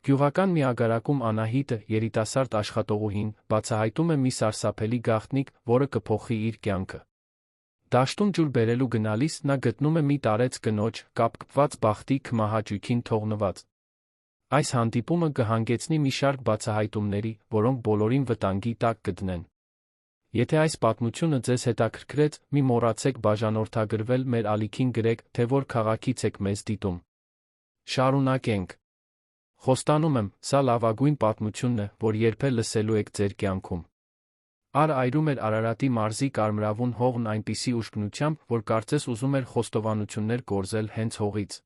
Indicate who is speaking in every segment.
Speaker 1: Գյուղական մի ագարակում Անահիտը, երիտասարդ աշխատողուհին, բացահայտում է մի սարսափելի գաղտնիք, որը կփոխի իր կյանքը։ Դաշտում ջուր բերելու գնալիս նա գտնում է մի տարեց կնոջ, կապկպված բախտի քմահաճույքին թողնված։ Այս հանդիպումը կհանգեցնի մի շարք բացահայտումների, որոնք բոլորին վտանգի տակ կդնեն։ Եթե այս պատմությունը ձեզ հետաքրքրեց, մի մոռացեք բաժանորդագրվել մեր ալիքին գրեք, թե որ քաղաքից եք մեզ դիտում։ Շարունակենք։ Խոստանում եմ, սա լավագույն պատմությունն է, որ երբեք լսելու եք ձեր կյանքում։ Ար այրում էր Արարատի մարզի կարմրավուն հողն այնպիսի ուժգնությամբ, որ կարծես ուզում էր խոստովանություններ կորզել հենց հողից։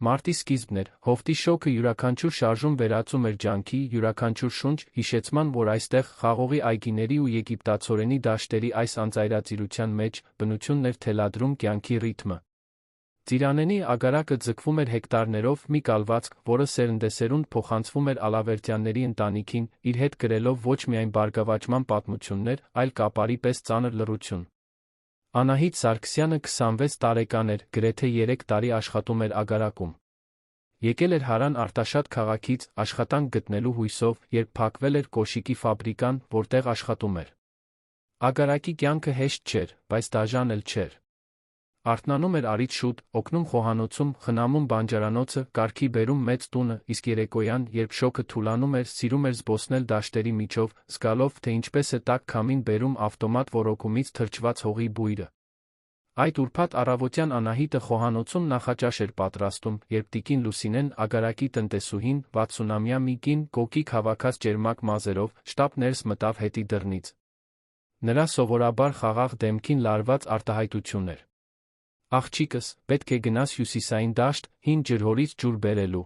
Speaker 1: Մարտի սկիզբն էր, հովտի շոգը յուրաքանչյուր շարժում վերածում էր ջանքի, յուրաքանչյուր շունչ, հիշեցման, որ այստեղ, խաղողի այգիների ու եգիպտացորենի դաշտերի այս անծայրածիրության մեջ, բնությունն էր թելադրում կյանքի ռիթմը։ Ծիրանենի ագարակը ձգվում էր հեկտարներով, մի կալվածք, որը սերնդեսերունդ փոխանցվում էր Ալավերդյանների ընտանիքին, իր հետ կրելով ոչ միայն բարգավաճման պատմություններ, այլ կապարի պես ծանր լռություն։ Անահիտ Սարգսյանը 26 տարեկան էր, գրեթե 3 տարի աշխատում էր ագարակում։ Եկել էր Հարան Արտաշատ քաղաքից, աշխատանք գտնելու հույսով, երբ փակվել էր կոշիկի ֆաբրիկան, որտեղ աշխատում էր։ Ագարակի կյանքը հեշտ չէր, բայց դաժան էլ չէր։ Արթնանում էր առիթ շուտ, օգնում խոհանոցում, խնամում բանջարանոցը, կարգի բերում մեծ տունը, իսկ երեկոյան, երբ շոգը թուլանում էր, սիրում էր զբոսնել դաշտերի միջով, զգալով, թե ինչպես է տաք քամին բերում ավտոմատ ոռոգումից թրջված հողի բույրը։ Այդ ուրբաթ առավոտյան Անահիտը խոհանոցում նախաճաշ էր պատրաստում, երբ տիկին Լուսինեն, ագարակի տնտեսուհին, 60-ամյա մի կին, կոկիկ հավաքած ճերմակ մազերով, շտապ ներս մտավ հետի դռնից։ Նրա սովորաբար խաղաղ դեմքին լարված արտահայտություն էր։ Աղջիկս, պետք է գնաս հյուսիսային դաշտ, հին ջրհորից ջուր բերելու։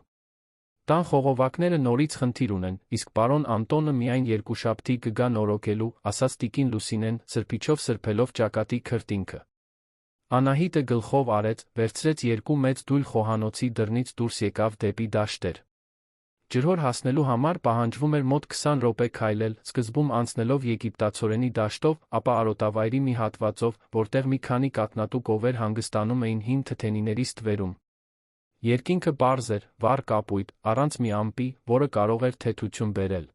Speaker 1: Տան խողովակները նորից խնդիր ունեն, իսկ պարոն Անտոնը միայն երկուշաբթի կգա նորոգելու, ասաց տիկին Լուսինեն, սրբիչով սրբելով ճակատի քրտինքը։ Անահիտը գլխով արեց, վերցրեց 2 մեծ դույլ խոհանոցի դռնից դուրս եկավ դեպի դաշտեր։ Ջրհոր հասնելու համար պահանջվում էր մոտ 20 րոպե քայլել, սկզբում անցնելով եգիպտացորենի դաշտով, ապա արոտավայրի մի հատվածով, որտեղ մի քանի կաթնատու կովեր հանգստանում էին հին թթենիների ստվերում։ Երկինքը պարզ էր, վառ կապույտ, առանց մի ամպի, որը կարող էր թեթություն բերել։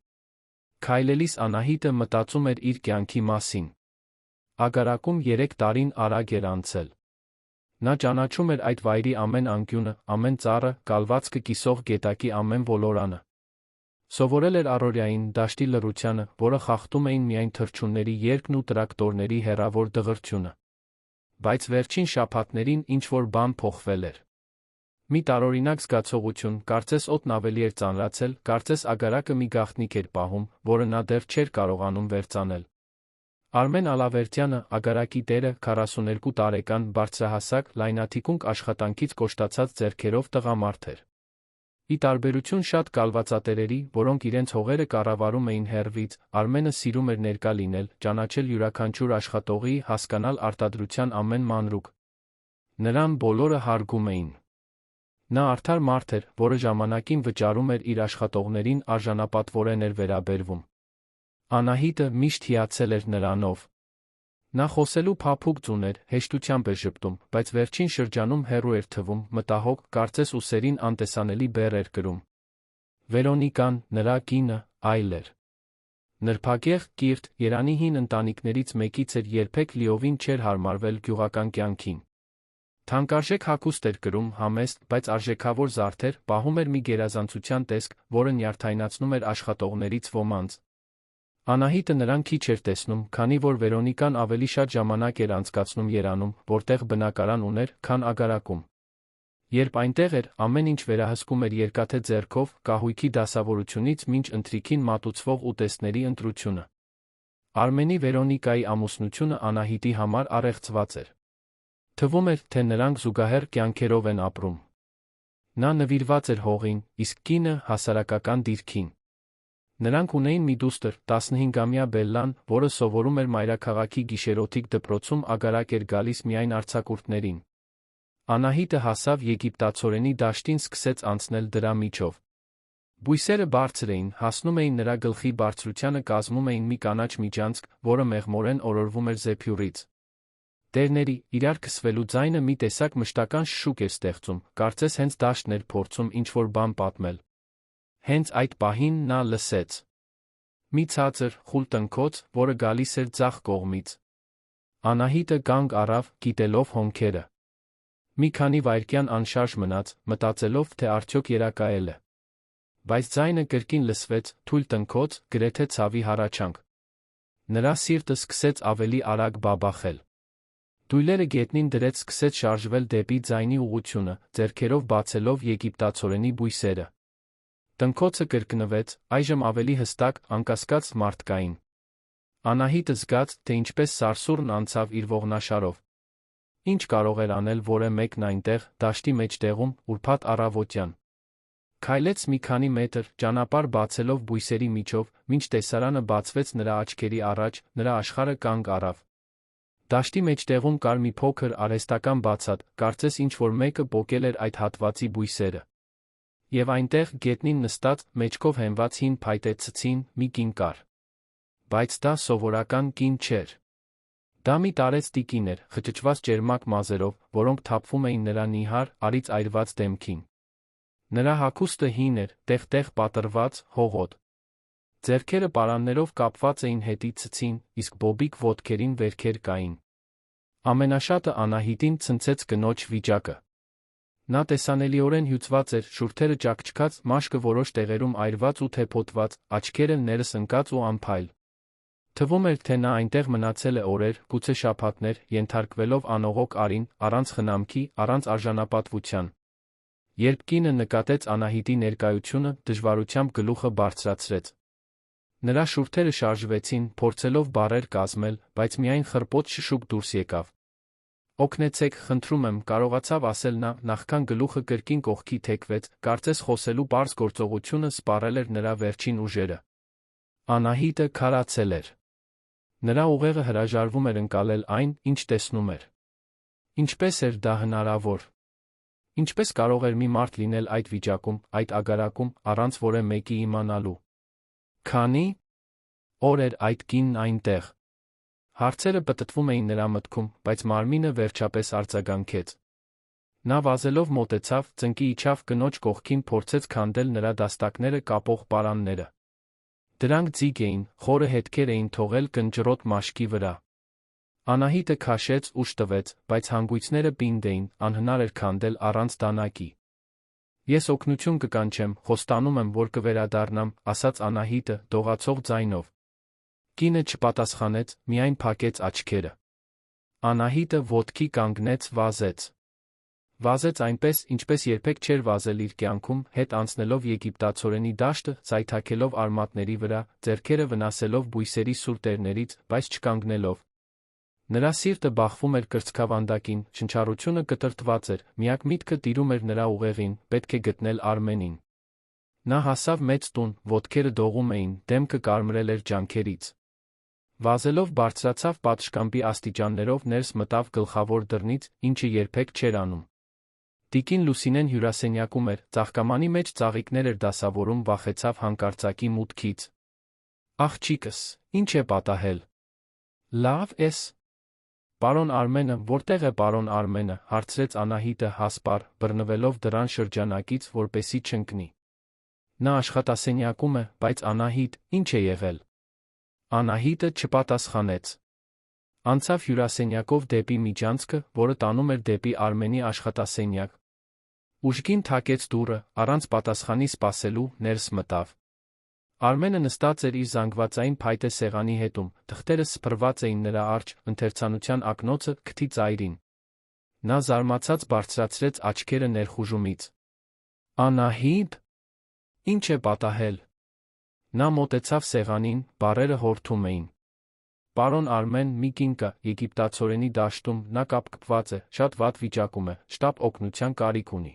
Speaker 1: Քայլելիս Անահիտը մտածում էր իր կյանքի մասին։ Ագարակում 3 տարին արագ էր անցել։ Նա ճանաչում էր այդ վայրի ամեն անկյունը, ամեն ծառը, կալվածքը կիսող գետակի ամեն ոլորանը։ Սովորել էր առօրյային, դաշտի լռությանը, որը խախտում էին միայն թռչունների երգն ու տրակտորների հեռավոր դղրդյունը։ Բայց վերջին շաբաթներին ինչ-որ բան փոխվել էր։ Մի տարօրինակ զգացողություն, կարծես օդն ավելի էր ծանրացել, կարծես ագարակը մի գաղտնիք էր պահում, որը նա դեռ չէր կարողանում վերծանել։ Արմեն Ալավերդյանը, ագարակի տերը, 42 տարեկան, բարձրահասակ, լայնաթիկունք աշխատանքից կոշտացած ձեռքերով տղամարդ էր։ Ի տարբերություն շատ կալվածատերերի, որոնք իրենց հողերը կառավարում էին հեռվից, Արմենը սիրում էր ներկա լինել, ճանաչել յուրաքանչյուր աշխատողի, հասկանալ արտադրության ամեն մանրուք։ Նրան բոլորը հարգում էին։ Նա արդար մարդ էր, որը ժամանակին վճարում էր իր աշխատողներին, արժանապատվորեն էր վերաբերվում։ Անահիտը միշտ հիացել էր նրանով։ Նա խոսելու փափուկ ձուն էր, հեշտությամբ էր ժպտում, բայց վերջին շրջանում հեռու էր թվում, մտահոգ, կարծես ուսերին անտեսանելի բեռ էր կրում։ Վերոնիկան, նրա կինը, այլ էր։ Նրբագեղ, կիրթ, Երանի հին ընտանիքներից մեկից էր, երբեք լիովին չէր հարմարվել գյուղական կյանքին։ Թանկարժեք հագուստ էր կրում, համեստ, բայց արժեքավոր զարդեր, պահում էր մի գերազանցության տեսք, որը նյարդայնացնում էր աշխատողներից ոմանց։ Անահիտը նրան քիչ էր տեսնում, քանի որ Վերոնիկան ավելի շատ ժամանակ էր անցկացնում Երանում, որտեղ բնակարան ուներ, քան ագարակում։ Երբ այնտեղ էր, ամեն ինչ վերահսկում էր երկաթե ձեռքով, կահույքի դասավորությունից մինչ ընթրիքին մատուցվող ուտեստների ընտրությունը։ Արմենի Վերոնիկայի ամուսնությունը Անահիտի համար առեղծված էր։ Թվում էր, թե նրանք զուգահեռ կյանքերով են ապրում։ Նա նվիրված էր հողին, իսկ կինը հասարակական դիրքին։ Նրանք ունեին մի դուստր, 15-ամյա Բելլան, որը սովորում էր մայրաքաղաքի գիշերօթիկ դպրոցում, ագարակ էր գալիս միայն արձակուրդներին։ Անահիտը հասավ եգիպտացորենի դաշտին, սկսեց անցնել դրա միջով։ Բույսերը բարձր էին, հասնում էին նրա գլխի բարձրությանը, կազմում էին մի կանաչ միջանցք, որը մեղմորեն օրորվում էր զեփյուռից։ Տերների, իրար քսվելու ձայնը մի տեսակ մշտական շշուկ էր ստեղծում, կարծես հենց դաշտն էր փորձում ինչ-որ բան պատմել։ Հենց այդ պահին նա լսեց մի ցածր, խուլ տնքոց, որը գալիս էր ձախ կողմից։ Անահիտը կանգ առավ, գիտելով հոնքերը։ Մի քանի վայրկյան անշարժ մնաց, մտածելով, թե արդյոք երակայել է։ Բայց ձայնը կրկին լսվեց, թույլ տնքոց, գրեթե ցավի հառաչանք։ Նրա սիրտը սկսեց ավելի արագ բաբախել։ Դույլերը գետնին դրեց, սկսեց շարժվել դեպի ձայնի ուղղությունը, ձեռքերով բացելով եգիպտացորենի բույսերը։ Տնքոցը կրկնվեց, այժմ ավելի հստակ, անկասկած մարդկային։ Անահիտը զգաց, թե ինչպես սարսուռն անցավ իր ողնաշարով։ Ինչ կարող էր անել որը մեկն այնտեղ, դաշտի մեջտեղում, ուրբաթ առավոտյան։ Քայլեց մի քանի մետր, ճանապարհ բացելով բույսերի միջով, մինչ տեսարանը բացվեց նրա աչքերի առաջ, նրա աշխարհը կանգ առավ։ Դաշտի մեջտեղում կար մի փոքր արհեստական բացատ, կարծես ինչ-որ մեկը պոկել էր այդ հատվածի բույսերը։ Եվ այնտեղ, գետնին նստած, մեջքով հենված հին փայտե ցցին, մի կին կար։ Բայց դա սովորական կին չէր։ Դա մի տարեց տիկին էր, խճճված ճերմակ մազերով, որոնք թափվում էին նրա նիհար, արից այրված դեմքին։ Նրա հագուստը հին էր, տեղ-տեղ պատռված, հողոտ։ Ձեռքերը պարաններով կապված էին հետի ցցին, իսկ բոբիկ ոտքերին վերքեր կային։ Ամենաշատը Անահիտին ցնցեց կնոջ վիճակը։ Նա տեսանելիորեն հյուծված էր, շուրթերը ճաքճքած, մաշկը որոշ տեղերում այրված ու թեփոտված, աչքերը ներս ընկած ու անփայլ։ Թվում էր, թե նա այնտեղ մնացել է օրեր, գուցե շաբաթներ, ենթարկվելով անողոք արին, առանց խնամքի, առանց արժանապատվության։ Երբ կինը նկատեց Անահիտի ներկայությունը, դժվարությամբ գլուխը բարձրացրեց։ Նրա շուրթերը շարժվեցին, փորձելով բառեր կազմել, բայց միայն խռպոտ շշուկ դուրս եկավ։ «Օգնեցեք, խնդրում եմ», կարողացավ ասել նա, նախքան գլուխը կրկին կողքի թեքվեց, կարծես խոսելու պարզ գործողությունը սպառել էր նրա վերջին ուժերը։ Անահիտը քարացել էր։ Նրա ուղեղը հրաժարվում էր ընկալել այն, ինչ տեսնում էր։ Ինչպես էր դա հնարավոր։ Ինչպես կարող էր մի մարդ լինել այդ վիճակում, այդ ագարակում, առանց որը մեկի իմանալու։ Քանի օր էր այդ կինն այնտեղ։ Հարցերը պտտվում էին նրա մտքում, բայց մարմինը վերջապես արձագանքեց։ Նա վազելով մոտեցավ, ծնկի իջավ կնոջ կողքին, փորձեց քանդել նրա դաստակները կապող պարանները։ Դրանք ձիգ էին, խորը հետքեր էին թողել կնճռոտ մաշկի վրա։ Անահիտը քաշեց, ուշ տվեց, բայց հանգույցները պինդ էին, անհնար էր քանդել առանց դանակի։ «Ես օգնություն կկանչեմ, խոստանում եմ, որ կվերադառնամ», ասաց Անահիտը, դողացող ձայնով։ Կինը չպատասխանեց, միայն փակեց աչքերը։ Անահիտը ոտքի կանգնեց, վազեց։ Վազեց այնպես, ինչպես երբեք չէր վազել իր կյանքում, հետ անցնելով եգիպտացորենի դաշտը, ցայթաքելով արմատների վրա, ձեռքերը վնասելով բույսերի սուր տերներից, բայց չկանգնելով։ Նրա սիրտը բախվում էր կրծքավանդակին, շնչառությունը կտրտված էր, միակ միտքը տիրում էր նրա ուղեղին, պետք է գտնել Արմենին։ Նա հասավ մեծ տուն, ոտքերը դողում էին, դեմքը կարմրել էր ջանքերից։ Վազելով բարձրացավ պատշգամբի աստիճաններով, ներս մտավ գլխավոր դռնից, ինչը երբեք չէր անում։ Տիկին Լուսինեն հյուրասենյակում էր, ծաղկամանի մեջ ծաղիկներ էր դասավորում, վախեցավ հանկարծակի մուտքից։ «Աղջիկս, ինչ է պատահել»։ «Լավ ես»։ «Պարոն Արմենը, որտեղ է պարոն Արմենը», հարցրեց Անահիտը հասպար, բռնվելով դռան շրջանակից, որպեսզի չընկնի։ Նա աշխատասենյակում է, բայց Անահիտ, ինչ է եղել։ Անահիտը չպատասխանեց։ Անցավ հյուրասենյակով դեպի միջանցքը, որը տանում էր դեպի Արմենի աշխատասենյակ։ Ուժգին թակեց դուռը, առանց պատասխանի սպասելու, ներս մտավ։ Արմենը նստած էր իր զանգվածային փայտե սեղանի հետում, թղթերը սփռված էին նրա առջ, ընթերցանության ակնոցը քթի ծայրին։ Նա զարմացած բարձրացրեց աչքերը ներխուժումից։ «Անահիտ, ինչ է պատահել»։ Նա մոտեցավ սեղանին, բառերը հորթում էին։ «Պարոն Արմեն, մի կին կա, եգիպտացորենի դաշտում, նա կապկպված է, շատ վատ վիճակում է, շտապ օգնության կարիք ունի»։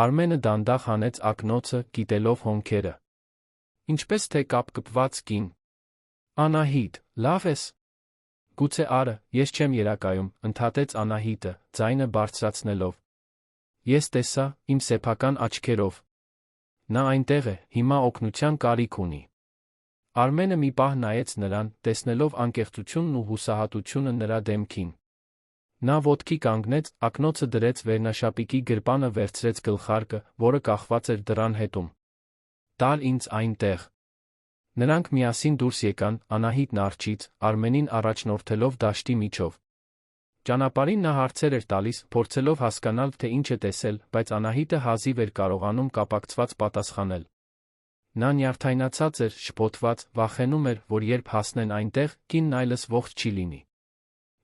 Speaker 1: Արմենը դանդաղ հանեց ակնոցը, գիտելով հոնքերը։ «Ինչպես թե կապկպված կին»։ «Անահիտ, լավ ես»։ «Գուցե արը, ես չեմ երակայում», ընդհատեց Անահիտը, ձայնը բարձրացնելով։ «Ես տեսա, իմ սեփական աչքերով։ Նա այնտեղ է, հիմա օգնության կարիք ունի»։ Արմենը մի պահ նայեց նրան, տեսնելով անկեղծությունն ու հուսահատությունը նրա դեմքին։ Նա ոտքի կանգնեց, ակնոցը դրեց վերնաշապիկի գրպանը, վերցրեց գլխարկը, որը կախված էր դռան հետում։ տար ինձ այնտեղ։ Նրանք միասին դուրս եկան Անահիտն արջից, Արմենին առաջնորդելով դաշտի միջով։ Ճանապարհին նա հարցեր էր տալիս, փորձելով հասկանալ, թե ինչ է տեսել, բայց Անահիտը հազիվ էր կարողանում կապակցված պատասխանել։ Նա նյարդայնացած էր, շփոթված, վախենում էր, որ երբ հասնեն այնտեղ, կինն այլս ողջ չի լինի։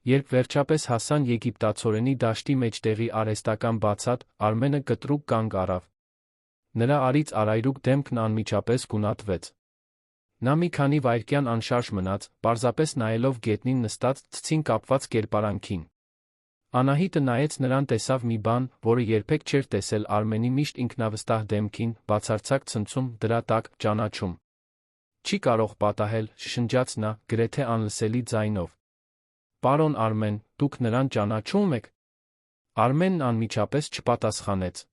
Speaker 1: Երբ վերջապես հասան եգիպտացորենի դաշտի մեջտեղի արհեստական բացատ, Արմենը կտրուկ կանգ առավ։ Նրա արից արայրուկ դեմքն անմիջապես գունատվեց։ Նա մի քանի վայրկյան անշարժ մնաց, պարզապես նայելով գետնին նստած ցցին կապված կերպարանքին։ Անահիտը նայեց նրան, տեսավ մի բան, որը երբեք չէր տեսել Արմենի միշտ ինքնավստահ դեմքին, բացարձակ ցնցում, դրա տակ ճանաչում։ Չի կարող պատահել, շշնջաց նա, գրեթե անլսելի ձայնով։ Պարոն Արմեն, դուք նրան ճանաչում եք։ Արմենն անմիջապես չպատասխանեց։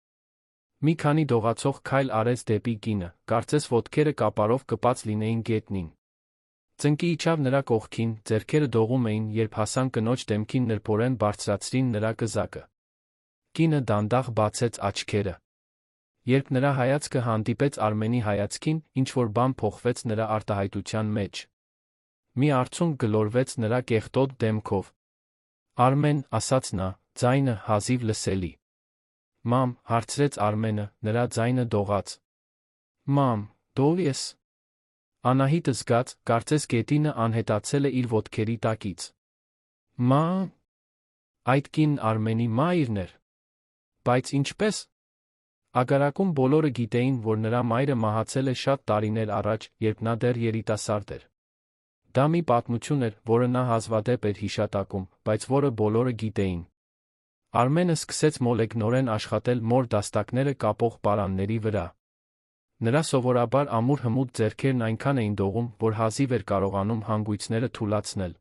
Speaker 1: Մի քանի դողացող քայլ արեց դեպի կինը, կարծես ոտքերը կապարով կպած լինեին գետնին։ Ծնկի իջավ նրա կողքին, ձեռքերը դողում էին, երբ հասան կնոջ դեմքին նրբորեն բարձրացրին նրա կզակը։ Կինը դանդաղ բացեց աչքերը։ Երբ նրա հայացքը հանդիպեց Արմենի հայացքին, ինչ-որ բան փոխվեց նրա արտահայտության մեջ։ Մի արցունք գլորվեց նրա կեղտոտ դեմքով։ Արմեն, ասաց նա, ձայնը հազիվ լսելի։ Մամ, հարցրեց Արմենը, նրա ձայնը դողաց։ Մամ, դու ես։ Անահիտը զգաց, կարծես գետինը անհետացել է իր ոտքերի տակից։ Մամ։ Այդ կինն Արմենի մայրն էր։ Բայց ինչպես։ Ագարակում բոլորը գիտեին, որ նրա մայրը մահացել է շատ տարիներ առաջ, երբ նա դեռ երիտասարդ էր։ Դա մի պատմություն էր, որը նա հազվադեպ էր հիշատակում, բայց որը բոլորը գիտեին։ Արմենը սկսեց մոլեգնորեն աշխատել մոր դաստակները կապող պարանների վրա։ Նրա սովորաբար ամուր հմուտ ձեռքերն այնքան էին դողում, որ հազիվ էր կարողանում հանգույցները թուլացնել։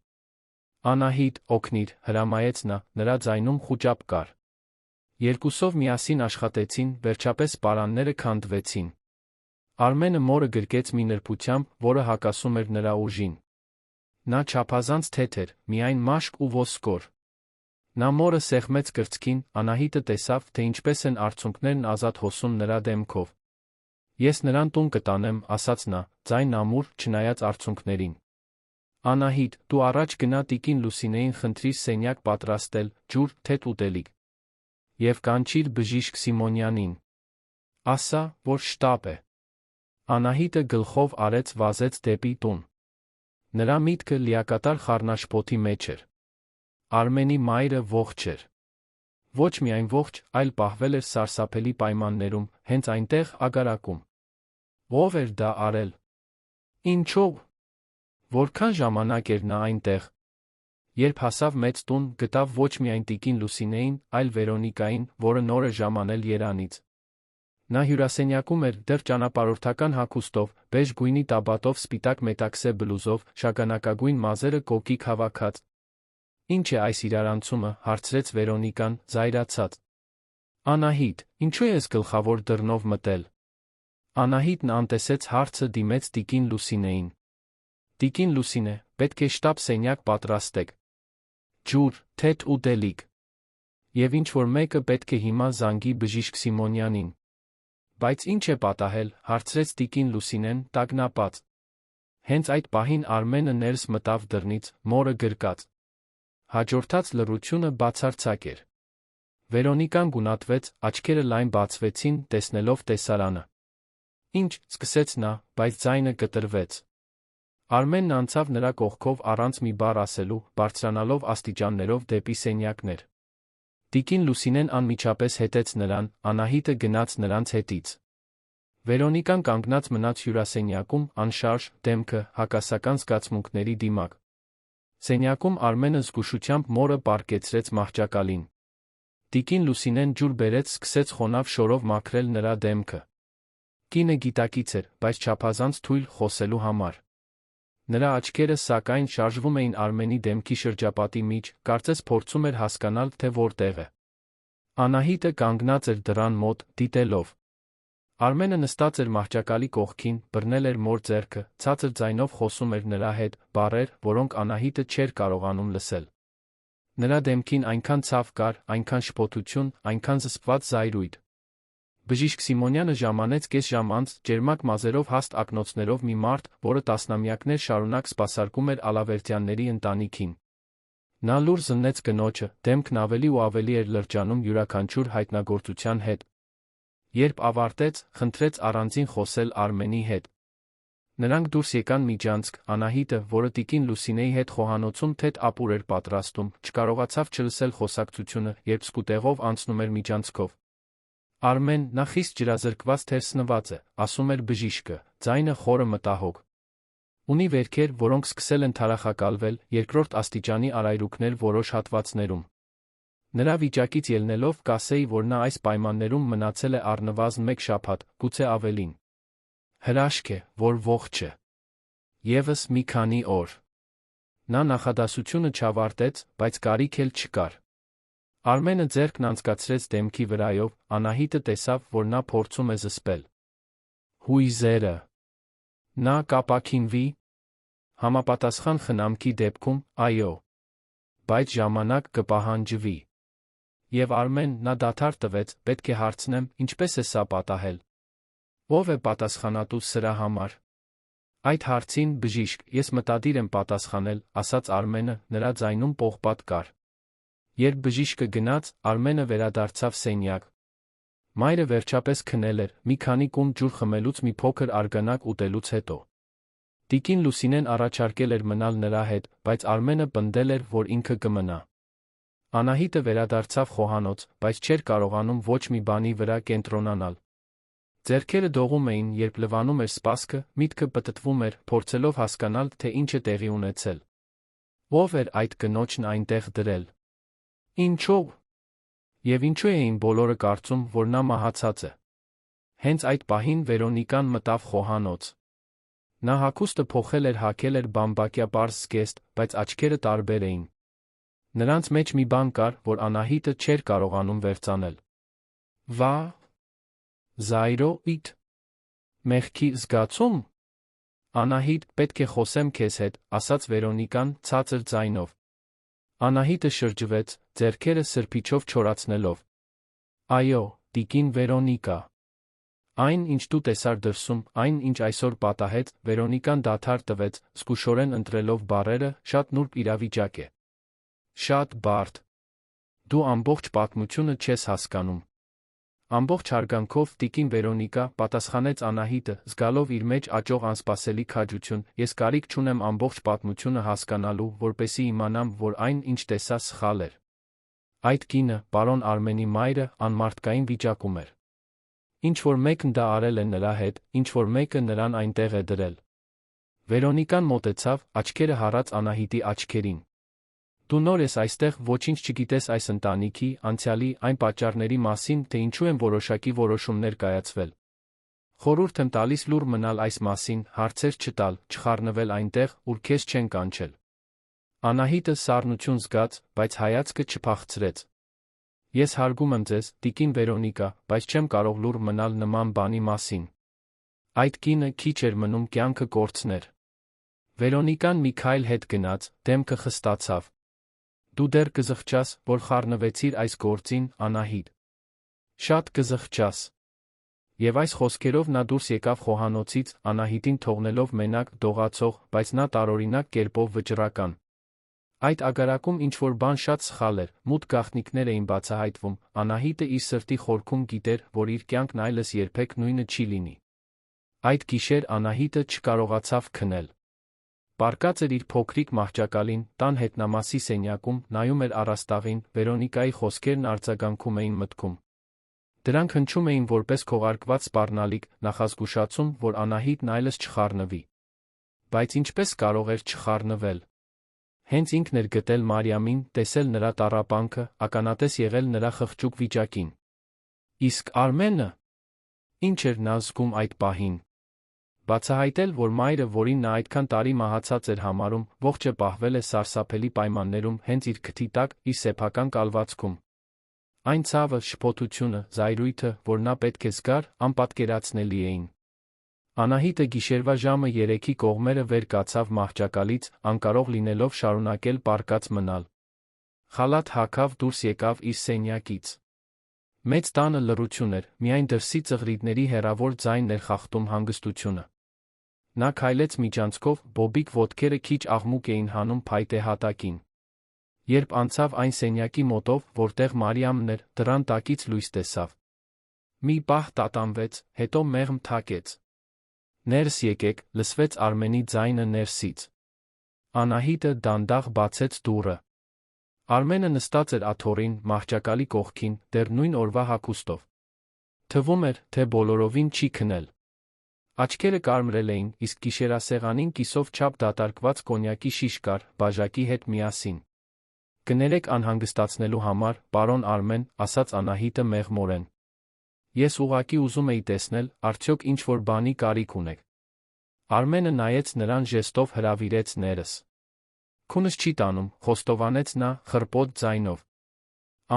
Speaker 1: Անահիտ, օգնիր, հրամայեց նա, նրա ձայնում խուճապ կար։ Երկուսով միասին աշխատեցին, վերջապես պարանները քանդվեցին։ Արմենը մորը գրկեց մի նրբությամբ, որը հակասում էր նրա ուժին։ Նա չափազանց թեթ էր, միայն մաշկ ու ոսկոր։ Նա մորը սեղմեց կրծքին, Անահիտը տեսավ, թե ինչպես են արցունքներն ազատ հոսում նրա դեմքով։ Ես նրան տուն կտանեմ, ասաց նա, ձայնն ամուր, չնայած արցունքներին։ Անահիտ, դու առաջ գնա տիկին Լուսինեին խնդրիր սենյակ պատրաստել, ջուր, թեթ ուտելիք։ Եվ կանչիր բժիշկ Սիմոնյանին։ Ասա, որ շտապ է։ Անահիտը գլխով արեց վազեց դեպի տուն։ Նրա միտքը լիակատար խառնաշփոթի մեջ էր։ Արմենի մայրը ողջ էր։ Ոչ միայն ողջ, այլ պահվել էր սարսափելի պայմաններում, հենց այնտեղ ագարակում։ Ո՞վ էր դա արել։ Ինչո՞վ։ Որքան ժամանակ էր նա այնտեղ։ Երբ հասավ մեծ տուն, գտավ ոչ միայն տիկին Լուսինեին, այլ Վերոնիկային, որը նոր էր ժամանել երանից։ Նա հյուրասենյակում էր, դեռ ճանապարհորդական հագուստով, բեժ գույնի տաբատով, սպիտակ մետաքսե բլուզով, շագանակագույն մազերը կոկիկ հավաքած։ Ինչ է այս իրարանցումը, հարցրեց Վերոնիկան, զայրացած։ Անահիտ, ինչու ես գլխավոր դռնով մտել։ Անահիտն անտեսեց հարցը, դիմեց տիկին Լուսինեին։ Տիկին Լուսինե, պետք է շտապ սենյակ պատրաստեք։ Ջուր, թեթ ուտելիք։ Եվ ինչ-որ մեկը պետք է հիմա զանգի բժիշկ Սիմոնյանին։ Բայց ինչ է պատահել, հարցրեց տիկին Լուսինեն, տագնապած։ Հենց այդ պահին Արմենը ներս մտավ դռնից, մորը գրկած։ Հաջորդած լռությունը բացարձակ էր։ Վերոնիկան գունատվեց, աչքերը լայն բացվեցին, տեսնելով տեսարանը։ Ինչ, սկսեց նա, բայց ձայնը կտրվեց։ Արմենն անցավ նրա կողքով առանց մի բառ ասելու, բարձրանալով աստիճաններով դեպի սենյակներ։ Տիկին Լուսինեն անմիջապես հետեց նրան, Անահիտը գնաց նրանց հետից։ Վերոնիկան կանգնած մնաց հյուրասենյակում, անշարժ, դեմքը հակասական զգացմունքների դիմակ։ Սենյակում Արմենը զգուշությամբ մորը պառկեցրեց մահճակալին։ Տիկին Լուսինեն ջուր բերեց, սկսեց խոնավ շորով մաքրել նրա դեմքը։ Կինը գիտակից էր, բայց չափազանց թույլ խոսելու համար։ Նրա աչքերը սակայն շարժվում էին Արմենի դեմքի շրջապատի մեջ, կարծես փորձում էր հասկանալ, թե որտեղ է։ Անահիտը կանգնած էր դռան մոտ, դիտելով։ Արմենը նստած էր մահճակալի կողքին, բռնել էր մոր ձեռքը, ցածր ձայնով խոսում էր նրա հետ, բառեր, որոնք Անահիտը չէր կարողանում լսել։ Նրա դեմքին այնքան ցավ կար, այնքան շփոթություն, այնքան զսպված զայրույթ։ Բժիշկ Սիմոնյանը ժամանեց կես ժամ անց ջերմակ մազերով հաստ ակնոցներով մի մարդ, որը տասնամյակներ շարունակ սպասարկում էր Ալավերդյանների ընտանիքին։ Նա լուր զննեց կնոջը, դեմքն ավելի ու ավելի էր լրջանում յուրաքանչյուր հայտնագործության հետ։ Երբ ավարտեց, խնդրեց առանձին խոսել Արմենի հետ։ Նրանք դուրս եկան միջանցք, Անահիտը, որը տիկին Լուսինեի հետ խոհանոցում թեթ ապուր էր պատրաստում, չկարողացավ չլսել խոսակցությունը, երբ սկուտեղով անցնում էր միջանցքով։ Արմեն, նա խիստ ջրազրկված թերսնված է, ասում էր բժիշկը, ձայնը խորը մտահոգ։ Ունի վերքեր, որոնք սկսել են թարախակալվել, երկրորդ աստիճանի արայրուքներ որոշ հատվածներում։ Նրա վիճակից ելնելով կասեի, որ նա այս պայմաններում մնացել է առնվազն մեկ շաբաթ, գուցե ավելին։ Հրաշք է, որ ողջ է։ Եվս մի քանի օր։ Նա նախադասությունը չավարտեց, բայց կարիք էլ չկար։ Արմենը ձեռքն անցկացրեց դեմքի վրայով, Անահիտը տեսավ, որ նա փորձում է զսպել հույզերը։ Նա կապաքինվի։ Համապատասխան խնամքի դեպքում, այո։ Բայց ժամանակ կպահանջվի։ Եվ Արմեն, նա դադար տվեց, պետք է հարցնեմ, ինչպես է սա պատահել։ Ո՞վ է պատասխանատու սրա համար։ Այդ հարցին, բժիշկ, ես մտադիր եմ պատասխանել, ասաց Արմենը, նրա ձայնում պողպատ կար։ Երբ բժիշկը գնաց, Արմենը վերադարձավ սենյակ։ Մայրը վերջապես քնել էր, մի քանի կում ջուր խմելուց մի փոքր արգանակ ուտելուց հետո։ Տիկին Լուսինեն առաջարկել էր մնալ նրա հետ, բայց Արմենը պնդել էր, որ ինքը կմնա։ Անահիտը վերադարձավ խոհանոց, բայց չէր կարողանում ոչ մի բանի վրա կենտրոնանալ։ Ձեռքերը դողում էին, երբ լվանում էր սպասքը, միտքը պտտվում էր, փորձելով հասկանալ, թե ինչ է տեղի ունեցել։ Ո՞վ էր այդ կնոջն այնտեղ դրել։ Ինչո՞վ։ Եվ ինչու էին բոլորը կարծում, որ նա մահացած է։ Հենց այդ պահին Վերոնիկան մտավ խոհանոց։ Նա հագուստը փոխել էր, հագել էր բամբակյա պարզ զգեստ, բայց աչքերը տարբեր էին։ Նրանց մեջ մի բան կար, որ Անահիտը չէր կարողանում վերծանել։ Վա։ Զայրո իդ։ Մեղքի զգացում։ Անահիտ, պետք է խոսեմ քեզ հետ, ասաց Վերոնիկան ցածր ձայնով։ Անահիտը շրջվեց, ձեռքերը սրբիչով չորացնելով։ Այո, տիկին Վերոնիկա։ Այն, ինչ դու տեսար դրսում, այն, ինչ այսօր պատահեց, Վերոնիկան դադար տվեց, զգուշորեն ընտրելով բառերը, շատ նուրբ իրավիճակ է։ Շատ բարդ։ Դու ամբողջ պատմությունը չես հասկանում։ Ամբողջ հարգանքով, տիկին Վերոնիկա, պատասխանեց Անահիտը, զգալով իր մեջ աճող անսպասելի քաջություն, ես կարիք չունեմ ամբողջ պատմությունը հասկանալու, որպեսզի իմանամ, որ այն, ինչ տեսա, սխալ էր։ Այդ կինը, պարոն Արմենի մայրը, անմարդկային վիճակում էր։ Ինչ-որ մեկն դա արել է նրա հետ, ինչ-որ մեկը նրան այնտեղ է դրել։ Վերոնիկան մոտեցավ, աչքերը հառած Անահիտի աչքերին։ Դու նոր ես այստեղ, ոչինչ չգիտես այս ընտանիքի, անցյալի, այն պատճառների մասին, թե ինչու են որոշակի որոշումներ կայացվել։ Խորհուրդ եմ տալիս լուռ մնալ այս մասին, հարցեր չտալ, չխառնվել այնտեղ, ուր քեզ չեն կանչել։ Անահիտը սառնություն զգաց, բայց հայացքը չփախցրեց։ Ես հարգում եմ ձեզ, տիկին Վերոնիկա, բայց չեմ կարող լուռ մնալ նման բանի մասին։ Այդ կինը քիչ էր մնում կյանքը կորցներ։ Վերոնիկան մի քայլ հետ գնաց, դեմքը խստացավ։ Դու դեռ կզղջաս, որ խառնվեցիր այս գործին, Անահիտ։ Շատ կզղջաս։ Եվ այս խոսքերով նա դուրս եկավ խոհանոցից, Անահիտին թողնելով մենակ, դողացող, բայց նա տարօրինակ կերպով վճռական։ Այդ ագարակում ինչ-որ բան շատ սխալ էր, մութ գաղտնիքներ էին բացահայտվում, Անահիտը իր սրտի խորքում գիտեր, որ իր կյանքն այլևս երբեք նույնը չի լինի։ Այդ գիշեր Անահիտը չկարողացավ քնել։ Պառկած էր իր փոքրիկ մահճակալին, տան հետնամասի սենյակում, նայում էր առաստաղին, Վերոնիկայի խոսքերն արձագանքում էին մտքում։ Դրանք հնչում էին որպես քողարկված սպառնալիք, նախազգուշացում, որ Անահիտն այլևս չխառնվի։ Բայց ինչպես կարող էր չխառնվել։ Հենց ինքն էր գտել Մարիամին, տեսել նրա տառապանքը, ականատես եղել նրա խղճուկ վիճակին։ Իսկ Արմենը։ Ինչ էր նա զգում այդ պահին։ Բացահայտել, որ մայրը, որին նա այդքան տարի մահացած էր համարում, ողջ է պահվել է սարսափելի պայմաններում հենց իր քթի տակ, իր սեփական կալվածքում։ Այն ցավը, շփոթությունը, զայրույթը, որ նա պետք է զգար, անպատկերացնելի էին։ Անահիտը գիշերվա ժամը 3-ի կողմերը վեր կացավ մահճակալից, անկարող լինելով շարունակել պառկած մնալ։ Խալաթ հագավ, դուրս եկավ իր սենյակից։ Մեծ տանը լռություն էր, միայն դրսի ծղրիդների հեռավոր ձայնն էր խախտում հանգստությունը։ Նա քայլեց միջանցքով, բոբիկ ոտքերը քիչ աղմուկ էին հանում փայտե հատակին։ Երբ անցավ այն սենյակի մոտով, որտեղ Մարիամն էր, դռան տակից լույս տեսավ։ Մի պահ տատանվեց, հետո մեղմ թակեց։ «Ներս եկեք», լսվեց Արմենի ձայնը ներսից։ Անահիտը դանդաղ բացեց դուռը։ Արմենը նստած էր աթոռին, մահճակալի կողքին, դեռ նույն օրվա հագուստով։ Թվում էր, թե բոլորովին չի քնել։ Աչքերը կարմրել էին, իսկ գիշերասեղանին կիսով չափ դատարկված կոնյակի շիշ կար, բաժակի հետ միասին։ «Կներեք անհանգստացնելու համար, պարոն Արմեն», ասաց Անահիտը մեղմորեն։ «Ես ուղղակի ուզում էի տեսնել, արդյոք ինչ-որ բանի կարիք ունեք»։ Արմենը նայեց նրան ժեստով հրավիրեց ներս։ «Քունս չի տանում», խոստովանեց նա, խռպոտ ձայնով։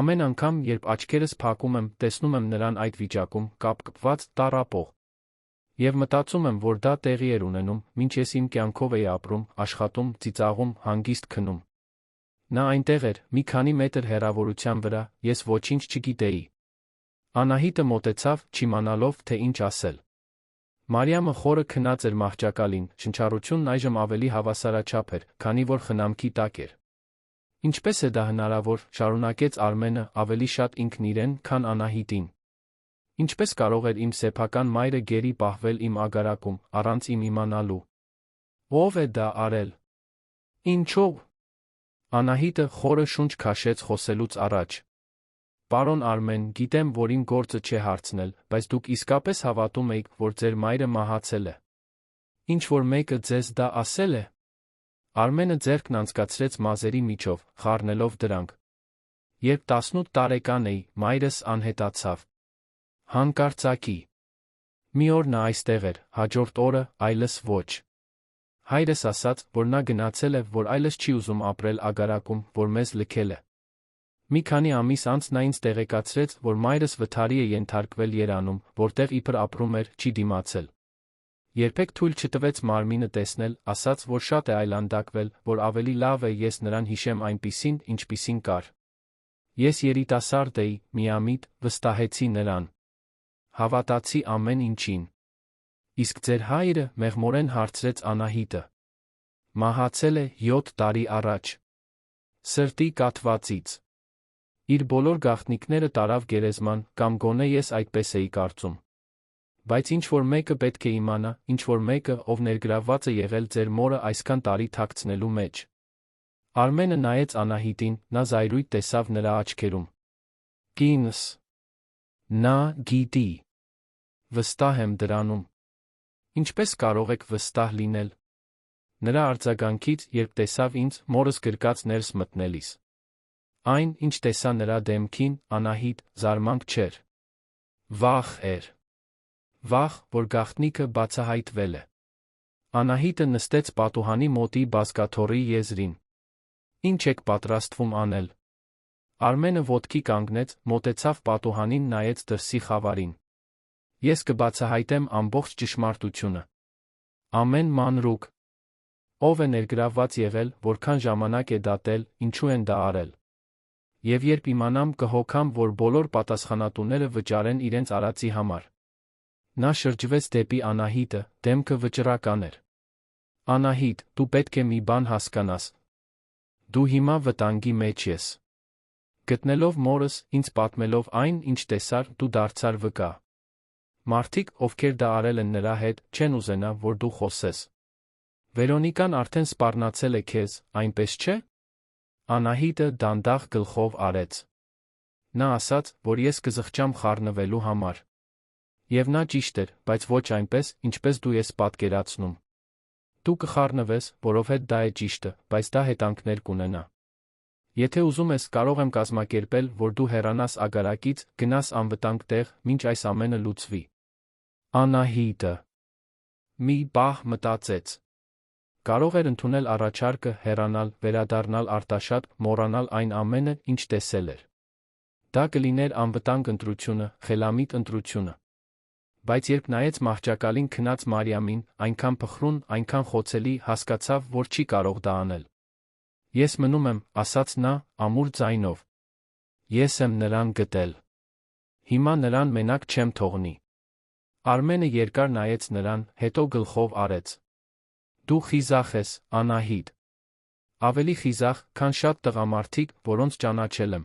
Speaker 1: «Ամեն անգամ, երբ աչքերս փակում եմ, տեսնում եմ նրան այդ վիճակում, կապկպված, տառապող։ Եվ մտածում եմ, որ դա տեղի էր ունենում, մինչ ես իմ կյանքով էի ապրում, աշխատում, ծիծաղում, հանգիստ քնում։ Նա այնտեղ էր, մի քանի մետր հեռավորության վրա, ես ոչինչ չգիտեի»։ Անահիտը մոտեցավ, չիմանալով, թե ինչ ասել։ Մարիամը խորը քնած էր մահճակալին, շնչառությունն այժմ ավելի հավասարաչափ էր, քանի որ խնամքի տակ էր։ «Ինչպես է դա հնարավոր», շարունակեց Արմենը, ավելի շատ ինքն իրեն, քան Անահիտին։ «Ինչպես կարող էր իմ սեփական մայրը գերի պահվել իմ ագարակում, առանց իմ իմանալու։ Ո՞վ է դա արել։ Ինչո՞վ»։ Անահիտը խորը շունչ քաշեց խոսելուց առաջ։ «Պարոն Արմեն, գիտեմ, որ իմ գործը չէ հարցնել, բայց դուք իսկապես հավատում եք, որ ձեր մայրը մահացել է։ Ինչ-որ մեկը ձեզ դա ասել է»։ Արմենը ձեռքն անցկացրեց մազերի միջով, խառնելով դրանք։ «Երբ 18 տարեկան էի, մայրս անհետացավ։ Հանկարծակի։ Մի օր նա այստեղ էր, հաջորդ օրը՝ այլս ոչ։ Հայրս ասաց, որ նա գնացել է, որ այլս չի ուզում ապրել ագարակում, որ մեզ լքել է։ Մի քանի ամիս անց նա ինձ տեղեկացրեց, որ մայրս վթարի է ենթարկվել Երանում, որտեղ իբր ապրում էր, չի դիմացել։ Երբեք թույլ չտվեց մարմինը տեսնել, ասաց, որ շատ է այլանդակվել, որ ավելի լավ է ես նրան հիշեմ այնպիսին, ինչպիսին կար։ Ես երիտասարդ էի, միամիտ, վստահեցի նրան։ Հավատացի ամեն ինչին։ Իսկ ձեր հայրը, մեղմորեն հարցրեց Անահիտը։ Մահացել է 7 տարի առաջ։ Սրտի կաթվածից։ Իր բոլոր գաղտնիքները տարավ գերեզման, կամ գոնե ես այդպես էի կարծում։ Բայց ինչ-որ մեկը պետք է իմանա, ինչ-որ մեկը, ով ներգրավված է եղել ձեր մորը այսքան տարի թաքցնելու մեջ։ Արմենը նայեց Անահիտին, նա զայրույթ տեսավ նրա աչքերում։ Կինս։ Նա գիտի։ Վստահ եմ դրանում։ Ինչպես կարող եք վստահ լինել։ Նրա արձագանքից, երբ տեսավ ինձ, մորս գրկած ներս մտնելիս։ Այն, ինչ տեսա նրա դեմքին, Անահիտ, զարմանք չէր։ Վախ էր։ Վախ, որ գաղտնիքը բացահայտվել է։ Անահիտը նստեց պատուհանի մոտի բազկաթոռի եզրին։ Ինչ եք պատրաստվում անել։ Արմենը ոտքի կանգնեց, մոտեցավ պատուհանին, նայեց դրսի խավարին։ Ես կբացահայտեմ ամբողջ ճշմարտությունը։ Ամեն մանրուք։ Ով է ներգրավված եղել, որքան ժամանակ է դատել, ինչու են դա արել։ Եվ երբ իմանամ, կհոգամ, որ բոլոր պատասխանատուները վճարեն իրենց արածի համար։ Նա շրջվեց դեպի Անահիտը, դեմքը վճռական էր։ Անահիտ, դու պետք է մի բան հասկանաս։ Դու հիմա վտանգի մեջ ես։ Գտնելով մորս, ինձ պատմելով այն, ինչ տեսար, դու դարձար վկա։ Մարդիկ, ովքեր դա արել են նրա հետ, չեն ուզենա, որ դու խոսես։ Վերոնիկան արդեն սպառնացել է քեզ, այնպես չէ։ Անահիտը դանդաղ գլխով արեց։ Նա ասաց, որ ես կզղջամ խառնվելու համար։ Եվ նա ճիշտ էր, բայց ոչ այնպես, ինչպես դու ես պատկերացնում։ Դու կխառնվես, որովհետև դա է ճիշտը, բայց դա հետանքներ կունենա։ Եթե ուզում ես, կարող եմ կազմակերպել, որ դու հեռանաս ագարակից, գնաս անվտանգ տեղ, մինչ այս ամենը լուծվի։ Անահիտը մի պահ մտածեց։ Կարող էր ընդունել առաջարկը, հեռանալ, վերադառնալ Արտաշատ, մոռանալ այն ամենը, ինչ տեսել էր։ Դա կլիներ անվտանգ ընտրությունը, խելամիտ ընտրությունը։ Բայց երբ նայեց մահճակալին քնած Մարիամին, այնքան փխրուն, այնքան խոցելի, հասկացավ, որ չի կարող դա անել։ Ես մնում եմ, ասաց նա, ամուր ձայնով։ Ես եմ նրան գտել։ Հիմա նրան մենակ չեմ թողնի։ Արմենը երկար նայեց նրան, հետո գլխով արեց։ Դու խիզախ ես, Անահիտ։ Ավելի խիզախ, քան շատ տղամարդիկ, որոնց ճանաչել եմ։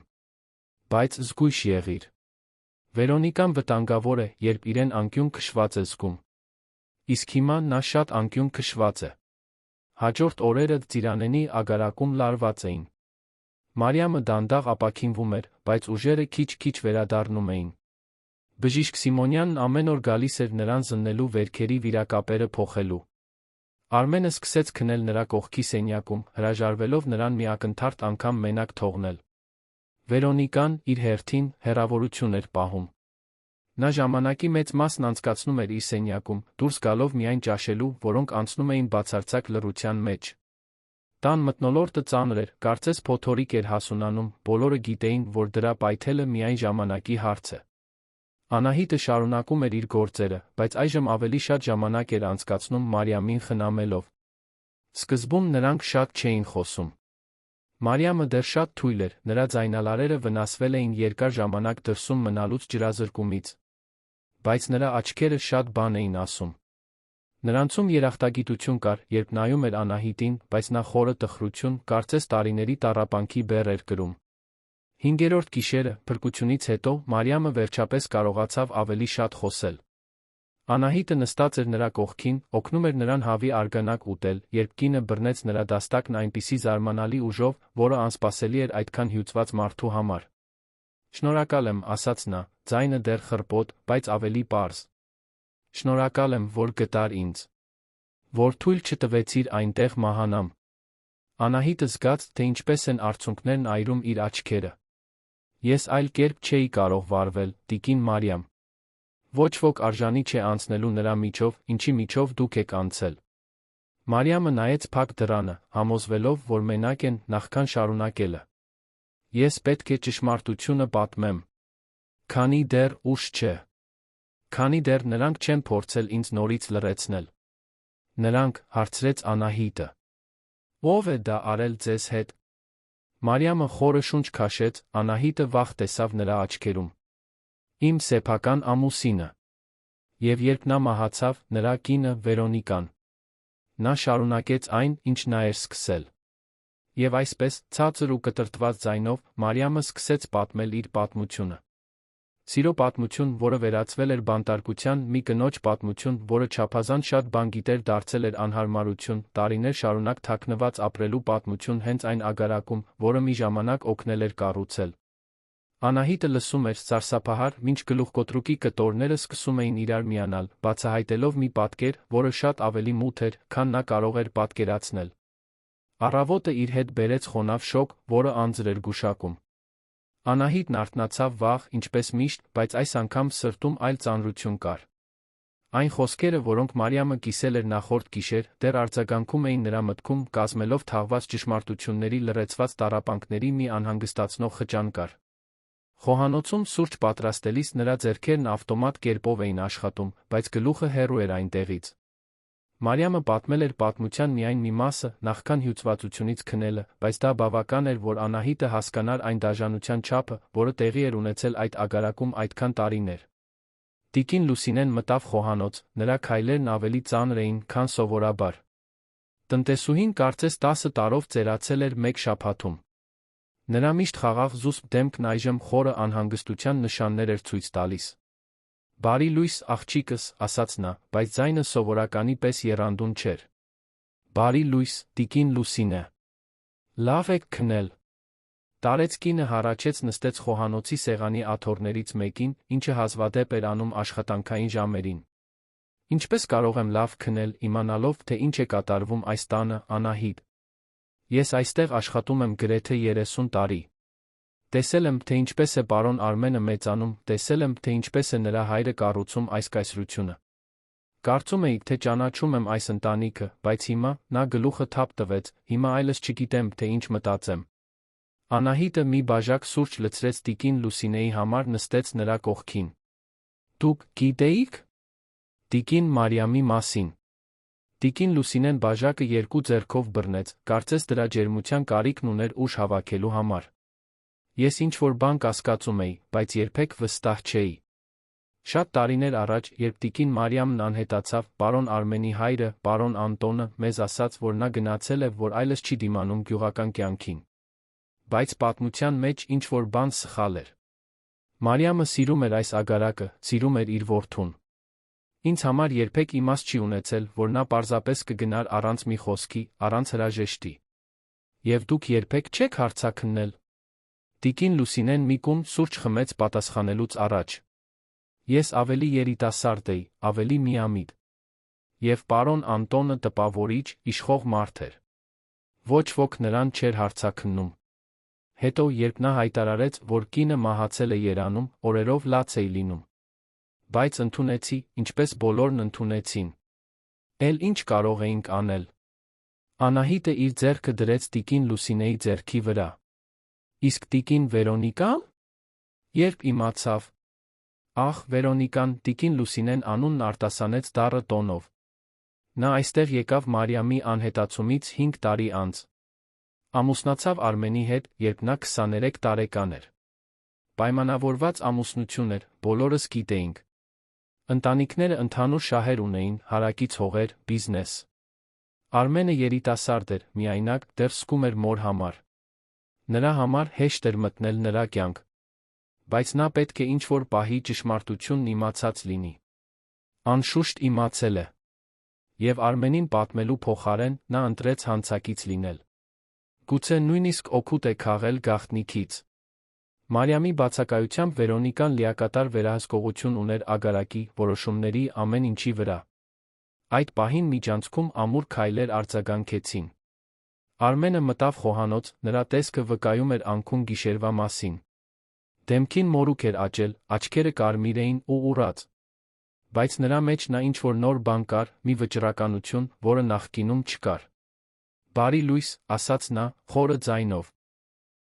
Speaker 1: Բայց զգույշ եղիր։ Վերոնիկան վտանգավոր է, երբ իրեն անկյուն քշված է զգում։ Իսկ հիմա նա շատ անկյուն քշված է։ Հաջորդ օրերը ծիրանենի ագարակում լարված էին։ Մարիամը դանդաղ ապաքինվում էր, բայց ուժերը քիչ-քիչ վերադառնում էին։ Բժիշկ Սիմոնյանն ամեն օր գալիս էր նրան զննելու վերքերի վիրակապերը փոխելու։ Արմենը սկսեց քնել նրա կողքի սենյակում, հրաժարվելով նրան մի ակնթարթ անգամ մենակ թողնել։ Վերոնիկան, իր հերթին, հեռավորություն էր պահում։ Նա ժամանակի մեծ մասն անցկացնում էր իր սենյակում, դուրս գալով միայն ճաշելու, որոնք անցնում էին բացարձակ լռության մեջ։ Տան մթնոլորտը ծանր էր, կարծես փոթորիկ էր հասունանում, բոլորը գիտեին, որ դրա պայթելը միայն ժամանակի հարց է։ Անահիտը շարունակում էր իր գործերը, բայց այժմ ավելի շատ ժամանակ էր անցկացնում Մարիամին խնամելով։ Սկզբում նրանք շատ չէին խոսում։ Մարիամը դեռ շատ թույլ էր, նրա ձայնալարերը վնասվել էին երկար ժամանակ դրսում մնալուց ջրազրկումից։ Բայց նրա աչքերը շատ բան էին ասում։ Նրանցում երախտագիտություն կար, երբ նայում էր Անահիտին, բայց նա խորը տխրություն, կարծես տարիների տառապանքի բեռ էր կրում։ 5-րդ գիշերը, փրկությունից հետո, Մարիամը վերջապես կարողացավ ավելի շատ խոսել։ Անահիտը նստած էր նրա կողքին, օգնում էր նրան հավի արգանակ ուտել, երբ կինը բռնեց նրա դաստակն այնպիսի զարմանալի ուժով, որը անսպասելի էր այդքան հյուծված մարդու համար։ Շնորհակալ եմ, ասաց նա, ձայնը դեռ խռպոտ, բայց ավելի պարզ։ Շնորհակալ եմ, որ գտար ինձ։ Որ թույլ չտվեցիր այնտեղ մահանամ։ Անահիտը զգաց, թե ինչպես են արցունքներն այրում իր աչքերը։ Ես այլ կերպ չէի կարող վարվել, տիկին Մարիամ։ Ոչ ոք արժանի չէ անցնելու նրա միջով, ինչի միջով դուք եք անցել։ Մարիամը նայեց փակ դռանը, համոզվելով, որ մենակ են, նախքան շարունակելը։ Ես պետք է ճշմարտությունը պատմեմ։ Քանի դեռ ուշ չէ։ Քանի դեռ նրանք չեն փորձել ինձ նորից լռեցնել։ Նրանք, հարցրեց Անահիտը։ Ո՞վ է դա արել ձեզ հետ։ Մարիամը խորը շունչ քաշեց, Անահիտը վախ տեսավ նրա աչքերում։ Իմ սեփական ամուսինը։ Եվ երբ նա մահացավ, նրա կինը Վերոնիկան։ Նա շարունակեց այն, ինչ նա էր սկսել։ Եվ այսպես, ցածր ու կտրտված ձայնով, Մարիամը սկսեց պատմել իր պատմությունը։ Սիրո պատմություն, որը վերածվել էր բանտարկության, մի կնոջ պատմություն, որը չափազանց շատ բան գիտեր, դարձել էր անհարմարություն, տարիներ շարունակ թաքնված ապրելու պատմություն հենց այն ագարակում, որը մի ժամանակ օգնել էր կառուցել։ Անահիտը լսում էր սարսափահար, մինչ գլուխկոտրուկի կտորները սկսում էին իրար միանալ, բացահայտելով մի պատկեր, որը շատ ավելի մութ էր, քան նա կարող էր պատկերացնել։ Առավոտը իր հետ բերեց խոնավ շոկ, որը անձր էր գուշակում։ Անահիտն արթնացավ վաղ, ինչպես միշտ, բայց այս անգամ սրտում այլ ծանրություն կար։ Այն խոսքերը, որոնք Մարիամը կիսել էր նախորդ գիշեր, դեռ արձագանքում էին նրա մտքում, կազմելով թաղված ճշմարտությունների լռեցված տառապանքների մի անհանգստացնող խճանկար։ Խոհանոցում սուրճ պատրաստելիս նրա ձեռքերն ավտոմատ կերպով էին աշխատում, բայց գլուխը հեռու էր այնտեղից։ Մարիամը պատմել էր պատմության միայն մի մասը, նախքան հյուծվածությունից քնելը, բայց դա բավական էր, որ Անահիտը հասկանար այն դաժանության չափը, որը տեղի էր ունեցել այդ ագարակում այդքան տարիներ։ Տիկին Լուսինեն մտավ խոհանոց, նրա քայլերն ավելի ծանր էին, քան սովորաբար։ Տնտեսուհին կարծես 10 տարով ծերացել էր մեկ շաբաթում։ Նրա միշտ խաղաղ զուսպ դեմքն այժմ խորը անհանգստության նշաններ էր ցույց տալիս։ Բարի լույս, աղջիկս, ասաց նա, բայց ձայնը սովորականի պես եռանդուն չէր։ Բարի լույս, տիկին Լուսինե։ Լավ եք քնել։ Տարեց կինը հառաչեց նստեց խոհանոցի սեղանի աթոռներից մեկին, ինչը հազվադեպ էր անում աշխատանքային ժամերին։ Ինչպես կարող եմ լավ քնել, իմանալով, թե ինչ է կատարվում այս տանը, Անահիտ։ Ես այստեղ աշխատում եմ գրեթե 30 տարի։ Տեսել եմ, թե ինչպես է պարոն Արմենը մեծանում, տեսել եմ, թե ինչպես է նրա հայրը կառուցում այս կայսրությունը։ Կարծում էի, թե ճանաչում եմ այս ընտանիքը, բայց հիմա, նա գլուխը թափ տվեց, հիմա այլս չգիտեմ, թե ինչ մտածեմ։ Անահիտը մի բաժակ սուրճ լցրեց տիկին Լուսինեի համար, նստեց նրա կողքին։ Դուք գիտեիք տիկին Մարիամի մասին։ Տիկին Լուսինեն բաժակը երկու ձեռքով բռնեց, կարծես դրա ջերմության կարիքն ուներ ուժ հավաքելու համար։ Ես ինչ-որ բան կասկածում էի, բայց երբեք վստահ չէի։ Շատ տարիներ առաջ, երբ տիկին Մարիամն անհետացավ, պարոն Արմենի հայրը, պարոն Անտոնը, մեզ ասաց, որ նա գնացել է, որ այլևս չի դիմանում գյուղական կյանքին։ Բայց պատմության մեջ ինչ-որ բան սխալ էր։ Մարիամը սիրում էր այս ագարակը, սիրում էր իր որդուն։ Ինձ համար երբեք իմաստ չի ունեցել, որ նա պարզապես կգնար առանց մի խոսքի, առանց հրաժեշտի։ Եվ դուք երբեք չեք հարցաքննել։ Տիկին Լուսինեն մի կում սուրճ խմեց պատասխանելուց առաջ։ Ես ավելի երիտասարդ էի, ավելի միամիտ։ Եվ պարոն Անտոնը տպավորիչ, իշխող մարդ էր։ Ոչ ոք նրան չէր հարցաքննում։ Հետո, երբ նա հայտարարեց, որ կինը մահացել է երանում, օրերով լաց էի լինում։ Բայց ընդունեցի, ինչպես բոլորն ընդունեցին։ Էլ ինչ կարող էինք անել։ Անահիտը իր ձեռքը դրեց տիկին Լուսինեի ձեռքի վրա։ Իսկ տիկին Վերոնիկան? Երբ իմացավ։ Ախ, Վերոնիկան, տիկին Լուսինեն անունն արտասանեց դառը տոնով։ Նա այստեղ եկավ Մարիամի անհետացումից 5 տարի անց։ Ամուսնացավ Արմենի հետ, երբ նա 23 տարեկան էր։ Պայմանավորված ամուսնություն էր, բոլորս գիտեինք։ Ընտանիքները ընդհանուր շահեր ունեին, հարակից հողեր, բիզնես։ Արմենը երիտասարդ էր, միայնակ, դեռ զգում էր մոր համար։ Նրա համար հեշտ էր մտնել նրա կյանք։ Բայց նա պետք է ինչ-որ պահի ճշմարտությունն իմացած լինի։ Անշուշտ իմացել է։ Եվ Արմենին պատմելու փոխարեն նա ընտրեց հանցակից լինել։ Գուցե նույնիսկ օգուտ է քաղել գաղտնիքից։ Մարիամի բացակայությամբ Վերոնիկան լիակատար վերահսկողություն ուներ ագարակի, որոշումների, ամեն ինչի վրա։ Այդ պահին միջանցքում ամուր քայլեր արձագանքեցին։ Արմենը մտավ խոհանոց, նրա տեսքը վկայում էր անքուն գիշերվա մասին։ Դեմքին մորուք էր աճել, աչքերը կարմիր էին ու ուռած։ Բայց նրա մեջ նա ինչ-որ նոր բան կար, մի վճռականություն, որը նախկինում չկար։ Բարի լույս, ասաց նա, խորը ձայնով։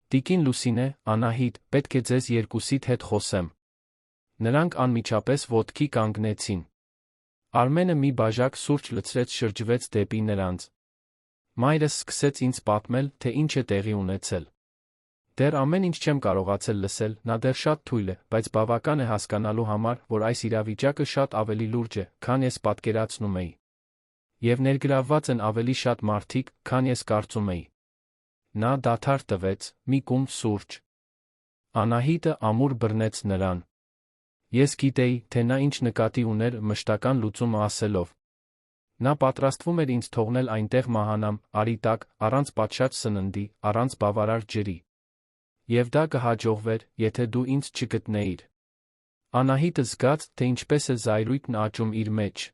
Speaker 1: Տիկին Լուսինե, Անահիտ, պետք է ձեզ երկուսիդ հետ խոսեմ։ Նրանք անմիջապես ոտքի կանգնեցին։ Արմենը մի բաժակ սուրճ լցրեց, շրջվեց դեպի նրանց։ Մայրս սկսեց ինձ պատմել, թե ինչ է տեղի ունեցել։ Դեռ ամեն ինչ չեմ կարողացել լսել, նա դեռ շատ թույլ է, բայց բավական է հասկանալու համար, որ այս իրավիճակը շատ ավելի լուրջ է, քան ես պատկերացնում էի։ Եվ ներգրավված են ավելի շատ մարդիկ, քան ես կարծում էի։ Նա դադար տվեց, մի կում սուրճ։ Անահիտը ամուր բռնեց նրան։ Ես գիտեի, թե նա ինչ նկատի ուներ մշտական լուծումը ասելով։ Նա պատրաստվում էր ինձ թողնել այնտեղ մահանամ, արի տակ, առանց պատշաճ սննդի, առանց բավարար ջրի։ Եվ դա կհաջողվեր, եթե դու ինձ չգտնեիր։ Անահիտը զգաց, թե ինչպես է զայրույթն աճում իր մեջ։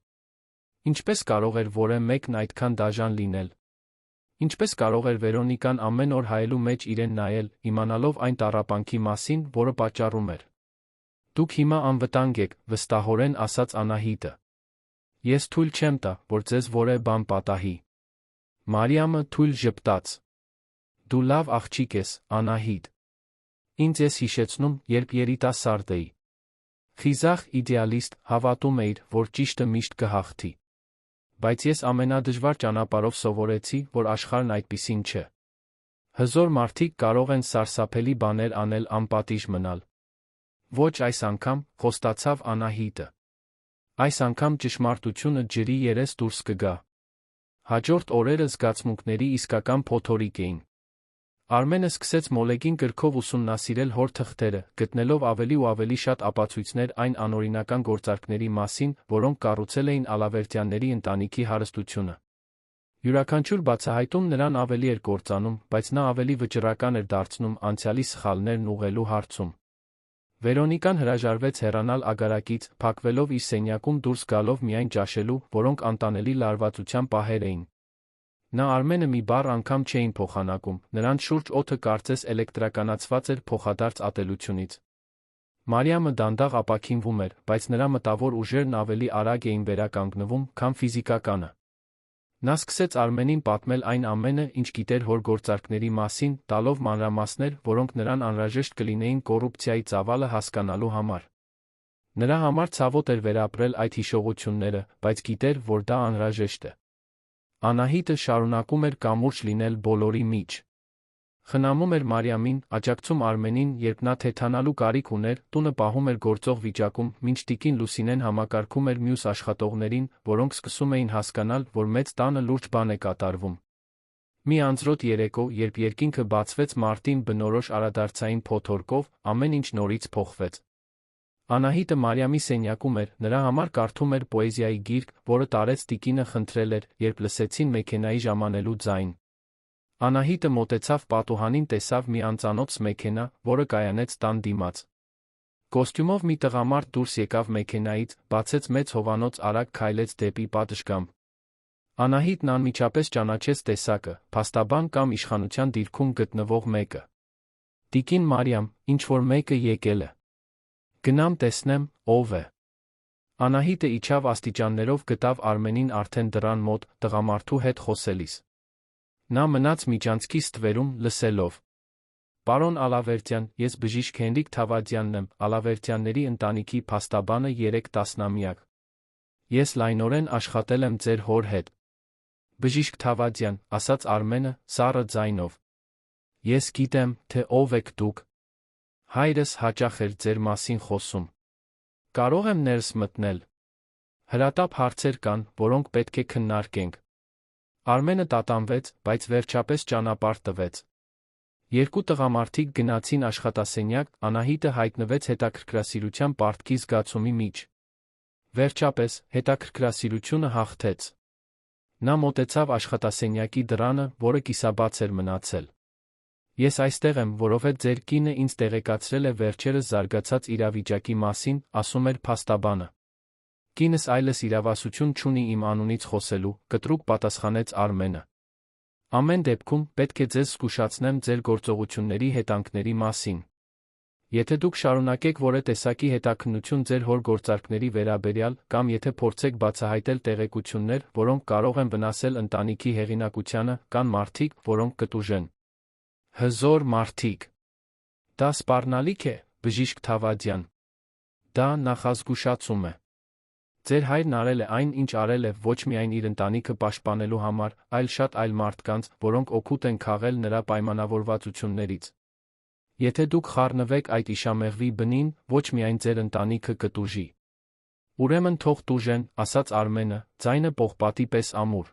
Speaker 1: Ինչպես կարող էր որևէ մեկն այդքան դաժան լինել։ Ինչպես կարող էր Վերոնիկան ամեն օր հայելու մեջ իրեն նայել, իմանալով այն տառապանքի մասին, որը պատճառում էր։ Դուք հիմա անվտանգ եք, վստահորեն ասաց Անահիտը։ Ես թույլ չեմ տա, որ ձեզ որևէ բան պատահի։ Մարիամը թույլ ժպտաց։ Դու լավ աղջիկ ես, Անահիտ։ Ինձ ես հիշեցնում, երբ երիտասարդ էի։ Խիզախ, իդեալիստ, հավատում էիր, որ ճիշտը միշտ կհաղթի։ Բայց ես ամենադժվար ճանապարհով սովորեցի, որ աշխարհն այդպիսին չէ։ Հզոր մարդիկ կարող են սարսափելի բաներ անել անպատիժ մնալ։ Ոչ այս անգամ, խոստացավ Անահիտը։ Այս անգամ ճշմարտությունը ջրի երես դուրս կգա։ Հաջորդ օրերը զգացմունքների իսկական փոթորիկ էին։ Արմենը սկսեց մոլեգին կրքով ուսումնասիրել հոր թղթերը, գտնելով ավելի ու ավելի շատ ապացույցներ այն անօրինական գործարքների մասին, որոնք կառուցել էին Ալավերդյանների ընտանիքի հարստությունը։ Յուրաքանչյուր բացահայտում նրան ավելի էր կործանում, բայց նա ավելի վճռական էր դարձնում անցյալի սխալներն ուղղելու հարցում։ Վերոնիկան հրաժարվեց հեռանալ ագարակից, փակվելով իր սենյակում դուրս գալով միայն ճաշելու, որոնք անտանելի լարվածության պահեր էին։ Նա Արմենը մի բառ անգամ չէին փոխանակում, նրանց շուրջ օդը կարծես էլեկտրականացված էր փոխադարձ ատելությունից։ Մարիամը դանդաղ ապաքինվում էր, բայց նրա մտավոր ուժերն ավելի արագ էին վերականգնվում, քան ֆիզիկականը։ Նա սկսեց Արմենին պատմել այն ամենը, ինչ գիտեր հոր գործարքների մասին, տալով մանրամասներ, որոնք նրան անհրաժեշտ կլինեին կոռուպցիայի ծավալը հասկանալու համար։ Նրա համար ցավոտ էր վերապրել այդ հիշողությունները, բայց գիտեր, որ դա անհրաժեշտ է։ Անահիտը շարունակում էր կամուրջ լինել բոլորի միջ։ Խնամում էր Մարիամին, աջակցում Արմենին, երբ նա թեթանալու կարիք ուներ, տունը պահում էր գործող վիճակում, մինչ տիկին Լուսինեն համակարգում էր մյուս աշխատողներին, որոնք սկսում էին հասկանալ, որ մեծ տանը լուրջ բան է կատարվում։ Մի անձրոտ երեկո, երբ երկինքը բացվեց մարտին բնորոշ արադարձային փոթորկով, ամեն ինչ նորից փոխվեց։ Անահիտը Մարիամի սենյակում էր, նրա համար կարդում էր պոեզիայի գիրք, որը տարեց տիկինը խնդրել էր, երբ լսեցին մեքենայի ժամանելու ձայն։ Անահիտը մոտեցավ պատուհանին, տեսավ մի անծանոթ մեքենա, որը կայանեց տան դիմաց։ Կոստյումով մի տղամարդ դուրս եկավ մեքենայից, բացեց մեծ հովանոց, արագ քայլեց դեպի պատշգամբ։ Անահիտն անմիջապես ճանաչեց տեսակը, փաստաբան կամ իշխանության դիրքում գտնվող մեկը։ Տիկին Մարիամ, ինչ-որ մեկը եկել է։ Գնամ տեսնեմ, ով է։ Անահիտը իջավ աստիճաններով, գտավ Արմենին արդեն դռան մոտ, տղամարդու հետ խոսելիս։ Նա մնաց միջանցքի ստվերում, լսելով. «Պարոն Ալավերդյան, ես բժիշկ Հենրիկ Թավադյանն եմ, Ալավերդյանների ընտանիքի փաստաբանը 3 տասնամյակ։ Ես լայնորեն աշխատել եմ ձեր հոր հետ»։ «Բժիշկ Թավադյան», ասաց Արմենը, սառը ձայնով։ «Ես գիտեմ, թե ով եք դուք։ Հայրս հաճախ էր ձեր մասին խոսում։ Կարող եմ ներս մտնել։ Հրատապ հարցեր կան, որոնք պետք է քննարկենք»։ Արմենը տատանվեց, բայց վերջապես ճանապարհ տվեց։ Երկու տղամարդիկ գնացին աշխատասենյակ, Անահիտը հայտնվեց հետաքրքրասիրության պարտքի զգացումի մեջ։ Վերջապես, հետաքրքրասիրությունը հաղթեց։ Նա մոտեցավ աշխատասենյակի դռանը, որը կիսաբաց էր մնացել։ «Ես այստեղ եմ, որովհետև ձեր կինը ինձ տեղեկացրել է վերջերս զարգացած իրավիճակի մասին», ասում էր փաստաբանը։ «Կինս այլս իրավասություն չունի իմ անունից խոսելու», կտրուկ պատասխանեց Արմենը։ «Ամեն դեպքում, պետք է ձեզ զգուշացնեմ ձեր գործողությունների հետանքների մասին։ Եթե դուք շարունակեք որևէ տեսակի հետաքննություն ձեր հոր գործարքների վերաբերյալ, կամ եթե փորձեք բացահայտել տեղեկություններ, որոնք կարող են վնասել ընտանիքի հեղինակությանը, կան մարդիկ, որոնք կտուժեն։ Հզոր մարդիկ։ Դա սպառնալիք է, բժիշկ Թավադյան։ Դա նախազգուշացում է։ Ձեր հայրն արել է այն, ինչ արել է, ոչ միայն իր ընտանիքը պաշտպանելու համար, այլ շատ այլ մարդկանց, որոնք օգուտ են քաղել նրա պայմանավորվածություններից։ Եթե դուք խառնվեք այդ իշամեղվի բնին, ոչ միայն ձեր ընտանիքը կտուժի։ Ուրեմն թող տուժեն, ասաց Արմենը, ձայնը պողպատի պես ամուր։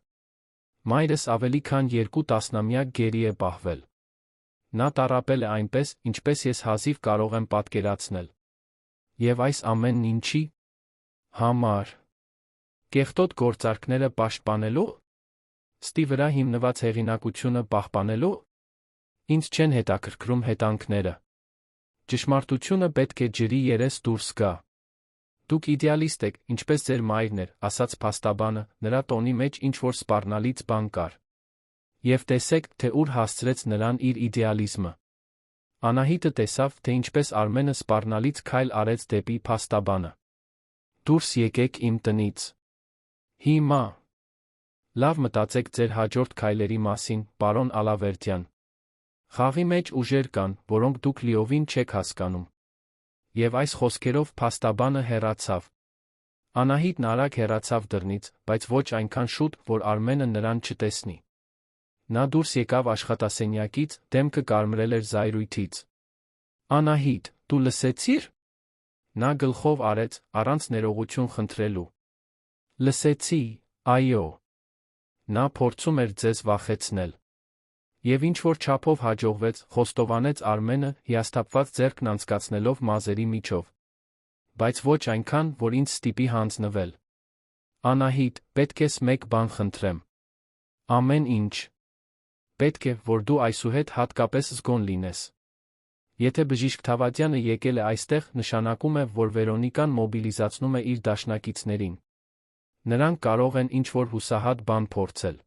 Speaker 1: Մայրս ավելի քան 2 տասնամյակ գերի է պահվել։ Նա տառապել է այնպես, ինչպես ես հազիվ կարող եմ պատկերացնել։ Եվ այս ամենն ինչի համար։ Կեղտոտ գործարքները պաշտպանելու։ Ստի վրա հիմնված հեղինակությունը պահպանելու։ Ինձ չեն հետաքրքրում հետանքները։ Ճշմարտությունը պետք է ջրի երես դուրս գա։ Դուք իդեալիստ եք, ինչպես ձեր մայրն էր, ասաց փաստաբանը, նրա տոնի մեջ ինչ-որ սպառնալից բան կար։ Եվ տեսեք, թե ուր հասցրեց նրան իր իդեալիզմը։ Անահիտը տեսավ, թե ինչպես Արմենը սպառնալից քայլ արեց դեպի փաստաբանը։ Դուրս եկեք իմ տնից։ Հիմա։ Լավ մտածեք ձեր հաջորդ քայլերի մասին, պարոն Ալավերդյան։ Խաղի մեջ ուժեր կան, որոնք դուք լիովին չեք հասկանում։ Եվ այս խոսքերով փաստաբանը հեռացավ։ Անահիտն արագ հեռացավ դռնից, բայց ոչ այնքան շուտ, որ Արմենը նրան չտեսնի։ Նա դուրս եկավ աշխատասենյակից, դեմքը կարմրել էր զայրույթից։ Անահիտ, դու լսեցի՞ր։ Նա գլխով արեց, առանց ներողություն խնդրելու։ Լսեցի, այո։ Նա փորձում էր ձեզ վախեցնել։ Եվ ինչ-որ չափով հաջողվեց, խոստովանեց Արմենը, հիասթափված ձեռքն անցկացնելով մազերի միջով։ Բայց ոչ այնքան, որ ինձ ստիպի հանձնվել։ Անահիտ, պետք է մեկ բան խնդրեմ։ Ամեն ինչ։ Պետք է, որ դու այսուհետ հատկապես զգոն լինես։ Եթե բժիշկ Թավադյանը եկել է այստեղ, նշանակում է, որ Վերոնիկան մոբիլիզացնում է իր դաշնակիցներին։ Նրանք կարող են ինչ-որ հուսահատ բան փորձել։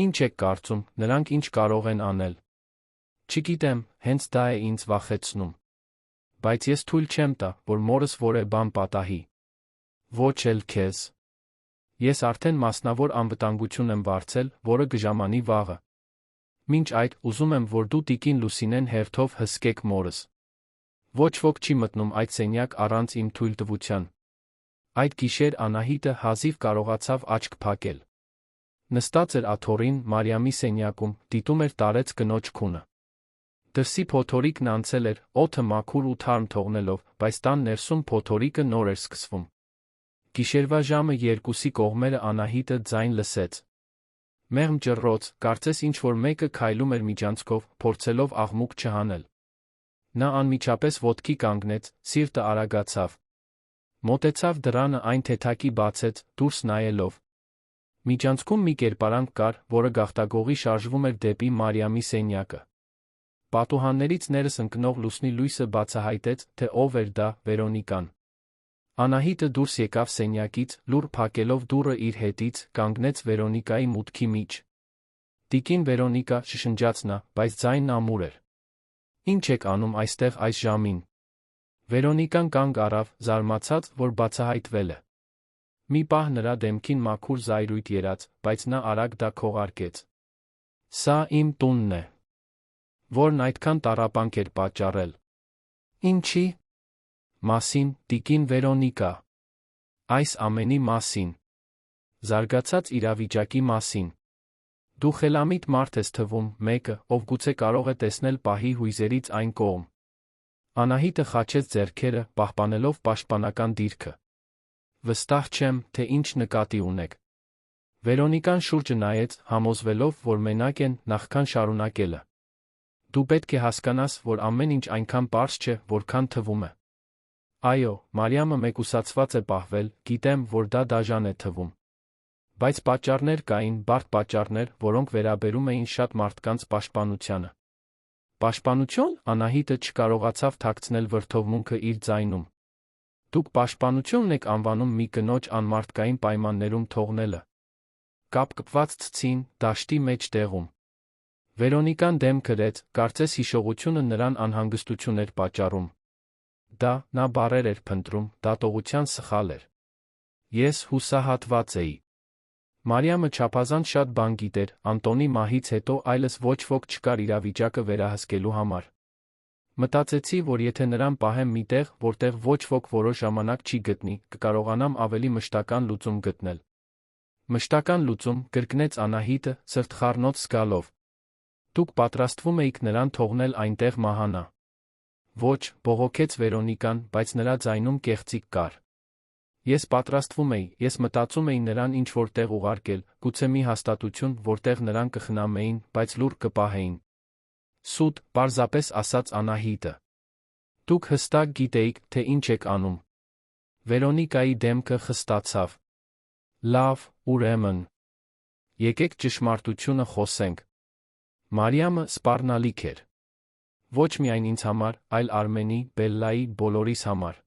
Speaker 1: Ինչ եք կարծում, նրանք ինչ կարող են անել։ Չգիտեմ, հենց դա է ինձ վախեցնում։ Բայց ես թույլ չեմ տա, որ մորս որևէ բան պատահի։ Ոչ էլ քեզ։ Ես արդեն մասնավոր անվտանգություն եմ վարձել, որը կժամանի վաղը։ Մինչ այդ, ուզում եմ, որ դու տիկին Լուսինեն հերթով հսկեք մորս։ Ոչ ոք չի մտնում այդ սենյակ առանց իմ թույլտվության։ Այդ գիշեր Անահիտը հազիվ կարողացավ աչք փակել։ Նստած էր աթոռին, Մարիամի սենյակում, դիտում էր տարեց կնոջ քունը։ Դրսի փոթորիկն անցել էր, օդը մաքուր ու թարմ թողնելով, բայց տան ներսում փոթորիկը նոր էր սկսվում։ Գիշերվա ժամը 2-ի կողմերը Անահիտը ձայն լսեց։ Մեղմ ճռռոց, կարծես ինչ-որ մեկը քայլում էր միջանցքով, փորձելով աղմուկ չհանել։ Նա անմիջապես ոտքի կանգնեց, սիրտը արագացավ։ Մոտեցավ դռանը, այն թեթակի բացեց, դուրս նայելով։ Միջանցքում մի կերպարանք կար, որը գաղտագողի շարժվում էր դեպի Մարիամի սենյակը։ Պատուհաններից ներս ընկնող լուսնի լույսը բացահայտեց, թե ով էր դա՝ Վերոնիկան։ Անահիտը դուրս եկավ սենյակից, լուռ փակելով դուռը իր հետից, կանգնեց Վերոնիկայի մուտքի մեջ։ «Տիկին Վերոնիկա», շշնջաց նա, բայց ձայնն ամուր էր։ «Ինչ եք անում այստեղ այս ժամին»։ Վերոնիկան կանգ առավ, զարմացած, որ բացահայտվել է։ Մի պահ նրա դեմքին մաքուր զայրույթ երաց, բայց նա արագ դա քողարկեց։ «Սա իմ տունն է, որն այդքան տառապանք էր պատճառել»։ «Ինչի՞ մասին, տիկին Վերոնիկա»։ «Այս ամենի մասին»։ Զարգացած իրավիճակի մասին։ Դու խելամիտ մարդ ես թվում, մեկը, ով գուցե կարող է տեսնել պահի հույզերից այն կողմ։ Անահիտը խաչեց ձեռքերը, պահպանելով պաշտպանական դիրքը։ Վստահ չեմ, թե ինչ նկատի ունեք։ Վերոնիկան շուրջը նայեց, համոզվելով, որ մենակ են, նախքան շարունակելը։ Դու պետք է հասկանաս, որ ամեն ինչ այնքան պարզ չէ, որքան թվում է։ Այո, Մարիամը մեկուսացված է պահվել, գիտեմ, որ դա դաժան է թվում։ Բայց պատճառներ կային, բարդ պատճառներ, որոնք վերաբերում էին շատ մարդկանց պաշտպանությանը։ Պաշտպանություն, Անահիտը չկարողացավ թաքցնել վրդովմունքը իր ձայնում։ Դուք պաշտպանություն եք անվանում մի կնոջ անմարդկային պայմաններում թողնելը։ Կապկպված ցցին, դաշտի մեջ տեղում։ Վերոնիկան դեմ քրեց, կարծես հիշողությունը նրան անհանգստություն էր պատճառում։ Դա, նա բառեր էր փնտրում, դատողության սխալ էր։ Ես հուսահատված էի։ Մարիամը չափազանց շատ բան գիտեր, Անտոնի մահից հետո այլս ոչ ոք չկար իրավիճակը վերահսկելու համար։ Մտածեցի, որ եթե նրան պահեմ մի տեղ, որտեղ ոչ ոք որոշ ժամանակ չի գտնի, կկարողանամ ավելի մշտական լուծում գտնել։ Մշտական լուծում, կրկնեց Անահիտը, սրտխառնոց զգալով։ Դուք պատրաստվում էիք նրան թողնել այնտեղ մահանա։ Ոչ, բողոքեց Վերոնիկան, բայց նրա ձայնում կեղծիք կար։ Ես պատրաստվում էի, ես մտածում էի նրան ինչ-որ տեղ ուղարկել, գուցե մի հաստատություն, որտեղ նրան կխնամեին, բայց լուռ կպահեին։ Սուտ, պարզապես ասաց Անահիտը։ Դուք հստակ գիտեիք, թե ինչ եք անում։ Վերոնիկայի դեմքը խստացավ։ Լավ, ուրեմն։ Եկեք ճշմարտությունը խոսենք։ Մարիամը սպառնալիք էր։ Ոչ միայն ինձ համար, այլ Արմենի, Բելլայի, բոլորիս համար։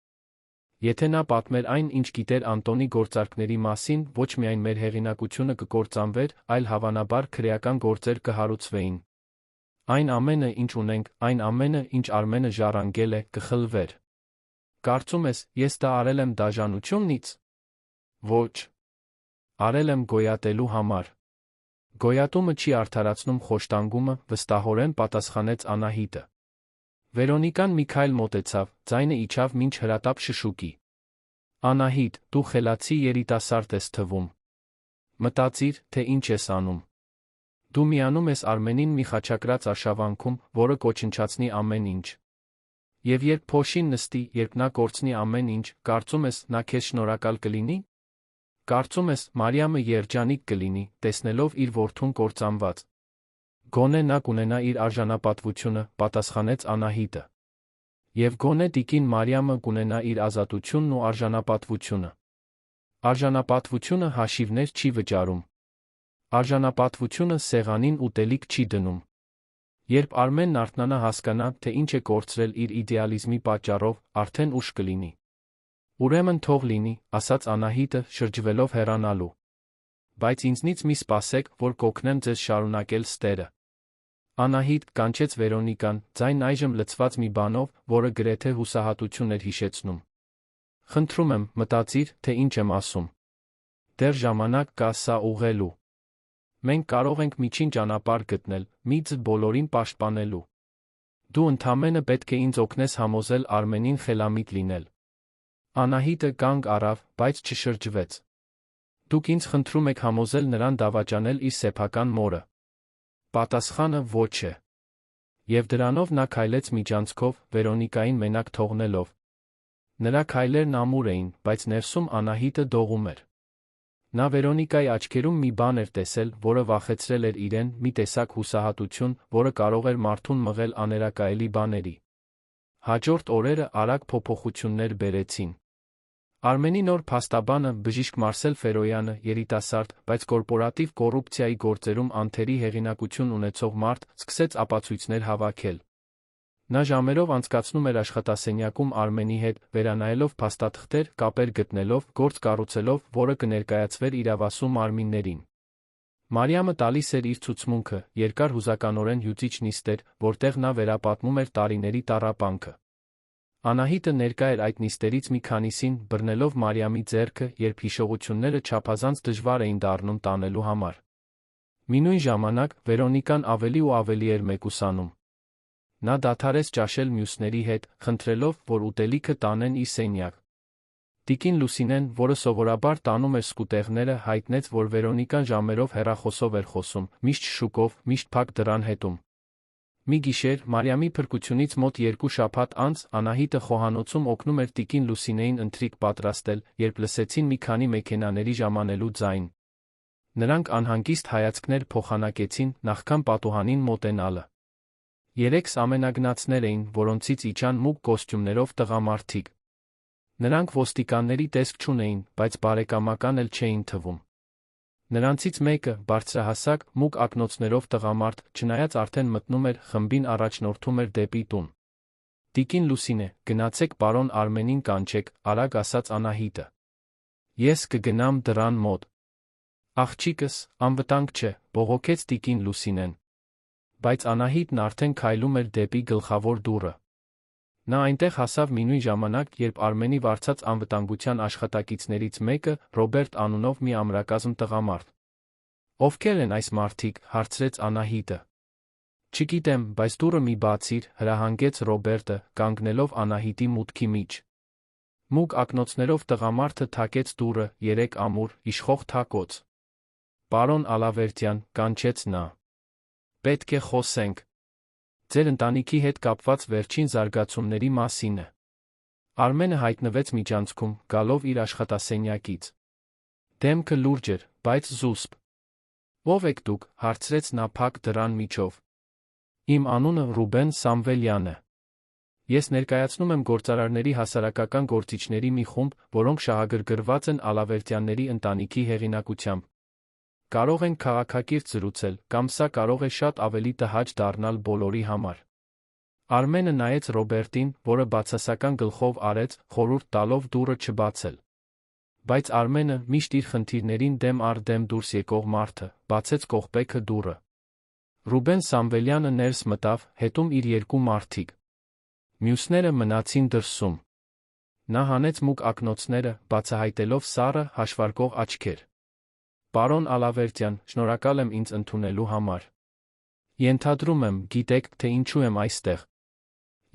Speaker 1: Եթե նա պատմեր այն, ինչ գիտեր Անտոնի գործարքների մասին, ոչ միայն մեր հեղինակությունը կկործանվեր, այլ հավանաբար քրեական գործեր կհարուցվեին։ Այն ամենը, ինչ ունենք, այն ամենը, ինչ Արմենը ժառանգել է, կխլվեր։ Կարծում ես, ես դա արել եմ դաժանությունից։ Ոչ։ Արել եմ գոյատելու համար։ Գոյատումը չի արդարացնում խոշտանգումը, վստահորեն պատասխանեց Անահիտը։ Վերոնիկան մի քայլ մոտեցավ, ձայնը իջավ մինչ հրատապ շշուկի։ Անահիտ, դու խելացի երիտասարդ ես թվում։ Մտածիր, թե ինչ ես անում։ Դու միանում ես Արմենին մի խաչակրած արշավանքում, որը կոչնչացնի ամեն ինչ։ Եվ երբ փոշին նստի, երբ նա կորցնի ամեն ինչ, կարծում ես, նա քեզ շնորհակալ կլինի։ Կարծում ես, Մարիամը երջանիկ կլինի, տեսնելով իր որդուն կործանված։ Գոնե նա կունենա իր արժանապատվությունը, պատասխանեց Անահիտը։ Եվ գոնե տիկին Մարիամը կունենա իր ազատությունն ու արժանապատվությունը։ Արժանապատվությունը հաշիվներ չի վճարում։ Արժանապատվությունը սեղանին ուտելիք չի դնում։ Երբ Արմենն արթնանա հասկանա, թե ինչ է կորցրել իր իդեալիզմի պատճառով, արդեն ուշ կլինի։ Ուրեմն թող լինի, ասաց Անահիտը, շրջվելով հեռանալու։ Բայց ինձնից մի սպասեք, որ կօգնեմ ձեզ շարունակել ստերը։ Անահիտ, կանչեց Վերոնիկան, ձայնն այժմ լցված մի բանով, որը գրեթե հուսահատություն էր հիշեցնում։ Խնդրում եմ, մտածիր, թե ինչ եմ ասում։ Դեռ ժամանակ կա սա ուղղելու։ Մենք կարող ենք միջին ճանապարհ գտնել, մի ձև բոլորին պաշտպանելու։ Դու ընդամենը պետք է ինձ օգնես համոզել Արմենին խելամիտ լինել։ Անահիտը կանգ առավ, բայց չշրջվեց։ Դուք ինձ խնդրում եք համոզել նրան դավաճանել իր սեփական մորը։ Պատասխանը ոչ է։ Եվ դրանով նա քայլեց միջանցքով, Վերոնիկային մենակ թողնելով։ Նրա քայլերն ամուր էին, բայց ներսում Անահիտը դողում էր։ Նա Վերոնիկայի աչքերում մի բան էր տեսել, որը վախեցրել էր իրեն, մի տեսակ հուսահատություն, որը կարող էր մարդուն մղել աներակայելի բաների։ Հաջորդ օրերը արագ փոփոխություններ բերեցին։ Արմենի նոր փաստաբանը, բժիշկ Մարսել Ֆերոյանը, երիտասարդ, բայց կորպորատիվ կոռուպցիայի գործերում անթերի հեղինակություն ունեցող մարդ, սկսեց ապացույցներ հավաքել։ Նա ժամերով անցկացնում էր աշխատասենյակում Արմենի հետ, վերանայելով փաստաթղթեր, կապեր գտնելով, գործ կառուցելով, որը կներկայացվեր իրավասու մարմիններին։ Մարիամը տալիս էր իր ցուցմունքը, երկար հուզականորեն հյուծիչ նիստեր, որտեղ նա վերապատմում էր տարիների տառապանքը։ Անահիտը ներկա էր այդ նիստերից մի քանիսին, բռնելով Մարիամի ձեռքը, երբ հիշողությունները չափազանց դժվար էին դառնում տանելու համար։ Մինույն ժամանակ Վերոնիկան ավելի ու ավելի էր մեկուսանում։ Նա դադարեց ճաշել մյուսների հետ, խնդրելով, որ ուտելիքը տանեն իր սենյակ։ Տիկին Լուսինեն, որը սովորաբար տանում էր սկուտեղները, հայտնեց, որ Վերոնիկան ժամերով հեռախոսով էր խոսում, միշտ շուկով, միշտ փակ դռան հետում։ Մի գիշեր, Մարիամի փրկությունից մոտ 2 շաբաթ անց, Անահիտը խոհանոցում օգնում էր տիկին Լուսինեին ընթրիք պատրաստել, երբ լսեցին մի քանի մեքենաների ժամանելու ձայն։ Նրանք անհանգիստ հայացքներ փոխանակեցին, նախքան պատուհանին մոտենալը։ 3 ամենագնացներ էին, որոնցից իջան մուգ կոստյումներով տղամարդիկ։ Նրանք ոստիկանների տեսք չունեին, բայց բարեկամական էլ չէին թվում։ Նրանցից մեկը, բարձրահասակ, մուգ ակնոցներով տղամարդ, չնայած արդեն մտնում էր, խմբին առաջնորդում էր դեպի տուն։ Տիկին Լուսինե, գնացեք պարոն Արմենին կանչեք, արագ ասաց Անահիտը։ Ես կգնամ դռան մոտ։ Աղջիկս, անվտանգ չէ, բողոքեց տիկին Լուսինեն։ Բայց Անահիտն արդեն քայլում էր դեպի գլխավոր դուռը։ Նա այնտեղ հասավ մինույն ժամանակ, երբ Արմենի վարձած անվտանգության աշխատակիցներից մեկը, Ռոբերտ անունով մի ամրակազմ տղամարդ։ Ովքեր են այս մարդիկ, հարցրեց Անահիտը։ Չգիտեմ, բայց դուռը մի բացիր, հրահանգեց Ռոբերտը, կանգնելով Անահիտի մուտքի մեջ։ Մուգ ակնոցներով տղամարդը թակեց դուռը, 3 ամուր, իշխող թակոց։ Պարոն Ալավերդյան, կանչեց նա։ Պետք է խոսենք։ Ձեր ընտանիքի հետ կապված վերջին զարգացումների մասին է։ Արմենը հայտնվեց միջանցքում, գալով իր աշխատասենյակից։ Դեմքը լուրջ էր, բայց զուսպ։ Ո՞վ եք դուք, հարցրեց նա փակ դռան միջով։ Իմ անունը Ռուբեն Սամվելյան է։ Ես ներկայացնում եմ գործարարների հասարակական գործիչների մի խումբ, որոնք շահագրգռված են Ալավերդյանների ընտանիքի հեղինակությամբ։ Կարող ենք քաղաքակիրթ զրուցել, կամ սա կարող է շատ ավելի տհաճ դառնալ բոլորի համար։ Արմենը նայեց Ռոբերտին, որը բացասական գլխով արեց, խորհուրդ տալով դուռը չբացել։ Բայց Արմենը, միշտ իր խնդիրներին դեմ առ դեմ դուրս եկող մարդը, բացեց կողպեքը դուռը։ Ռուբեն Սամվելյանը ներս մտավ, հետում իր 2 մարդիկ։ Մյուսները մնացին դրսում։ Նա հանեց մուգ ակնոցները, բացահայտելով սառը, հաշվարկող աչքեր։ Պարոն Ալավերդյան, շնորհակալ եմ ինձ ընդունելու համար։ Ենթադրում եմ, գիտեք, թե ինչու եմ այստեղ։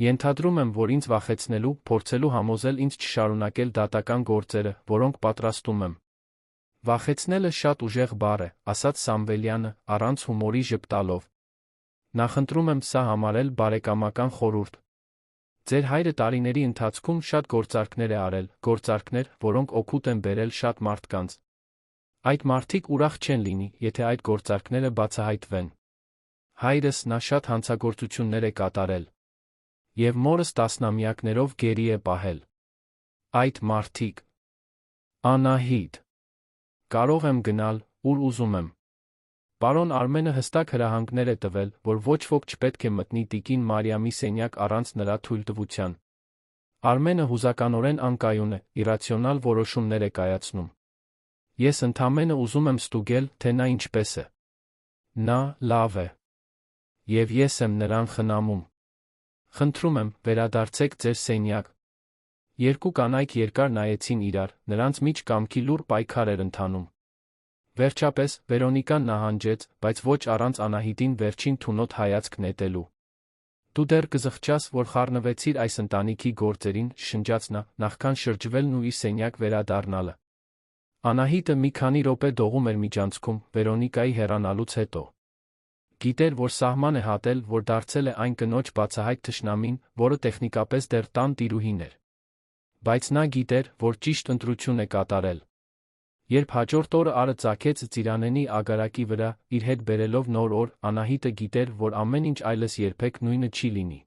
Speaker 1: Ենթադրում եմ, որ ինձ վախեցնելու, փորձելու համոզել ինձ չշարունակել դատական գործերը, որոնք պատրաստում եմ։ Վախեցնելը շատ ուժեղ բառ է, ասաց Սամվելյանը, առանց հումորի ժպտալով։ Նախընտրում եմ սա համարել բարեկամական խորհուրդ։ Ձեր հայրը տարիների ընթացքում շատ գործարքներ է արել, գործարքներ, որոնք օգուտ են բերել շատ մարդկանց։ Այդ մարդիկ ուրախ չեն լինի, եթե այդ գործարքները բացահայտվեն։ Հայրս նա շատ հանցագործություններ է կատարել։ Եվ մորս տասնամյակներով գերի է պահել։ Այդ մարդիկ։ Անահիտ։ Կարող եմ գնալ, ուր ուզում եմ։ Պարոն Արմենը հստակ հրահանգներ է տվել, որ ոչ ոք չպետք է մտնի տիկին Մարիամի սենյակ առանց նրա թույլտվության։ Արմենը հուզականորեն անկայուն է, իրացիոնալ որոշումներ է կայացնում։ Ես ընդամենը ուզում եմ ստուգել, թե նա ինչպես է։ Նա լավ է։ Եվ ես եմ նրան խնամում։ Խնդրում եմ, վերադարձեք ձեր սենյակ։ 2 կանայք երկար նայեցին իրար, նրանց միջ կամքի լուռ պայքար էր ընթանում։ Վերջապես, Վերոնիկան նահանջեց, բայց ոչ առանց Անահիտին վերջին թունոտ հայացք նետելու։ Դու դեռ կզղջաս, որ խառնվեցիր այս ընտանիքի գործերին, շնջաց նա, նախքան շրջվելն ու իր սենյակ վերադառնալը։ Անահիտը մի քանի րոպե դողում էր միջանցքում, Վերոնիկայի հեռանալուց հետո։ Գիտեր, որ սահման է հատել, որ դարձել է այն կնոջ բացահայտ թշնամին, որը տեխնիկապես դեռ տան տիրուհին էր։ Բայց նա գիտեր, որ ճիշտ ընտրություն է կատարել։ Երբ հաջորդ օրը Արը ծագեց Ծիրանենի ագարակի վրա, իր հետ բերելով նոր օր, Անահիտը գիտեր, որ ամեն ինչ այլս երբեք նույնը չի լինի։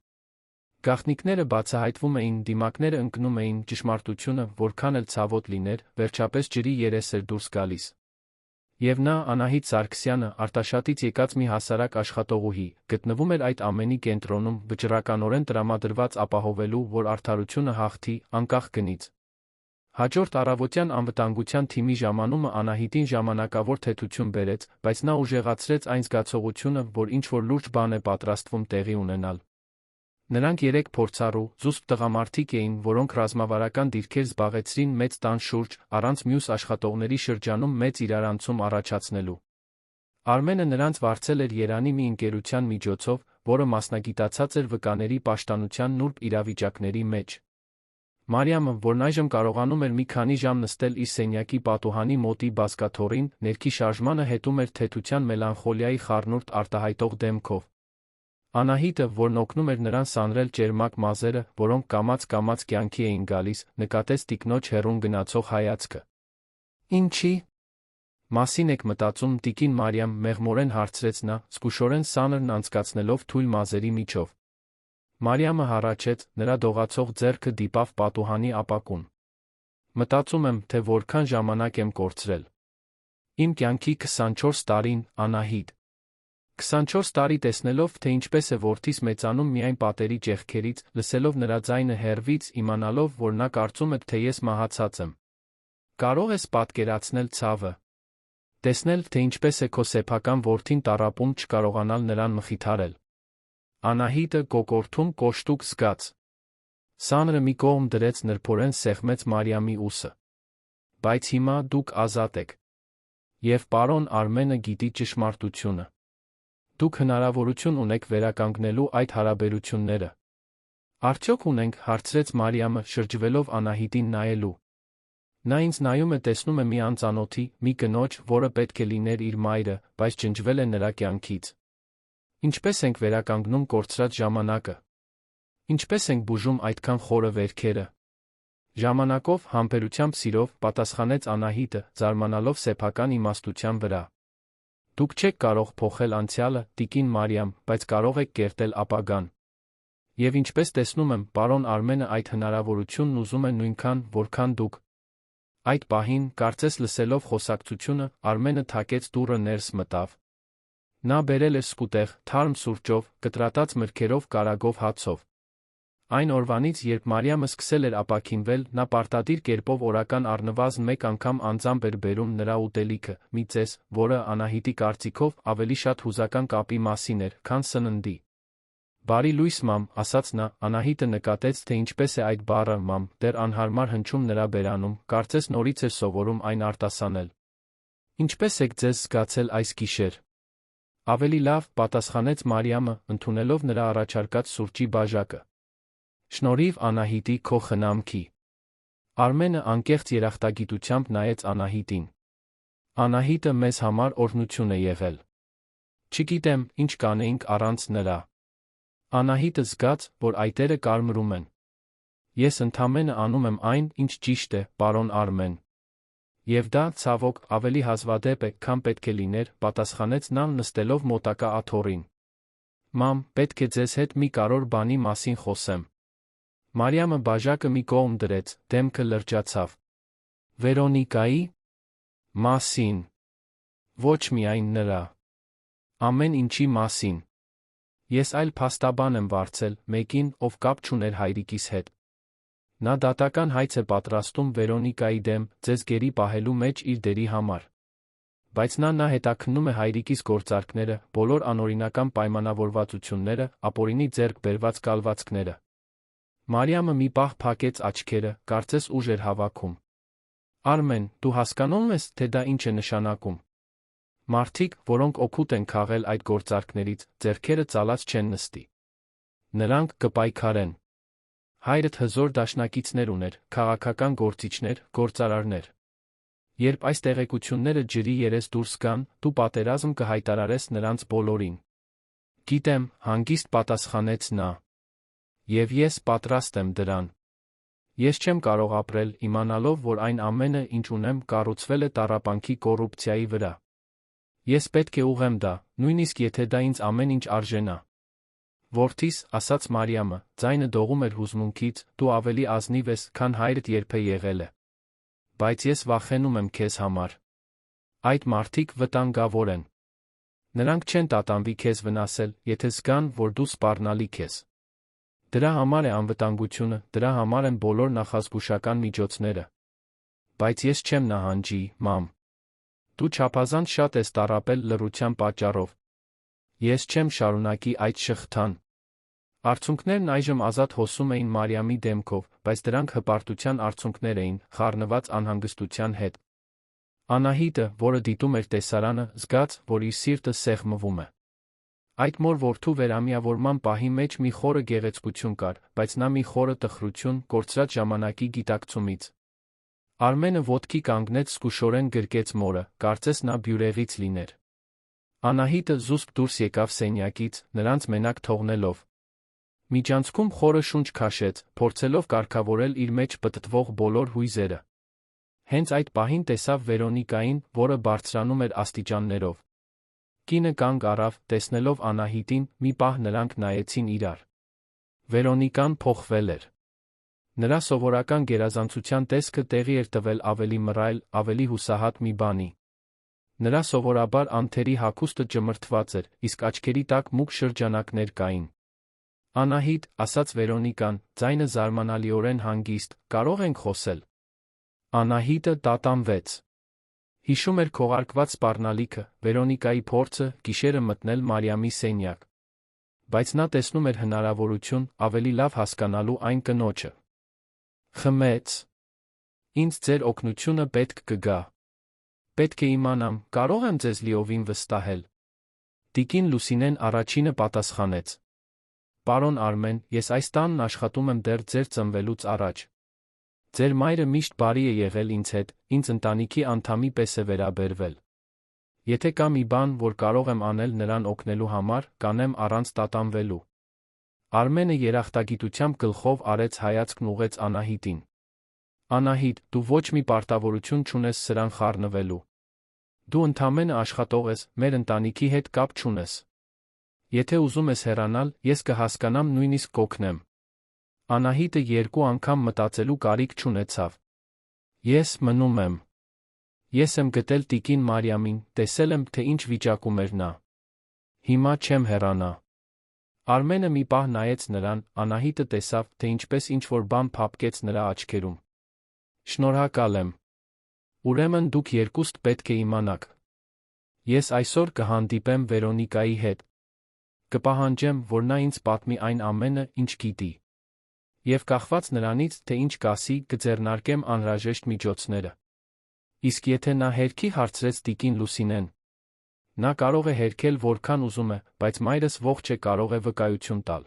Speaker 1: Գաղտնիքները բացահայտվում էին, դիմակները ընկնում էին, ճշմարտությունը, որքան էլ ցավոտ լիներ, վերջապես ջրի երես էր դուրս գալիս։ Եվ նա, Անահիտ Սարգսյանը, Արտաշատից եկած մի հասարակ աշխատողուհի, գտնվում էր այդ ամենի կենտրոնում, վճռականորեն տրամադրված ապահովելու, որ արդարությունը հաղթի, անկախ գնից։ Հաջորդ առավոտյան անվտանգության թիմի ժամանումը Անահիտին ժամանակավոր թեթություն բերեց, բայց նա ուժեղացրեց այն զգացողությունը, որ ինչ-որ լուրջ բան է պատրաստվում տեղի ունենալ։ Նրանք 3 փորձառու, զուսպ տղամարդիկ էին, որոնք ռազմավարական դիրքեր զբաղեցրին մեծ տան շուրջ, առանց մյուս աշխատողների շրջանում մեծ իրարանցում առաջացնելու։ Արմենը նրանց վարձել էր Երանի մի ընկերության միջոցով, որը մասնագիտացած էր վկաների պաշտպանության նուրբ իրավիճակների մեջ։ Մարիամը, որն այժմ կարողանում էր մի քանի ժամ նստել իր սենյակի պատուհանի մոտի բազկաթոռին, ներքի շարժմանը հետում էր թեթության մելանխոլիայի խառնուրդ արտահայտող դեմքով։ Անահիտը, որն օգնում էր նրան սանրել ճերմակ մազերը, որոնք կամաց-կամաց կյանքի էին գալիս, նկատեց տիկնոջ հեռուն գնացող հայացքը։ «Ինչի՞ մասին եք մտածում, տիկին Մարիամ», մեղմորեն հարցրեց նա, զգուշորեն սանրն անցկացնելով թույլ մազերի միջով։ Մարիամը հառաչեց, նրա դողացող ձեռքը դիպավ պատուհանի ապակուն։ «Մտածում եմ, թե որքան ժամանակ եմ կորցրել։ Իմ կյանքի 24 տարին, Անահիտ։ 24 տարի տեսնելով, թե ինչպես է որդիս մեծանում միայն պատերի ճեղքերից, լսելով նրա ձայնը հեռվից, իմանալով, որ նա կարծում է, թե ես մահացած եմ։ Կարող ես պատկերացնել ցավը։ Տեսնել, թե ինչպես է քո սեփական որդին տառապում չկարողանալ նրան մխիթարել»։ Անահիտը կոկորդում կոշտուկ զգաց։ Սանրը մի կողմ դրեց, նրբորեն սեղմեց Մարիամի ուսը։ «Բայց հիմա դուք ազատ եք։ Եվ պարոն Արմենը գիտի ճշմարտությունը։ Դուք հնարավորություն ունեք վերականգնելու այդ հարաբերությունները»։ «Արդյոք ունենք», հարցրեց Մարիամը, շրջվելով Անահիտին նայելու։ Նա ինձ նայում է, տեսնում է մի անծանոթի, մի կնոջ, որը պետք է լիներ իր մայրը, բայց ջնջվել է նրա կյանքից։ Ինչպես ենք վերականգնում կորցրած ժամանակը։ Ինչպես ենք բուժում այդքան խորը վերքերը։ Ժամանակով, համբերությամբ, սիրով, պատասխանեց Անահիտը, զարմանալով սեփական իմաստության վրա։ Դուք չեք կարող փոխել անցյալը, տիկին Մարիամ, բայց կարող եք կերտել ապագան։ Եվ ինչպես տեսնում եմ, պարոն Արմենը այդ հնարավորությունն ուզում է նույնքան, որքան դուք։ Այդ պահին, կարծես լսելով խոսակցությունը, Արմենը թակեց դուռը ներս մտավ։ Նա բերել էր սկուտեղ, թարմ սուրճով, կտրատած մրգերով, կարագով հացով։ Այն օրվանից, երբ Մարիամը սկսել էր ապաքինվել, նա պարտադիր կերպով օրական առնվազն մեկ անգամ անձամբ էր բերում նրա ուտելիքը, մի ծես, որը, Անահիտի կարծիքով, ավելի շատ հուզական կապի մասին էր, քան սննդի։ «Բարի լույս, մամ», ասաց նա, Անահիտը նկատեց, թե ինչպես է այդ բառը «մամ» դեռ անհարմար հնչում նրա բերանում, կարծես նորից էր սովորում այն արտասանել։ «Ինչպես եք ձեզ զգացել այս գիշեր»։ «Ավելի լավ», պատասխանեց Մարիամը, ընդունելով նրա առաջարկած սուրճի բաժակը։ «Շնորհիվ Անահիտի քո խնամքի»։ Արմենը անկեղծ երախտագիտությամբ նայեց Անահիտին։ «Անահիտը մեզ համար օրհնություն է եղել։ Չգիտեմ, ինչ կանեինք առանց նրա»։ Անահիտը զգաց, որ այտերը կարմրում են։ «Ես ընդամենը անում եմ այն, ինչ ճիշտ է, պարոն Արմեն։ Եվ դա, ցավոք, ավելի հազվադեպ է, քան պետք է լիներ», պատասխանեց նա, նստելով մոտակա աթոռին։ «Մամ, պետք է ձեզ հետ մի կարևոր բանի մասին խոսեմ»։ Մարիամը բաժակը մի կողմ դրեց, դեմքը լրջացավ։ «Վերոնիկայի մասին։ Ոչ միայն նրա։ Ամեն ինչի մասին։ Ես այլ փաստաբան եմ վարձել, մեկին, ով կապ չուներ հայրիկիս հետ։ Նա դատական հայց է պատրաստում Վերոնիկայի դեմ, ձեզ գերի պահելու մեջ իր դերի համար։ Բայց նա հետաքննում է հայրիկիս գործարքները, բոլոր անօրինական պայմանավորվածությունները, ապօրինի ձեռք բերված կալվածքները»։ Մարիամը մի պահ փակեց աչքերը, կարծես ուժ էր հավաքում։ «Արմեն, դու հասկանում ես, թե դա ինչ է նշանակում։ Մարդիկ, որոնք օգուտ են քաղել այդ գործարքներից, ձեռքերը ծալած չեն նստի։ Նրանք կպայքարեն։ Հայրդ հզոր դաշնակիցներ ուներ, քաղաքական գործիչներ, գործարարներ։ Երբ այս տեղեկությունները ջրի երես դուրս գան, դու պատերազմ կհայտարարես նրանց բոլորին։ Գիտեմ, հանգիստ պատասխանեց նա։ Եվ ես պատրաստ եմ դրան։ Ես չեմ կարող ապրել, իմանալով, որ այն ամենը, ինչ ունեմ, կառուցվել է տառապանքի կոռուպցիայի վրա։ Ես պետք է ուղղեմ դա, նույնիսկ եթե դա ինձ ամեն ինչ արժենա։ Որդիս, ասաց Մարիամը, ձայնը դողում էր հուզմունքից, դու ավելի ազնիվ ես, քան հայրդ երբե եղել է։ Բայց ես վախենում եմ քեզ համար։ Այդ մարդիկ վտանգավոր են։ Նրանք չեն տատանվի քեզ վնասել, եթե զգան, որ դու սպառնալիք ես։ Դրա համար է անվտանգությունը, դրա համար են բոլոր նախազգուշական միջոցները։ Բայց ես չեմ նահանջի, մամ։ Դու չափազանց շատ ես տառապել լռության պատճառով։ Ես չեմ շարունակի այդ շղթան։ Արցունքներն այժմ ազատ հոսում էին Մարիամի դեմքով, բայց դրանք հպարտության արցունքներ էին, խառնված անհանգստության հետ։ Անահիտը, որը դիտում էր տեսարանը, զգաց, որ իր սիրտը սեղմվում է։ Այդ մոր-որդու վերամիավորման պահի մեջ մի խորը գեղեցկություն կար, բայց նա մի խորը տխրություն, կորցրած ժամանակի գիտակցումից։ Արմենը ոտքի կանգնեց, զգուշորեն գրկեց մորը, կարծես նա բյուրեղից լիներ։ Անահիտը զուսպ դուրս եկավ սենյակից, նրանց մենակ թողնելով։ Միջանցքում խորը շունչ քաշեց, փորձելով կարգավորել իր մեջ պտտվող բոլոր հույզերը։ Հենց այդ պահին տեսավ Վերոնիկային, որը բարձրանում էր աստիճաններով։ Կինը կանգ առավ, տեսնելով Անահիտին, մի պահ նրանք նայեցին իրար։ Վերոնիկան փոխվել էր։ Նրա սովորական գերազանցության տեսքը տեղի էր տվել ավելի մռայլ, ավելի հուսահատ մի բանի։ Նրա սովորաբար անթերի հագուստը ճմրթված էր, իսկ աչքերի տակ մուգ շրջանակներ կային։ Անահիտ, ասաց Վերոնիկան, ձայնը զարմանալիորեն հանգիստ, կարող ենք խոսել։ Անահիտը տատանվեց։ Հիշում էր քողարկված սպառնալիքը, Վերոնիկայի փորձը, գիշերը մտնել Մարիամի սենյակ։ Բայց նա տեսնում էր հնարավորություն ավելի լավ հասկանալու այն կնոջը։ Խմեց։ Ինձ ձեր օգնությունը պետք կգա։ Պետք է իմանամ, կարող եմ ձեզ լիովին վստահել։ Տիկին Լուսինեն առաջինը պատասխանեց։ Պարոն Արմեն, ես այս տանն աշխատում եմ դեռ ձեր ծնվելուց առաջ։ Ձեր մայրը միշտ բարի է եղել ինձ հետ, ինձ ընտանիքի անդամի պես է վերաբերվել։ Եթե կա մի բան, որ կարող եմ անել նրան օգնելու համար, կանեմ առանց տատանվելու։ Արմենը երախտագիտությամբ գլխով արեց հայացքն ուղղեց Անահիտին։ Անահիտ, դու ոչ մի պարտավորություն չունես սրան խառնվելու։ Դու ընդամենը աշխատող ես, մեր ընտանիքի հետ կապ չունես։ Եթե ուզում ես հեռանալ, ես կհասկանամ, նույնիսկ կօգնեմ։ Անահիտը երկու անգամ մտածելու կարիք չունեցավ։ Ես մնում եմ։ Ես եմ գտել տիկին Մարիամին, տեսել եմ, թե ինչ վիճակում էր նա։ Հիմա չեմ հեռանա։ Արմենը մի պահ նայեց նրան, Անահիտը տեսավ, թե ինչպես ինչ-որ բան փափկեց նրա աչքերում։ Շնորհակալ եմ։ Ուրեմն դուք երկուստ պետք է իմանաք։ Ես այսօր կհանդիպեմ Վերոնիկայի հետ։ Կպահանջեմ, որ նա ինձ պատմի այն ամենը, ինչ գիտի։ Եվ կախված նրանից, թե ինչ կասի, կձեռնարկեմ անհրաժեշտ միջոցները։ Իսկ եթե նա հերքի հարցրեց տիկին Լուսինեն։ Նա կարող է հերքել որքան ուզում է, բայց մայրս ողջ է կարող է վկայություն տալ։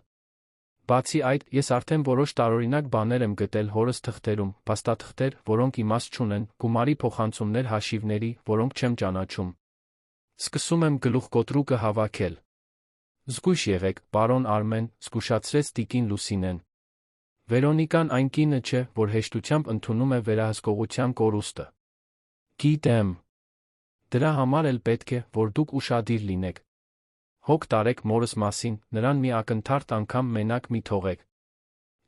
Speaker 1: Բացի այդ, ես արդեն որոշ տարօրինակ բաներ եմ գտել հորս թղթերում, փաստաթղթեր, որոնք իմաստ չունեն, գումարի փոխանցումներ հաշիվների, որոնք չեմ ճանաչում։ Սկսում եմ գլուխկոտրուկը հավաքել։ Զգույշ եղեք, պարոն Արմեն, զգուշացրեց տիկին Լուսինեն։ Վերոնիկան այն կինը չէ, որ հեշտությամբ ընդունում է վերահսկողության կորուստը։ Գիտեմ։ Դրա համար էլ պետք է, որ դուք ուշադիր լինեք։ Հոգ տարեք մորս մասին, նրան մի ակնթարթ անգամ մենակ մի թողեք։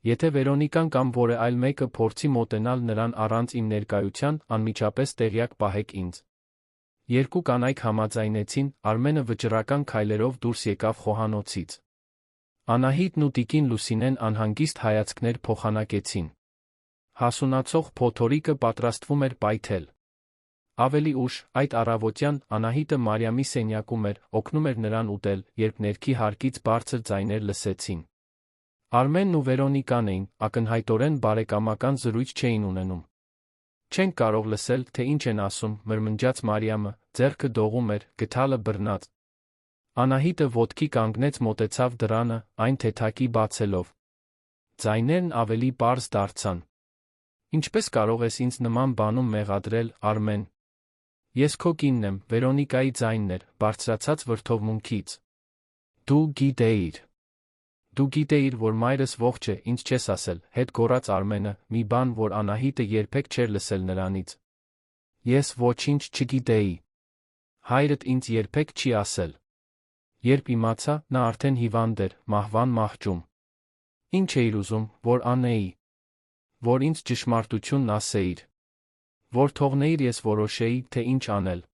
Speaker 1: Եթե Վերոնիկան կամ որը այլ մեկը փորձի մոտենալ նրան առանց իմ ներկայության, անմիջապես տեղյակ պահեք ինձ։ Երկու կանայք համաձայնեցին, Արմենը վճռական քայլերով դուրս եկավ խոհանոցից։ Անահիտն ու տիկին Լուսինեն անհանգիստ հայացքներ փոխանակեցին։ Հասունացող փոթորիկը պատրաստվում էր պայթել։ Ավելի ուշ, այդ առավոտյան, Անահիտը Մարիամի սենյակում էր, օգնում էր նրան ուտել, երբ ներքի հարկից բարձր ձայներ լսեցին։ Արմենն ու Վերոնիկան էին, ակնհայտորեն բարեկամական զրույց չէին ունենում։ Չենք կարող լսել, թե ինչ են ասում, մրմնջաց Մարիամը, ձեռքը դողում էր, գդալը բռնած։ Անահիտը ոտքի կանգնեց, մոտեցավ դռանը, այն թեթակի բացելով։ Ձայներն ավելի պարզ դարձան։ Ինչպես կարող ես ինձ նման բանում մեղադրել, Արմեն։ Ես քո կինն եմ, Վերոնիկայի ձայնն էր, բարձրացած վրդովմունքից։ Դու գիտեիր։ Դու գիտեիր, որ մայրս ողջ է, ինձ չես ասել, հետ գոռաց Արմենը, մի բան, որ Անահիտը երբեք չէր լսել նրանից։ Ես ոչինչ չգիտեի։ Հայրդ ինձ երբեք չի ասել։ Երբ իմացա, նա արդեն հիվանդ էր, մահվան մահճում։ Ինչ էիր ուզում, որ անեի։ Որ ինձ ճշմարտությունն ասեիր։ Որ թողնեիր ես որոշեի, թե ինչ անել։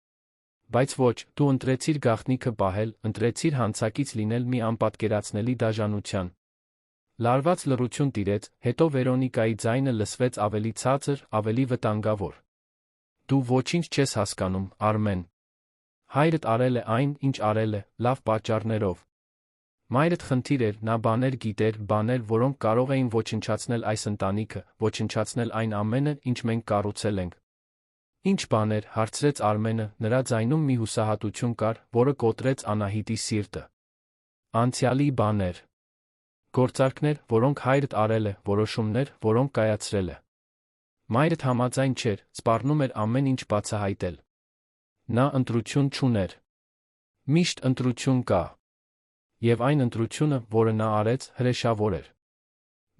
Speaker 1: Բայց ոչ, դու ընտրեցիր գաղտնիքը պահել, ընտրեցիր հանցակից լինել մի անպատկերացնելի դաժանության։ Լարված լռություն տիրեց, հետո Վերոնիկայի ձայնը լսվեց ավելի ցածր, ավելի վտանգավոր։ Դու ոչինչ չես հասկանում, Արմեն։ Հայրդ արել է այն, ինչ արել է, լավ պատճառներով։ Մայրդ խնդիր էր, նա բաներ գիտեր, բաներ, որոնք կարող էին ոչնչացնել այս ընտանիքը, ոչնչացնել այն ամենը, ինչ մենք կառուցել ենք։ Ինչ բաներ, հարցրեց Արմենը, նրա ձայնում մի հուսահատություն կար, որը կոտրեց Անահիտի սիրտը։ Անցյալի բաներ։ Գործարքներ, որոնք հայրդ արել է, որոշումներ, որոնք կայացրել է։ Մայրդ համաձայն չէր, սպառնում էր ամեն ինչ բացահայտել։ Նա ընտրություն չուներ։ Միշտ ընտրություն կա։ Եվ այն ընտրությունը, որը նա արեց, հրեշավոր էր։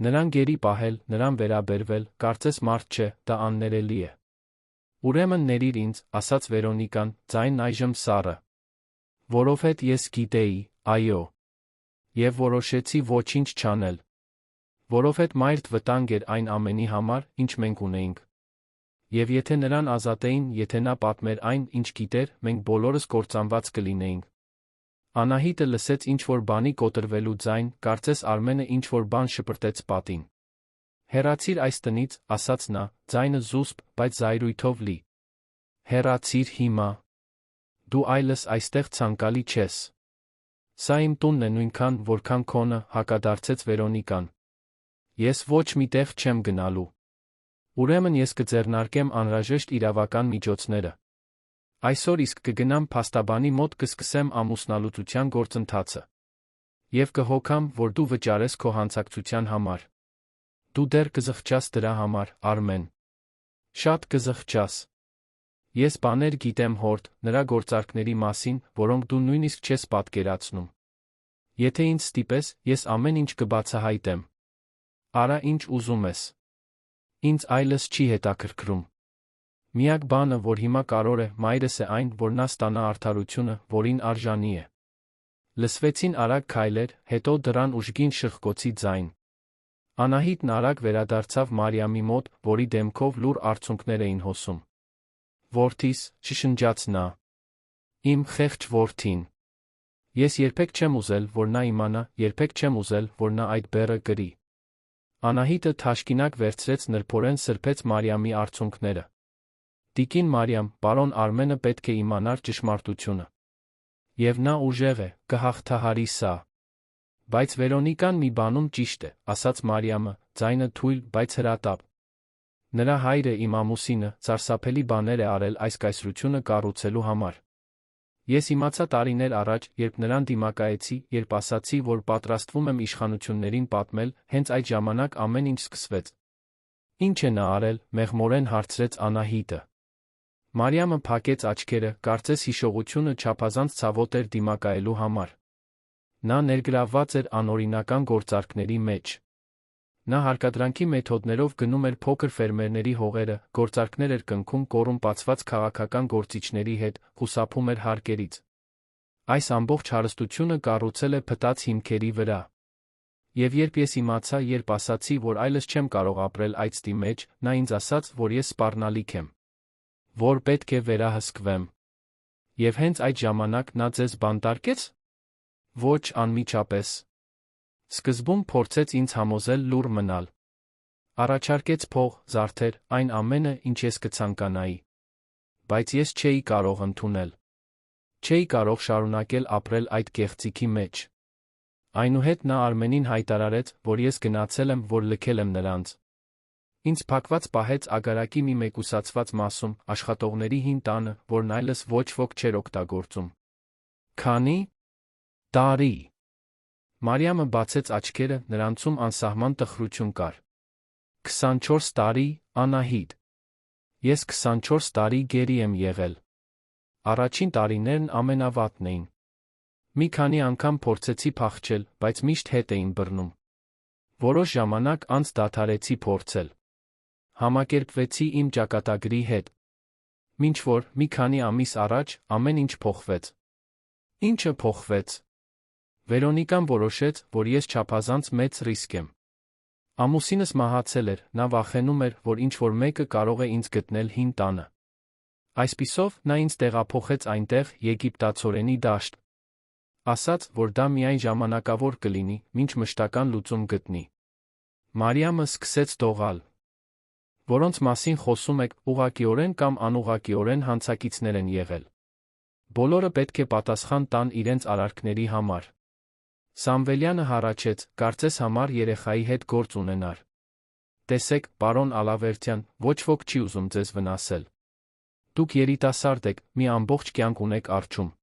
Speaker 1: Նրան գերի պահել, նրան վերաբերվել, կարծես մարդ չէ, դա աններելի է։ Ուրեմն ներիր ինձ, ասաց Վերոնիկան, ձայնն այժմ սառը։ Որովհետ ես գիտեի, այո։ Եվ որոշեցի ոչինչ չանել։ Որովհետ մայրդ վտանգ էր այն ամենի համար, ինչ մենք ունեինք։ Եվ եթե նրան ազատեին, եթե նա պատմեր այն, ինչ գիտեր, մենք բոլորս կործանված կլինեինք։ Անահիտը լսեց ինչ-որ բանի կոտրվելու ձայն, կարծես Արմենը ինչ-որ բան շպրտեց պատին։ Հեռացիր այս տնից, ասաց նա, ձայնը զուսպ, բայց զայրույթով լի։ Հեռացիր հիմա։ Դու այլս այստեղ ցանկալի չես։ Սա իմ տունն է նույնքան, որքան քոնը, հակադարձեց Վերոնիկան։ Ես ոչ մի տեղ չեմ գնալու։ Ուրեմն ես կձեռնարկեմ անհրաժեշտ իրավական միջոցները։ Այսօր իսկ կգնամ փաստաբանի մոտ կսկսեմ ամուսնալուծության գործընթացը։ Եվ կհոգամ, որ դու վճարես քո հանցակցության համար։ Դու դեռ կզղջաս դրա համար, Արմեն։ Շատ կզղջաս։ Ես բաներ գիտեմ հորդ, նրա գործարքների մասին, որոնք դու նույնիսկ չես պատկերացնում։ Եթե ինձ ստիպես, ես ամեն ինչ կբացահայտեմ։ Արա ինչ ուզում ես։ Ինձ այլս չի հետաքրքրում։ Միակ բանը, որ հիմա կարող է, մայրս է այն, որ նա ստանա արդարությունը, որին արժանի է։ Լսվեցին արագ քայլեր, հետո դրան ուժգին շրխկոցի ձայն։ Անահիտն արագ վերադարձավ Մարիամի մոտ, որի դեմքով լուռ արցունքներ էին հոսում։ Որդիս, շշնջաց նա։ Իմ խեղճ որդին։ Ես երբեք չեմ ուզել, որ նա իմանա, երբեք չեմ ուզել, որ նա այդ բեռը կրի։ Անահիտը թաշկինակ վերցրեց նրբորեն սրբեց Մարիամի արցունքները։ Տիկին Մարիամ, պարոն Արմենը պետք է իմանար ճշմարտությունը։ Եվ նա ուժեղ է, կհաղթահարի սա։ Բայց Վերոնիկան մի բանում ճիշտ է, ասաց Մարիամը, ձայնը թույլ, բայց հրատապ։ Նրա հայրը իմ ամուսինը սարսափելի բաներ է արել այս կայսրությունը կառուցելու համար։ Ես իմացա տարիներ առաջ, երբ նրան դիմակայեցի, երբ ասացի, որ պատրաստվում եմ իշխանություններին պատմել, հենց այդ ժամանակ ամեն ինչ սկսվեց։ Ինչ է նա արել, մեղմորեն հարցրեց Անահիտը։ Մարիամը փակեց աչքերը, կարծես հիշողությունը չափազանց ցավոտ էր դիմակայելու համար։ Նա ներգրավված էր անօրինական գործարքների մեջ։ Նա հարկադրանքի մեթոդներով գնում էր փոքր ֆերմերների հողերը, գործարքներ էր կնքում կոռումպացված քաղաքական գործիչների հետ, խուսափում էր հարկերից։ Այս ամբողջ հարստությունը կառուցել է փտած հիմքերի վրա։ Եվ երբ ես իմացա, երբ ասացի, որ այլս չեմ կարող ապրել այդ ստի մեջ, նա ինձ ասաց, որ ես սպառնալիք եմ, որ պետք է վերահսկվեմ։ Եվ հենց այդ ժամանակ նա ձեզ բանտարկեց։ Ոչ անմիջապես։ Սկզբում փորձեց ինձ համոզել լուռ մնալ։ Առաջարկեց փող, զարդեր, այն ամենը, ինչ ես կցանկանայի։ Բայց ես չէի կարող ընդունել։ Չէի կարող շարունակել ապրել այդ գեղձիքի մեջ։ Այնուհետ նա Արմենին հայտարարեց, որ ես գնացել եմ, որ լքել եմ նրանց։ Ինձ փակված պահեց ագարակի մի մեկուսացված մասում, աշխատողների հին տանը, որն այլս ոչ ոք չէր օգտագործում։ Քանի տարի։ Մարիամը բացեց աչքերը, նրանցում անսահման տխրություն կար։ 24 տարի, Անահիտ։ Ես 24 տարի գերի եմ եղել։ Առաջին տարիներն ամենավատն էին։ Մի քանի անգամ փորձեցի փախչել, բայց միշտ հետ էին բռնում։ Որոշ ժամանակ անց դադարեցի փորձել։ Համակերպվեցի իմ ճակատագրի հետ։ Մինչ որ մի քանի ամիս առաջ ամեն ինչ փոխվեց։ Ինչը փոխվեց։ Վերոնիկան որոշեց, որ ես չափազանց մեծ ռիսկ եմ։ Ամուսինս մահացել էր, նա վախենում էր, որ ինչ-որ մեկը կարող է ինձ գտնել հին տանը։ Այսպիսով, նա ինձ տեղափոխեց այնտեղ եգիպտացորենի դաշտ։ Ասաց, որ դա միայն ժամանակավոր կլինի, մինչ մշտական լուծում գտնի։ Մարիամը սկսեց դողալ։ Որոնց մասին խոսում եք, ուղղակիորեն կամ անուղղակիորեն հանցակիցներ են եղել։ Բոլորը պետք է պատասխան տան իրենց արարքների համար։ Սամվելյանը հառաչեց, կարծես համար երեխայի հետ գործ ունենար։ Տեսեք, պարոն Ալավերդյան, ոչ ոք չի ուզում ձեզ վնասել։ Դուք երիտասարդ եք, մի ամբողջ կյանք ունեք առջում։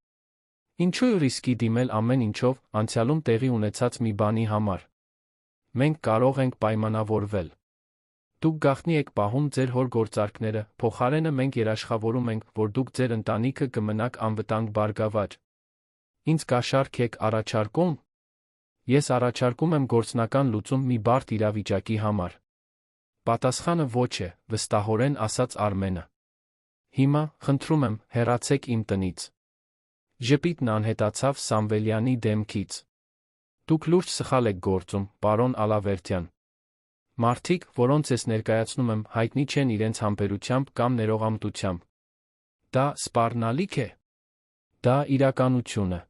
Speaker 1: Ինչու ռիսկի դիմել ամեն ինչով, անցյալում տեղի ունեցած մի բանի համար։ Մենք կարող ենք պայմանավորվել։ Դուք գաղտնի եք պահում ձեր հոր գործարքները, փոխարենը մենք երաշխավորում ենք, որ դուք ձեր ընտանիքը կմնաք անվտանգ բարգավաճ։ Ինձ կաշառք եք առաջարկում։ Ես առաջարկում եմ գործնական լուծում մի բարդ իրավիճակի համար։ Պատասխանը ոչ է, վստահորեն ասաց Արմենը։ Հիմա, խնդրում եմ, հեռացեք իմ տնից։ Ժպիտն անհետացավ Սամվելյանի դեմքից։ Դուք լուրջ սխալ եք գործում, պարոն Ալավերդյան։ Մարդիկ, որոնց ես ներկայացնում եմ, հայտնի չեն իրենց համբերությամբ կամ ներողամտությամբ։ Դա սպառնալիք է։ Դա իրականություն է։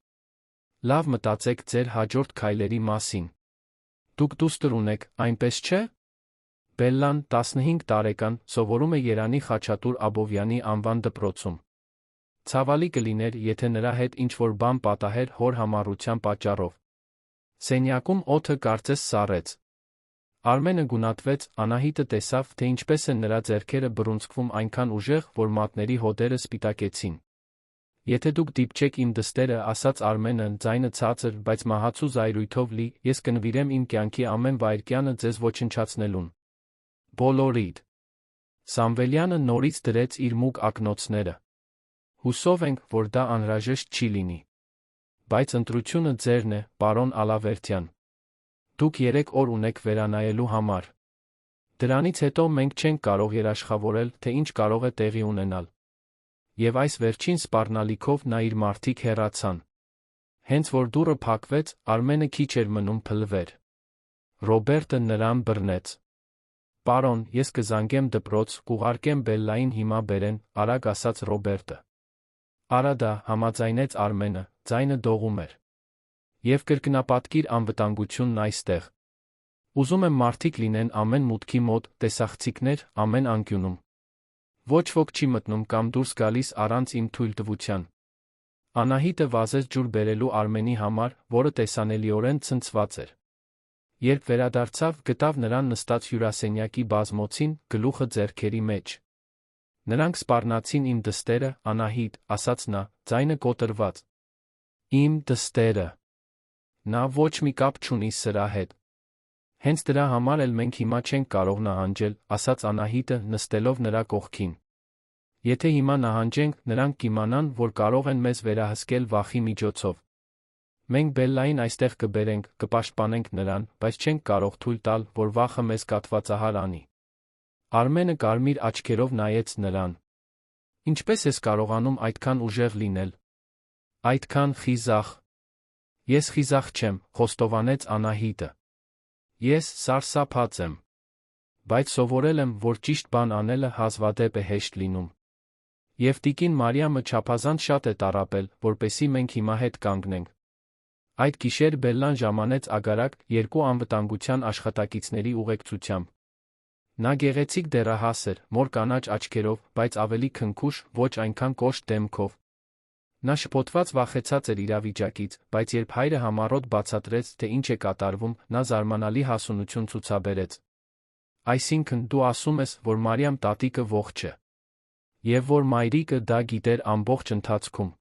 Speaker 1: Լավ մտածեք ձեր հաջորդ քայլերի մասին։ Դուք դուստր ունեք, այնպես չէ՞։ Բելլան, 15 տարեկան, սովորում է Երանի Խաչատուր Աբովյանի անվան դպրոցում։ Ցավալի կլիներ, եթե նրա հետ ինչ-որ բան պատահեր հոր համառության պատճառով։ Սենյակում օդը կարծես սառեց։ Արմենը գունատվեց, Անահիտը տեսավ, թե ինչպես են նրա ձեռքերը բռունցքվում այնքան ուժեղ, որ մատների հոդերը սպիտակեցին։ Եթե դուք դիպչեք իմ դստերը, ասաց Արմենը, ձայնը ցածր, բայց մահացու զայրույթով լի, ես կնվիրեմ իմ կյանքի ամեն վայրկյանը ձեզ ոչնչացնելուն։ Բոլորիդ։ Սամվելյանը նորից դրեց իր մուգ ակնոցները։ Հուսով ենք, որ դա անհրաժեշտ չի լինի։ Բայց ընտրությունը ձերն է, պարոն Ալավերդյան։ Դուք 3 օր ունեք վերանայելու համար։ Դրանից հետո մենք չենք կարող երաշխավորել, թե ինչ կարող է տեղի ունենալ։ Եվ այս վերջին սպառնալիքով նա իր մարդիկ հեռացան։ Հենց որ դուռը փակվեց, Արմենը քիչ էր մնում փլվեր։ Ռոբերտը նրան բռնեց։ Պարոն, ես կզանգեմ դպրոց, կուղարկեմ Բելլային հիմա բերեն, արագ ասաց Ռոբերտը։ Արա դա, համաձայնեց Արմենը, ձայնը դողում էր։ Եվ կրկնապատկիր անվտանգությունն այստեղ։ Ուզում եմ մարդիկ լինեն ամեն մուտքի մոտ, տեսախցիկներ, ամեն անկյունում։ Ոչ ոք չի մտնում կամ դուրս գալիս առանց իմ թույլտվության։ Անահիտը վազեց ջուր բերելու Արմենի համար, որը տեսանելիորեն ցնցված էր։ Երբ վերադարձավ, գտավ նրան նստած հյուրասենյակի բազմոցին, գլուխը ձեռքերի մեջ։ Նրանք սպառնացին իմ դստերը, Անահիտ, ասաց նա, ձայնը կոտրված։ Իմ դստերը։ Նա ոչ մի կապ չունի սրա հետ։ Հենց դրա համար էլ մենք հիմա չենք կարող նահանջել, ասաց Անահիտը, նստելով նրա կողքին։ Եթե հիմա նահանջենք, նրանք կիմանան, որ կարող են մեզ վերահսկել վախի միջոցով։ Մենք Բելլային այստեղ կբերենք, կպաշտպանենք նրան, բայց չենք կարող թույլ տալ, որ վախը մեզ կատվածահար անի։ Արմենը կարմիր աչքերով նայեց նրան։ Ինչպես ես կարողանում այդքան ուժեղ լինել։ Այդքան խիզախ։ Ես խիզախ չեմ, խոստովանեց Անահիտը։ Ես սարսափած եմ։ Բայց սովորել եմ, որ ճիշտ բան անելը հազվադեպ է հեշտ լինում։ Եվ տիկին Մարիամը չափազանց շատ է տառապել, որպեսզի մենք հիմա հետ կանգնենք։ Այդ գիշեր Բելլան ժամանեց ագարակ 2 անվտանգության աշխատակիցների ուղեկցությամբ։ Նա գեղեցիկ դեռահաս էր, մոր կանաչ աչքերով, բայց ավելի քնքուշ, ոչ այնքան կոշտ դեմքով։ Նա շփոթված վախեցած էր իրավիճակից, բայց երբ հայրը համառոտ բացատրեց, թե ինչ է կատարվում, նա զարմանալի հասունություն ցուցաբերեց։ Այսինքն, դու ասում ես, որ Մարիամ տատիկը ողջ է։ Եվ որ մայրիկը դա գիտեր ամբողջ ընթացքում։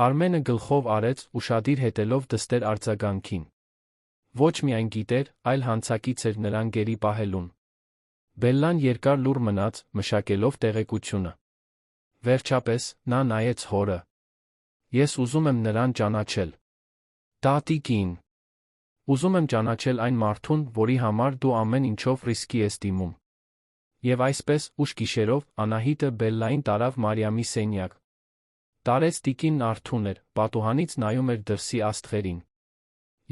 Speaker 1: Արմենը գլխով արեց, ուշադիր հետելով դստեր արձագանքին։ Ոչ միայն գիտեր, այլ հանցակից էր նրան գերի պահելուն։ Բելլան երկար լուռ մնաց, մշակելով տեղեկությունը։ Վերջապես, նա նայեց հորը։ Ես ուզում եմ նրան ճանաչել։ Տատիկին։ Ուզում եմ ճանաչել այն մարդուն, որի համար դու ամեն ինչով ռիսկի ես դիմում։ Եվ այսպես, ուշ գիշերով, Անահիտը Բելլային տարավ Մարիամի սենյակ։ Տարեց տիկինն արթուն էր, պատուհանից նայում էր դրսի աստղերին։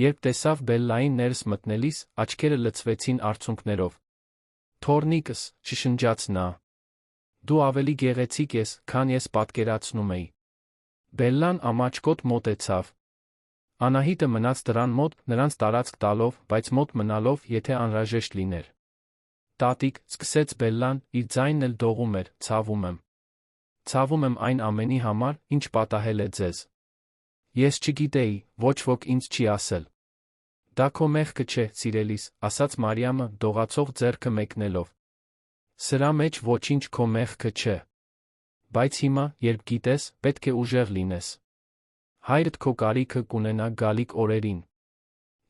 Speaker 1: Երբ տեսավ Բելլային ներս մտնելիս, աչքերը լցվեցին արցունքներով։ Թոռնիկս, շշնջաց նա։ Դու ավելի գեղեցիկ ես, քան ես պատկերացնում էի։ Բելլան ամաչկոտ մոտեցավ։ Անահիտը մնաց դռան մոտ, նրանց տարածք տալով, բայց մոտ մնալով, եթե անհրաժեշտ լիներ։ Տատիկ, սկսեց Բելլան, իր ձայնն էլ դողում էր, ցավում եմ։ Ցավում եմ այն ամենի համար, ինչ պատահել է ձեզ։ Ես չգիտեի, ոչ ոք ինձ չի ասել։ Դա քո մեղքը չէ, սիրելիս, ասաց Մարիամը, դողացող ձեռքը մեկնելով։ Սրա մեջ ոչինչ քո մեղքը չէ։ Բայց հիմա, երբ գիտես, պետք է ուժեղ լինես։ Հայրդ քո կարիքը կունենա գալիք օրերին։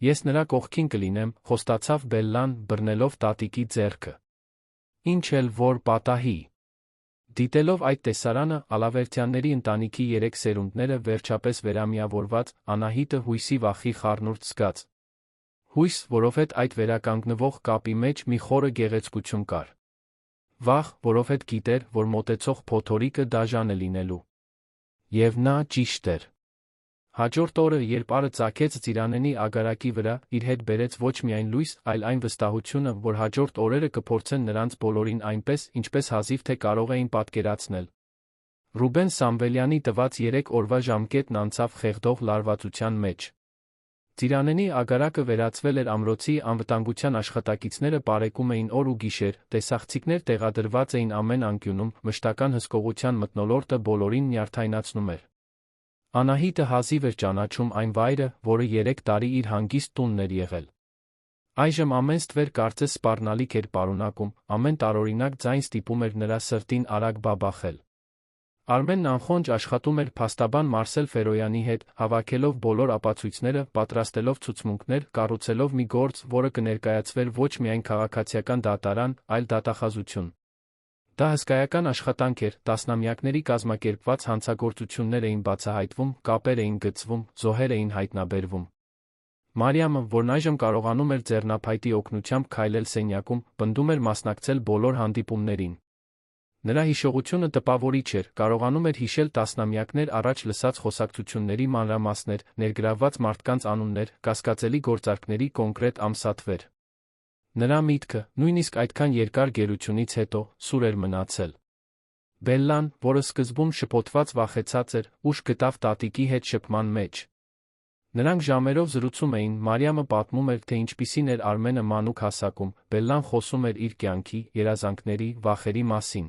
Speaker 1: Ես նրա կողքին կլինեմ, խոստացավ Բելլան, բռնելով տատիկի ձեռքը։ Ինչ էլ որ պատահի։ Դիտելով այդ տեսարանը, Ալավերդյանների ընտանիքի 3 սերունդները վերջապես վերամիավորված, Անահիտը հույսի վախի խառնուրդ զգաց։ Հույս, որովհետև այդ վերականգնվող կապի մեջ մի խորը գեղեցկություն կար։ Վախ, որովհետև գիտեր, որ մոտեցող փոթորիկը դաժան է լինելու։ Եվ նա ճիշտ էր։ Հաջորդ օրը, երբ Արը ծագեց ծիրանենի ագարակի վրա, իր հետ բերեց ոչ միայն լույս, այլ այն վստահությունը, որ հաջորդ օրերը կփորձեն նրանց բոլորին այնպես, ինչպես հազիվ թե կարող էին պատկերացնել։ Ռուբեն Սամվելյանի տված 3 օրվա ժամկետն անցավ խեղդող լարվածության մեջ։ Ծիրանենի ագարակը վերածվել էր ամրոցի, անվտանգության աշխատակիցները պարեկում էին օր ու գիշեր, տեսախցիկներ տեղադրված էին ամեն անկյունում, մշտական հսկողության մթնոլորտը բոլորին նյարդայնացնում էր։ Անահիտը հազիվ էր ճանաչում այն վայրը, որը 3 տարի իր հանգիստ տունն էր եղել։ Այժմ ամեն ստվեր կարծես սպառնալիք էր պարունակում, ամեն տարօրինակ ձայն ստիպում էր նրա սրտին արագ բաբախել։ Արմենն անխոնջ աշխատում էր փաստաբան Մարսել Ֆերոյանի հետ, հավաքելով բոլոր ապացույցները, պատրաստելով ցուցմունքներ, կառուցելով մի գործ, որը կներկայացվեր ոչ միայն քաղաքացիական դատարան, այլ դատախազություն։ Դա հսկայական աշխատանք էր, տասնամյակների կազմակերպված հանցագործություններ էին բացահայտվում, կապեր էին գծվում, զոհեր էին հայտնաբերվում։ Մարիամը, որն այժմ կարողանում էր ձեռնափայտի օգնությամբ քայլել սենյակում, պնդում էր մասնակցել բոլոր հանդիպումներին։ Նրա հիշողությունը տպավորիչ էր, կարողանում էր հիշել տասնամյակներ առաջ լսած խոսակցությունների մանրամասներ, ներգրավված մարդկանց անուններ, կասկածելի գործարքների կոնկրետ ամսաթվեր։ Նրա միտքը, նույնիսկ այդքան երկար գերությունից հետո, սուր էր մնացել։ Բելլան, որը սկզբում շփոթված վախեցած էր, ուշ գտավ տատիկի հետ շփման մեջ։ Նրանք ժամերով զրուցում էին, Մարիամը պատմում էր, թե ինչպիսին էր Արմենը մանուկ հասակում, Բելլան խոսում էր իր կյանքի, երազանքների, վախերի մասին։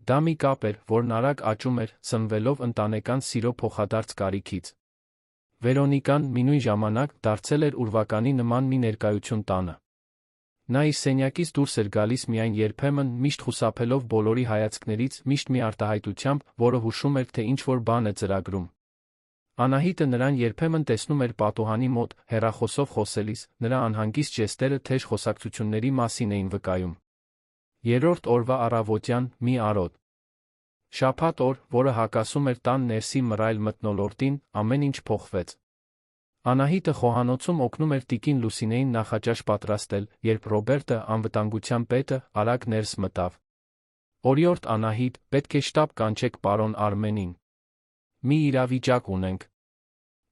Speaker 1: Դա մի կապ էր, որն արագ աճում էր, սնվելով ընտանեկան սիրո փոխադարձ կարիքից։ Վերոնիկան մի նույն ժամանակ դարձել էր ուրվականի նման մի ներկայություն տանը։ Նա իր սենյակից դուրս էր գալիս միայն երբեմն, միշտ խուսափելով բոլորի հայացքներից, միշտ մի արտահայտությամբ, որը հուշում էր, թե ինչ-որ բան է ծրագրում։ Անահիտը նրան երբեմն տեսնում էր պատուհանի մոտ, հեռախոսով խոսելիս, նրա անհանգիստ ժեստերը թեժ խոսակցությունների մասին էին վկայում։ Երրորդ օրվա առավոտյան, մի արոտ։ Շաբաթ օր, որը հակասում էր տան ներսի մռայլ մթնոլորտին, ամեն ինչ փոխվեց։ Անահիտը խոհանոցում օգնում էր տիկին Լուսինեին նախաճաշ պատրաստել, երբ Ռոբերտը, անվտանգության պետը, արագ ներս մտավ։ Օրիորդ Անահիտ, պետք է շտապ կանչեք պարոն Արմենին։ Մի իրավիճակ ունենք։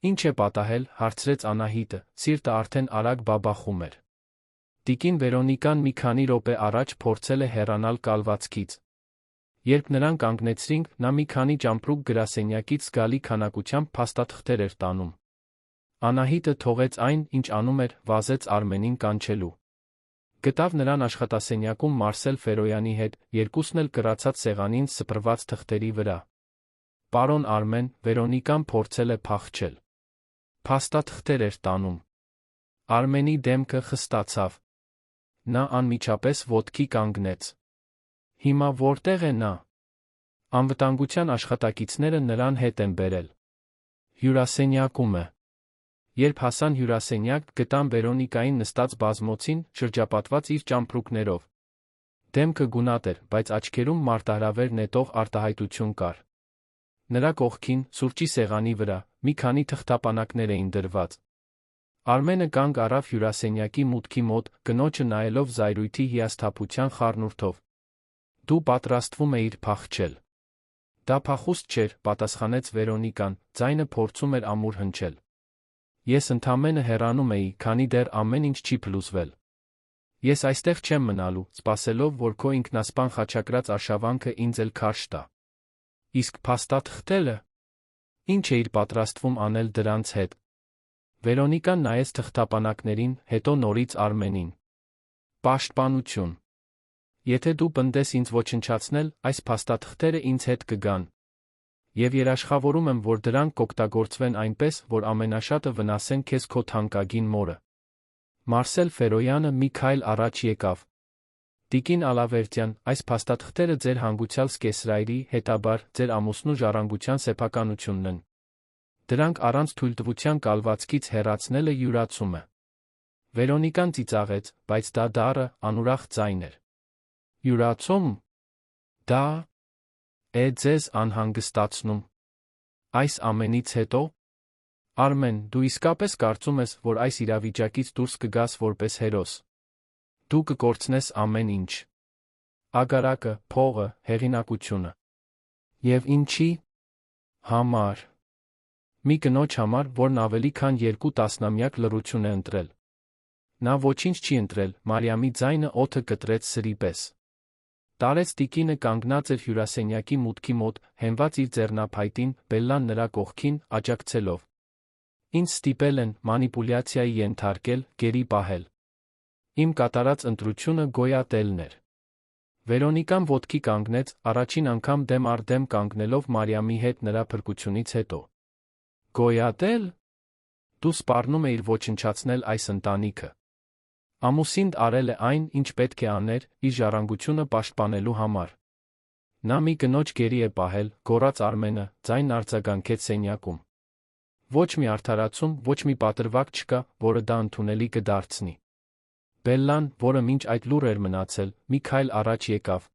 Speaker 1: Ինչ է պատահել, հարցրեց Անահիտը, սիրտը արդեն արագ բաբախում էր։ Տիկին Վերոնիկան մի քանի րոպե առաջ փորձել է հեռանալ կալվածքից։ Երբ նրան կանգնեցրինք, նա մի քանի ճամպրուկ գրասենյակից զգալի քանակությամբ փաստաթղթեր էր տանում։ Անահիտը թողեց այն, ինչ անում էր, վազեց Արմենին կանչելու։ Գտավ նրան աշխատասենյակում Մարսել Ֆերոյանի հետ, երկուսն էլ կռացած սեղանին սփռված թղթերի վրա։ Պարոն Արմեն, Վերոնիկան փորձել է փախչել։ Փաստաթղթեր էր տանում։ Արմենի դեմքը խստացավ։ Նա անմիջապես ոտքի կանգնեց։ Հիմա որտեղ է նա։ Անվտանգության աշխատակիցները նրան հետ են բերել։ Հյուրասենյակում է։ Երբ հասան հյուրասենյակ, գտան Վերոնիկային նստած բազմոցին, շրջապատված իր ճամպրուկներով։ Դեմքը գունատ էր, բայց աչքերում մարտահրավեր նետող արտահայտություն կար։ Նրա կողքին, սուրճի սեղանի վրա, մի քանի թղթապանակներ էին դրված։ Արմենը կանգ առավ հյուրասենյակի մուտքի մոտ, կնոջը նայելով զայրույթի հիասթափության խառնուրդով։ Դու պատրաստվում էիր փախչել։ Դա փախուստ չէր, պատասխանեց Վերոնիկան, ձայնը փորձում էր ամուր հնչել։ Ես ընդամենը հեռանում էի, քանի դեռ ամեն ինչ չի փլուզվել։ Ես այստեղ չեմ մնալու, սպասելով, որ քո ինքնասպան խաչակրած արշավանքը ինձ էլ քարշ տա։ Իսկ փաստաթղթերը։ Ինչ էիր պատրաստվում անել դրանց հետ։ Վերոնիկան նայեց թղթապանակներին, հետո նորից Արմենին։ Պաշտպանություն։ Եթե դու պնդես ինձ ոչնչացնել, այս փաստաթղթերը ինձ հետ կգան։ Եվ երաշխավորում եմ, որ դրանք կօգտագործվեն այնպես, որ ամենաշատը վնասեն քեզ քո թանկագին մորը։ Մարսել Ֆերոյանը մի քայլ առաջ եկավ։ Տիկին Ալավերդյան, այս փաստաթղթերը ձեր հանգուցյալ սկեսրայրի, հետաբար, ձեր ամուսնու ժառանգության սեփականությունն են։ Դրանք առանց թույլտվության կալվածքից հեռացնելը յուրացում է։ Վերոնիկան ծիծաղեց, բայց դա դառը, անուրախ ձայն էր։ Յուրացում։ Դա է ձեզ անհանգստացնում։ Այս ամենից հետո։ Արմեն, դու իսկապես կարծում ես, որ այս իրավիճակից դուրս կգաս որպես հերոս։ Դու կկորցնես ամեն ինչ։ Ագարակը, փողը, հեղինակությունը։ Եվ ինչի՞ համար։ Մի կնոջ համար, որն ավելի քան 2 տասնամյակ լռություն է ընտրել։ Նա ոչինչ չի ընտրել, Մարիամի ձայնը օդը կտրեց սրի պես։ Տարեց տիկինը կանգնած էր հյուրասենյակի մուտքի մոտ, հենված իր ձեռնափայտին, Բելլան նրա կողքին, աջակցելով։ Ինձ ստիպել են մանիպուլյացիայի ենթարկել, գերի պահել։ Իմ կատարած ընտրությունը գոյատելն էր։ Վերոնիկան ոտքի կանգնեց, առաջին անգամ դեմ առ դեմ կանգնելով Մարիամի հետ նրա փրկությունից հետո։ Գոյատել։ Դու սպառնում էիր ոչնչացնել այս ընտանիքը։ Ամուսինդ արել է այն, ինչ պետք է աներ, իր ժառանգությունը պաշտպանելու համար։ Նա մի կնոջ գերի է պահել, գոռաց Արմենը, ձայն արձագանքեց սենյակում։ Ոչ մի արդարացում, ոչ մի պատրվակ չկա, որը դա ընդունելի կդարձնի։ Բելլան, որը մինչ այդ լուռ էր մնացել, մի քայլ առաջ եկավ։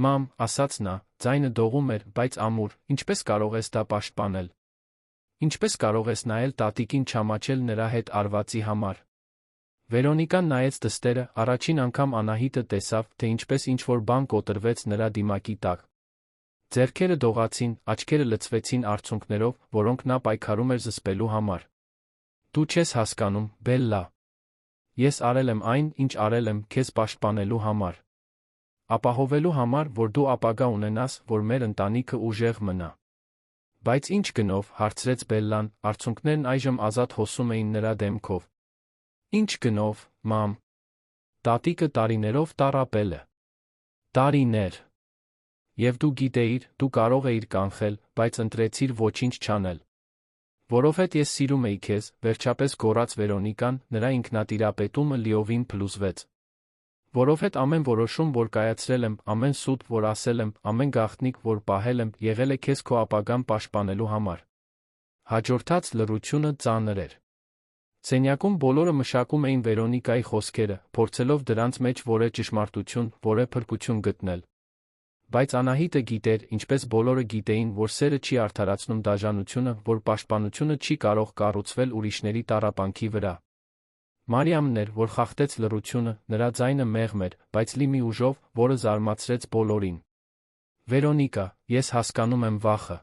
Speaker 1: Մամ, ասաց նա, ձայնը դողում էր, բայց ամուր, ինչպես կարող ես դա պաշտպանել։ Ինչպես կարող ես նայել տատիկին չամաչել նրա հետ արվածի համար։ Վերոնիկան նայեց դստերը, առաջին անգամ Անահիտը տեսավ, թե ինչպես ինչ-որ բան կոտրվեց նրա դիմակի տակ։ Ձեռքերը դողացին, աչքերը լցվեցին արցունքներով, որոնք նա պայքարում էր զսպելու համար։ Դու չես հասկանում, Բելլա։ Ես արել եմ այն, ինչ արել եմ, քեզ պաշտպանելու համար։ Ապահովելու համար, որ դու ապագա ունենաս, որ մեր ընտանիքը ուժեղ մնա։ Բայց ինչ գնով, հարցրեց Բելլան, արցունքներն այժմ ազատ հոսում էին նրա դեմքով։ Ինչ գնով, մամ։ Տատիկը տարիներով տառապել է։ Տարիներ։ Եվ դու գիտեիր, դու կարող էիր կանխել, բայց ընտրեցիր ոչինչ չանել։ Որովհետև ես սիրում էի քեզ, վերջապես գոռաց Վերոնիկան, նրա ինքնատիրապետումը լիովին փլուզվեց։ Որովհետև ամեն որոշում, որ կայացրել եմ, ամեն սուտ, որ ասել եմ, ամեն գաղտնիք, որ պահել եմ, եղել է քեզ քո ապագան պաշտպանելու համար։ Հաջորդած լռությունը ծանր էր։ Սենյակում բոլորը մշակում էին Վերոնիկայի խոսքերը, փորձելով դրանց մեջ որևէ ճշմարտություն, որևէ փրկություն գտնել։ Բայց Անահիտը գիտեր, ինչպես բոլորը գիտեին, որ սերը չի արդարացնում դաժանությունը, որ պաշտպանությունը չի կարող կառուցվել ուրիշների տառապանքի վրա։ Մարիամն էր, որ խախտեց լռությունը, նրա ձայնը մեղմ էր, բայց լի մի ուժով, որը զարմացրեց բոլորին։ Վերոնիկա, ես հասկանում եմ վախը։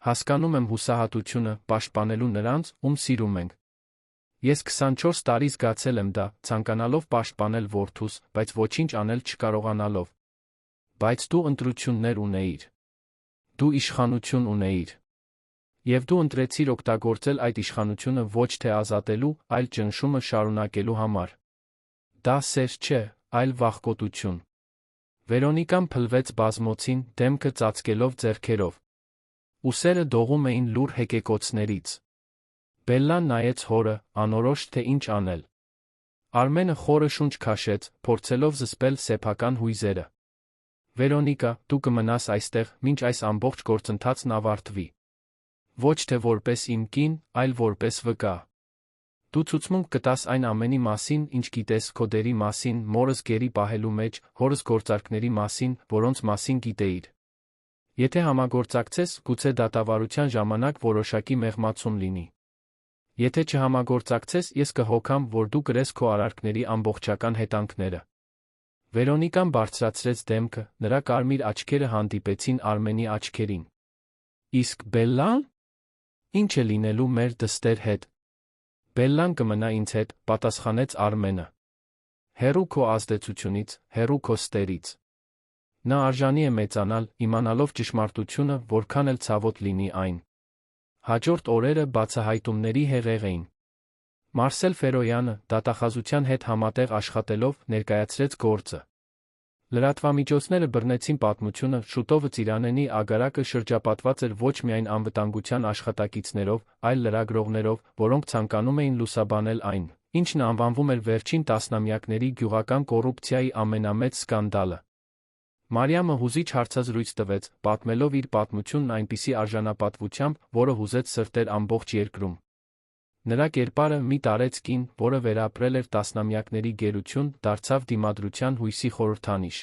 Speaker 1: Հասկանում եմ հուսահատությունը, պաշտպանելու նրանց, ում սիրում ենք։ Ես 24 տարի զգացել եմ դա, ցանկանալով պաշտպանել որդուս, բայց ոչինչ անել չկարողանալով։ Բայց դու ընտրություններ ունեիր։ Դու իշխանություն ունեիր։ Եվ դու ընտրեցիր օգտագործել այդ իշխանությունը ոչ թե ազատելու, այլ ճնշումը շարունակելու համար։ Դա սեր չէ, այլ վախկոտություն։ Վերոնիկան փլվեց բազմոցին, դեմքը ծածկելով ձեռքերով։ Ուսերը դողում էին լուռ հեկեկոցներից։ Բելլան նայեց հորը, անորոշ թե ինչ անել։ Արմենը խորը շունչ քաշեց, փորձելով զսպել սեփական հույզերը։ Վերոնիկա, դու կմնաս այստեղ, մինչ այս ամբողջ գործընթացն ավարտվի։ Ոչ թե որպես իմ կին, այլ որպես վկա։ Դու ցուցմունք կտաս այն ամենի մասին, ինչ գիտես քո դերի մասին, մորս գերի պահելու մեջ, հորս գործարքների մասին, որոնց մասին գիտեիր։ Եթե համագործակցես, գուցե դատավարության ժամանակ որոշակի մեղմացում լինի։ Եթե չհամագործակցես, ես կհոգամ, որ դու կրես քո արարքների ամբողջական հետանքները։ Վերոնիկան բարձրացրեց դեմքը, նրա կարմիր աչքերը հանդիպեցին Արմենի աչքերին։ Իսկ Բելլան? Ինչ է լինելու մեր դստեր հետ։ Բելլան կմնա ինձ հետ, պատասխանեց Արմենը։ Հեռու քո ազդեցությունից, հեռու քո ստերից։ Նա արժանի է մեծանալ, իմանալով ճշմարտությունը, որքան էլ ցավոտ լինի այն։ Հաջորդ օրերը բացահայտումների հեղեղ էին։ Մարսել Ֆերոյանը, դատախազության հետ համատեղ աշխատելով, ներկայացրեց գործը։ Լրատվամիջոցները բռնեցին պատմությունը, շուտով Ծիրանենի ագարակը շրջապատված էր ոչ միայն անվտանգության աշխատակիցներով, այլ լրագրողներով, որոնք ցանկանում էին լուսաբանել այն, ինչն անվանվում էր վերջին տասնամյակների գյուղական կոռուպցիայի ամենամեծ սկանդալը։ Մարիամը հուզիչ հարցազրույց տվեց, պատմելով իր պատմությունն այնպիսի արժանապատվությամբ, որը հուզեց սրտեր ամբողջ երկրում։ Նրա կերպարը մի տարեց կին, որը վերապրել էր տասնամյակների գերություն, դարձավ դիմադրության հույսի խորհրդանիշ։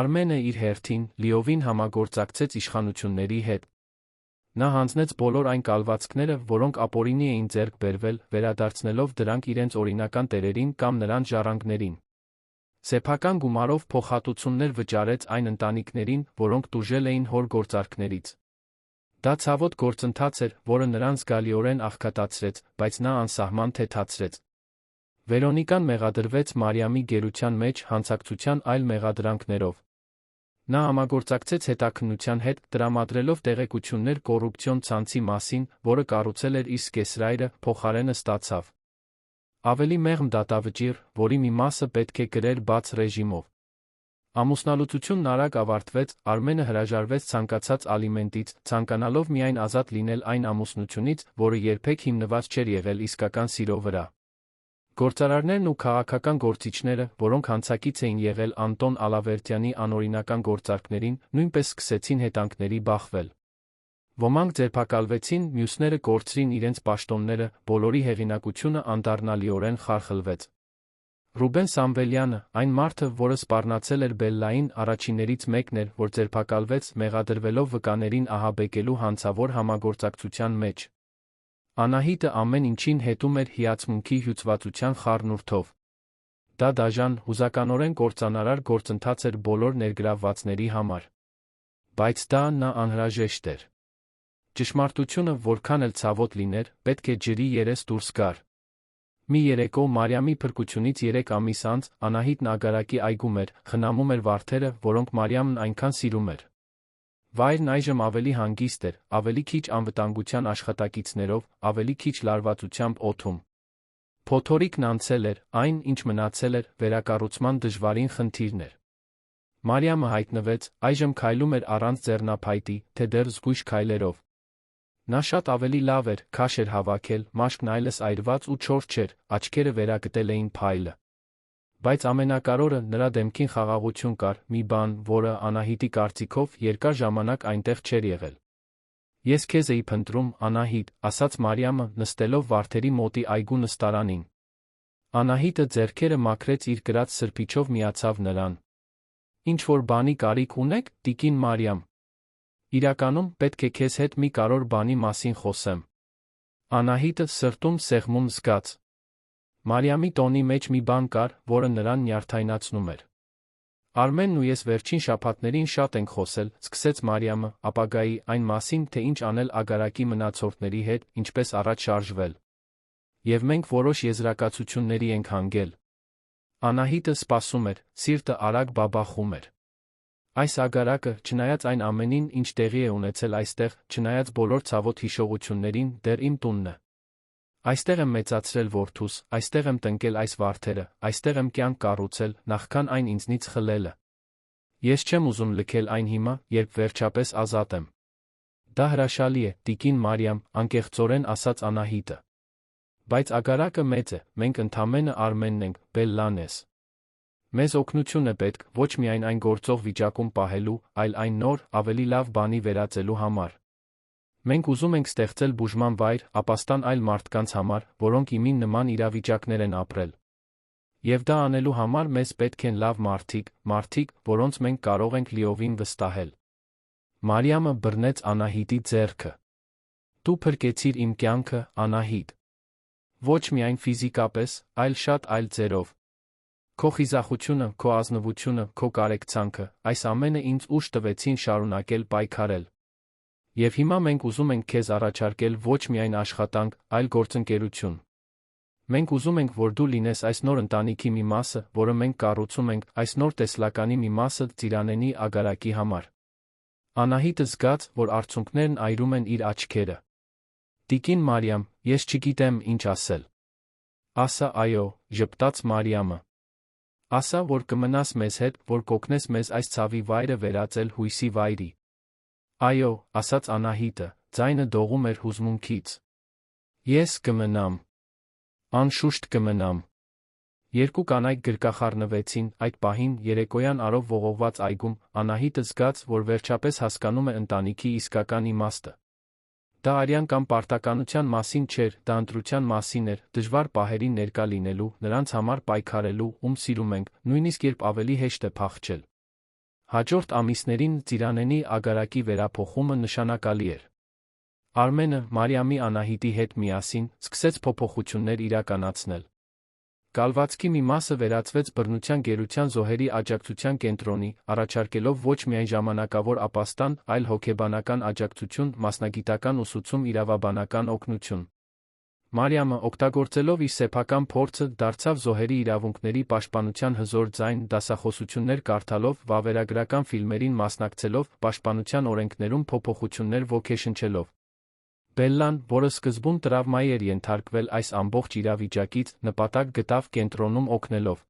Speaker 1: Արմենը իր հերթին լիովին համագործակցեց իշխանությունների հետ։ Նա հանձնեց բոլոր այն կալվածքները, որոնք ապօրինի էին ձեռք բերվել, վերադարձնելով դրանք իրենց օրինական տերերին կամ նրանց ժառանգներին։ Սեփական գումարով փոխհատուցումներ վճարեց այն ընտանիքներին, որոնք տուժել էին հոր գործարքներից։ Դա ցավոտ գործընթաց էր, որը նրան զգալիորեն աղքատացրեց, բայց նա անսահման թեթացրեց։ Վերոնիկան մեղադրվեց Մարիամի գերության մեջ հանցակցության այլ մեղադրանքներով։ Նա համագործակցեց հետաքննության հետ, տրամադրելով տեղեկություններ կոռուպցիոն ցանցի մասին, որը կառուցել էր իր սկեսրայրը, փոխարենը ստացավ ավելի մեղմ դատավճիռ, որի մի մասը պետք է գրեր բաց ռեժիմով։ Ամուսնալուծությունն արագ ավարտվեց, Արմենը հրաժարվեց ցանկացած ալիմենտից, ցանկանալով միայն ազատ լինել այն ամուսնությունից, որը երբեք հիմնված չէր եղել իսկական սիրո վրա։ Գործարարներն ու քաղաքական գործիչները, որոնք հանցակից էին եղել Անտոն Ալավերդյանի անօրինական գործարքներին, նույնպես սկսեցին հետանքների բախվել։ Ոմանք ձերբակալվեցին, մյուսները կորցրին իրենց պաշտոնները, բոլորի հեղինակությունը անդառնալիորեն խարխլվեց։ Ռուբեն Սամվելյանը, այն մարդը, որը սպառնացել էր Բելլային, առաջիններից մեկն էր, որ ձերբակալվեց, մեղադրվելով վկաներին ահաբեկելու հանցավոր համագործակցության մեջ։ Անահիտը ամեն ինչին հետում էր հիացմունքի հյուծվածության խառնուրդով։ Դա դաժան, հուզականորեն կործանարար գործընթաց էր բոլոր ներգրավվածների համար։ Բայց դա նա անհրաժեշտ էր։ Ճշմարտությունը, որքան էլ ցավոտ լիներ, պետք է ջրի երես դուրս գար։ Մի երեկո Մարիամի փրկությունից 3 ամիս անց Անահիտն ագարակի այգում էր, խնամում էր վարդերը, որոնք Մարիամն այնքան սիրում էր։ Վայրն այժմ ավելի հանգիստ էր, ավելի քիչ անվտանգության աշխատակիցներով, ավելի քիչ լարվածությամբ օդում։ Փոթորիկն անցել էր, այն, ինչ մնացել էր, վերակառուցման դժվարին խնդիրն էր։ Մարիամը հայտնվեց, այժմ քայլում էր առանց ձեռնափայտի, թե դեռ զգույշ քայլերով։ Նա շատ ավելի լավ էր, քաշ էր հավաքել, մաշկն այլս այրված ու չոր չէր, աչքերը վերագտել էին փայլը։ Բայց ամենակարևորը, նրա դեմքին խաղաղություն կար, մի բան, որը, Անահիտի կարծիքով, երկար ժամանակ այնտեղ չէր եղել։ Ես քեզ էի փնտրում, Անահիտ, ասաց Մարիամը, նստելով վարդերի մոտի այգու նստարանին։ Անահիտը ձեռքերը մաքրեց իր կրած սրբիչով միացավ նրան։ Ինչ-որ բանի կարիք ունեք, տիկին Մարիամ։ Իրականում, պետք է քեզ հետ մի կարևոր բանի մասին խոսեմ։ Անահիտը սրտում սեղմում զգաց։ Մարիամի տոնի մեջ մի բան կար, որը նրան նյարդայնացնում էր։ Արմենն ու ես վերջին շաբաթներին շատ ենք խոսել, սկսեց Մարիամը, ապագայի, այն մասին, թե ինչ անել ագարակի մնացորդների հետ, ինչպես առաջ շարժվել։ Եվ մենք որոշ եզրակացությունների ենք հանգել։ Անահիտը սպասում էր, սիրտը արագ բաբախում էր։ Այս ագարակը, չնայած այն ամենին, ինչ տեղի է ունեցել այստեղ, չնայած բոլոր ցավոտ հիշողություններին, դեռ իմ տունն է։ Այստեղ եմ մեծացրել որդուս, այստեղ եմ տնկել այս վարդերը, այստեղ եմ կյանք կառուցել, նախքան այն ինձնից խլելը։ Ես չեմ ուզում լքել այն հիմա, երբ վերջապես ազատ եմ։ Դա հրաշալի է, տիկին Մարիամ, անկեղծորեն ասաց Անահիտը։ Բայց ագարակը մեծ է, մենք ընդամենը Արմենն ենք, Բելլանես։ Մեզ օգնություն է պետք, ոչ միայն այն գործող վիճակում պահելու, այլ այն նոր, ավելի լավ բանի վերածելու համար։ Մենք ուզում ենք ստեղծել բուժման վայր, ապաստան այլ մարդկանց համար, որոնք իմին նման իրավիճակներ են ապրել։ Եվ դա անելու համար մեզ պետք են լավ մարդիկ, որոնց մենք կարող ենք լիովին վստահել։ Մարիամը բռնեց Անահիտի ձեռքը։ Դու փրկեցիր իմ կյանքը, Անահիտ։ Ոչ միայն ֆիզիկապես, այլ շատ այլ ձերով։ Քո խիզախությունը, քո ազնվությունը, քո կարեկցանքը, այս ամենը ինձ ուժ տվեցին շարունակել պայքարել։ Եվ հիմա մենք ուզում ենք քեզ առաջարկել ոչ միայն աշխատանք, այլ գործընկերություն։ Մենք ուզում ենք, որ դու լինես այս նոր ընտանիքի մի մասը, որը մենք կառուցում ենք, այս նոր տեսլականի մի մասը Ծիրանենի ագարակի համար։ Անահիտը զգաց, որ արցունքներն այրում են իր աչքերը։ Տիկին Մարիամ, ես չգիտեմ ինչ ասել։ Ասա այո, ժպտաց Մարիամը։ Ասա, որ կմնաս մեզ հետ, որ կօգնես մեզ այս ցավի վայրը վերածել հույսի վայրի։ Այո, ասաց Անահիտը, ձայնը դողում էր հուզմունքից։ Ես կմնամ։ Անշուշտ կմնամ։ Երկու կանայք գրկախառնվեցին, այդ պահին երեկոյան արով ողողված այգում, Անահիտը զգաց, որ վերջապես հասկանում է ընտանիքի իսկական իմաստը։ Դա արյան կամ պարտականության մասին չէր, դա ընտրության մասին էր, դժվար պահերին ներկա լինելու, նրանց համար պայքարելու, ում սիրում ենք, նույնիսկ երբ ավելի հեշտ է փախչել։ Հաջորդ ամիսներին Ծիրանենի ագարակի վերափոխումը նշանակալի էր։ Արմենը, Մարիամի Անահիտի հետ միասին, սկսեց փոփոխություններ իրականացնել։ Կալվածքի մի մասը վերածվեց բռնության գերության զոհերի աջակցության կենտրոնի, առաջարկելով ոչ միայն ժամանակավոր ապաստան, այլ հոգեբանական աջակցություն, մասնագիտական ուսուցում, իրավաբանական օգնություն։ Մարիամը, օգտագործելով իր սեփական փորձը, դարձավ զոհերի իրավունքների պաշտպանության հզոր ձայն, դասախոսություններ կարդալով, վավերագրական ֆիլմերին մասնակցելով, պաշտպանության օրենքներում փոփոխություններ ոգեշնչելով։ Բելլան, որը սկզբում տրավմայի էր ենթարկվել այս ամբողջ իրավիճակից, նպատակ գտավ կենտրոնում օգնելով։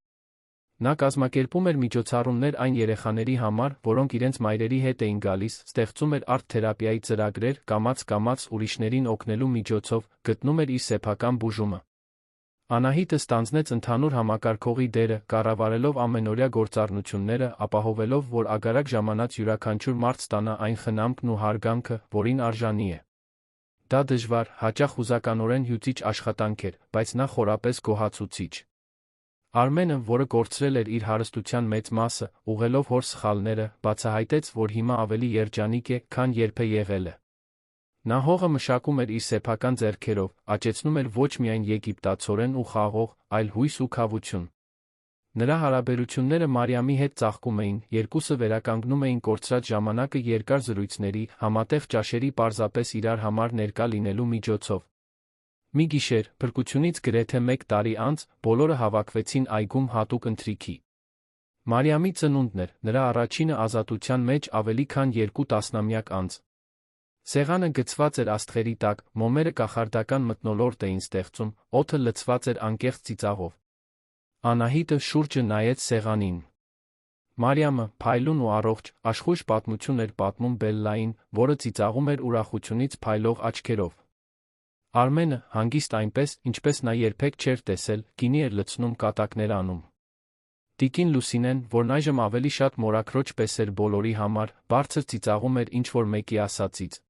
Speaker 1: Նա կազմակերպում էր միջոցառումներ այն երեխաների համար, որոնք իրենց մայրերի հետ էին գալիս, ստեղծում էր արտ-թերապիայի ծրագրեր, կամաց ուրիշներին օգնելու միջոցով, գտնում էր իր սեփական բուժումը։ Անահիտը ստանձնեց ընդհանուր համակարգողի դերը, կառավարելով ամենօրյա գործառնությունները, ապահովելով, որ ագարակ ժամանած յուրաքանչյուր մարդ ստանա այն խնամքն ու հարգանքը, որին արժանի է։ Դա դժվար, հաճախ հուզականորեն հյուծիչ աշխատանք էր, բայց նա խորապես գոհացուցիչ։ Արմենը, որը կորցրել էր իր հարստության մեծ մասը, ուղղելով հոր սխալները, բացահայտեց, որ հիմա ավելի երջանիկ է, քան երբեք եղել է։ Նա հողը մշակում էր իր սեփական ձեռքերով, աճեցնում էր ոչ միայն եգիպտացորեն ու խաղող, այլ հույս ու քավություն։ Նրա հարաբերությունները Մարիամի հետ ծաղկում էին, երկուսը վերականգնում էին կորցրած ժամանակը երկար զրույցների, համատեղ ճաշերի պարզապես իրար համար ներկա լինելու միջոցով։ Մի գիշեր, փրկությունից գրեթե 1 տարի անց, բոլորը հավաքվեցին այգում հատուկ ընթրիքի։ Մարիամի ծնունդն էր, նրա առաջինը ազատության մեջ ավելի քան 2 տասնամյակ անց։ Սեղանը գցված էր աստղերի տակ, մոմերը կախարդական մթնոլորտ էին ստեղծում, օդը լցված էր անկեղծ ծիծաղով։ Անահիտը շուրջը նայեց սեղանին։ Մարիամը, փայլուն ու առողջ, աշխույժ պատմություն էր պատմում Բելլային, որը ծիծաղում էր ուրախությունից փայլող աչքերով։ Արմենը, հանգիստ այնպես, ինչպես նա երբեք չէր տեսել, գինի էր լցնում, կատակներ անում։ Տիկին Լուսինեն, որն այժմ ավելի շատ մորաքրոջ պես էր բոլորի համար, բարձր ծիծաղում էր ինչ-որ մեկի ասածից։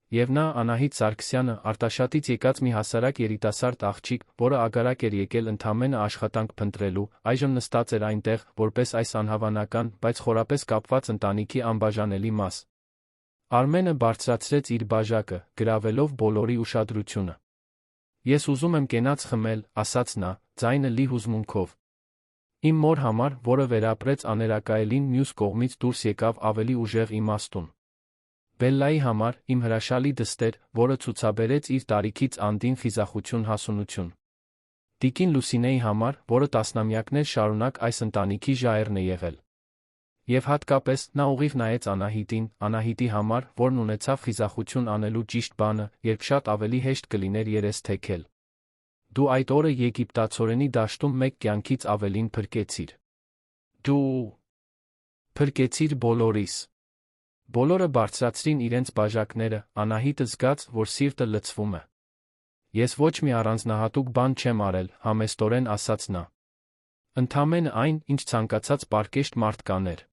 Speaker 1: Եվ նա, Անահիտ Սարգսյանը, Արտաշատից եկած մի հասարակ երիտասարդ աղջիկ, որը ագարակ էր եկել ընդամենը աշխատանք փնտրելու, այժմ նստած էր այնտեղ, որպես այս անհավանական, բայց խորապես կապված ընտանիքի անբաժանելի մաս։ Արմենը բարձրացրեց իր բաժակը, գրավելով բոլորի ուշադրությունը։ Ես ուզում եմ կենաց խմել, ասաց նա, ձայնը լի հուզմունքով։ Իմ մոր համար, որը վերապրեց աներակայելին, մյուս կողմից դուրս եկավ ավելի ուժեղ իմաստուն։ Բելլայի համար, իմ հրաշալի դստեր, որը ցուցաբերեց իր տարիքից անդին խիզախություն հասունություն։ Տիկին Լուսինեի համար, որը տասնամյակներ շարունակ այս ընտանիքի ժաերն է եղել։ Եվ հատկապես, նա ուղիղ նայեց Անահիտին, Անահիտի համար, որն ունեցավ խիզախություն անելու ճիշտ բանը, երբ շատ ավելի հեշտ կլիներ երես թեքել։ Դու այդ օրը եգիպտացորենի դաշտում մեկ կյանքից ավելին փրկեցիր։ Դու փրկեցիր բոլորիս։ Բոլորը բարձրացրին իրենց բաժակները, Անահիտը զգաց, որ սիրտը լցվում է։ Ես ոչ մի առանձնահատուկ բան չեմ արել, համեստորեն ասաց նա։ Ընդամենը այն, ինչ ցանկացած պարկեշտ մարդ կաներ։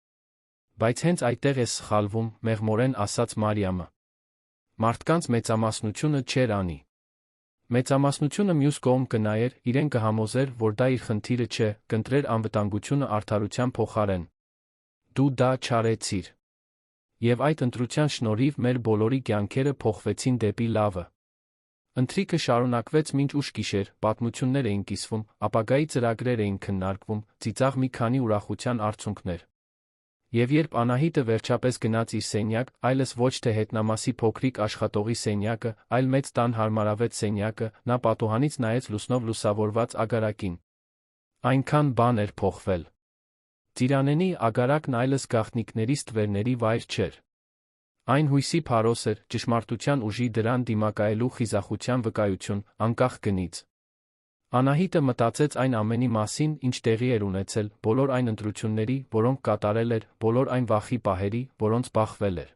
Speaker 1: Բայց հենց այդտեղ ես սխալվում, մեղմորեն ասաց Մարիամը։ Մարդկանց մեծամասնությունը չէր անի։ Մեծամասնությունը մյուս կողմ կնայեր, իրեն կհամոզեր, որ դա իր խնդիրը չէ, կընտրեր անվտանգությունը արդարության փոխարեն։ Դու դա չարեցիր։ Եվ այդ ընտրության շնորհիվ մեր բոլորի կյանքերը փոխվեցին դեպի լավը։ Ընթրիքը շարունակվեց մինչ ուշ գիշեր, պատմություններ էին կիսվում, ապագայի ծրագրեր էին քննարկվում, ծիծաղ մի քանի ուրախության արցունքներ։ Եվ երբ Անահիտը վերջապես գնաց իր սենյակ, այլս ոչ թե հետնամասի փոքրիկ աշխատողի սենյակը, այլ մեծ տան հարմարավետ սենյակը, նա պատուհանից նայեց լուսնով լուսավորված ագարակին։ Այնքան բան էր փոխվել։ Ծիրանենի ագարակն այլս գաղտնիքների ստվերների վայր չէր։ Այն հույսի փարոս էր, ճշմարտության ուժի դրան դիմակայելու խիզախության վկայություն, անկախ գնից։ Անահիտը մտածեց այն ամենի մասին, ինչ տեղի էր ունեցել, բոլոր այն ընտրությունների, որոնք կատարել էր, բոլոր այն վախի պահերի, որոնց բախվել էր։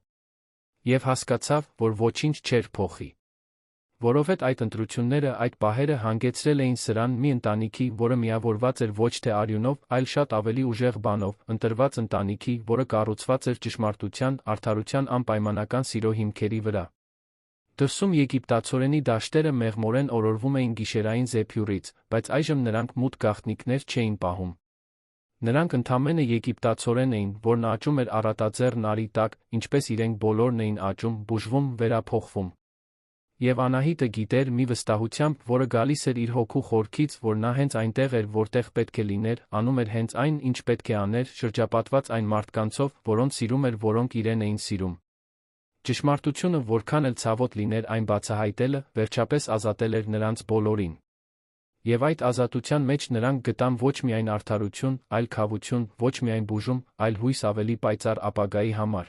Speaker 1: Եվ հասկացավ, որ ոչինչ չէր փոխի։ Որովհետև այդ ընտրությունները, այդ պահերը հանգեցրել էին սրան մի ընտանիքի, որը միավորված էր ոչ թե արյունով, այլ շատ ավելի ուժեղ բանով, ընտրված ընտանիքի, որը կառուցված էր ճշմարտության, արդարության անպայմանական սիրո հիմքերի վրա։ Դրսում եգիպտացորենի դաշտերը մեղմորեն օրորվում էին գիշերային զեփյուռից, բայց այժմ նրանք մութ գաղտնիքներ չէին պահում։ Նրանք ընդամենը եգիպտացորեն էին, որն աճում էր առատաձեռն արի տակ, ինչպես իրենք բոլորն էին աճում, բուժվում, վերափոխվում։ Եվ Անահիտը գիտեր մի վստահությամբ, որը գալիս էր իր հոգու խորքից, որ նա հենց այնտեղ էր, որտեղ պետք է լիներ, անում էր հենց այն, ինչ պետք է աներ, շրջապատված այն մարդկանցով, որոնց սիրում էր, որոնք իրեն էին սիրում։ Ճշմարտությունը, որքան էլ ցավոտ լիներ այն բացահայտելը, վերջապես ազատել էր նրանց բոլորին։ Եվ այդ ազատության մեջ նրանք գտան ոչ միայն արդարություն, այլ քավություն, ոչ միայն բուժում, այլ հույս ավելի պայծառ ապագայի համար։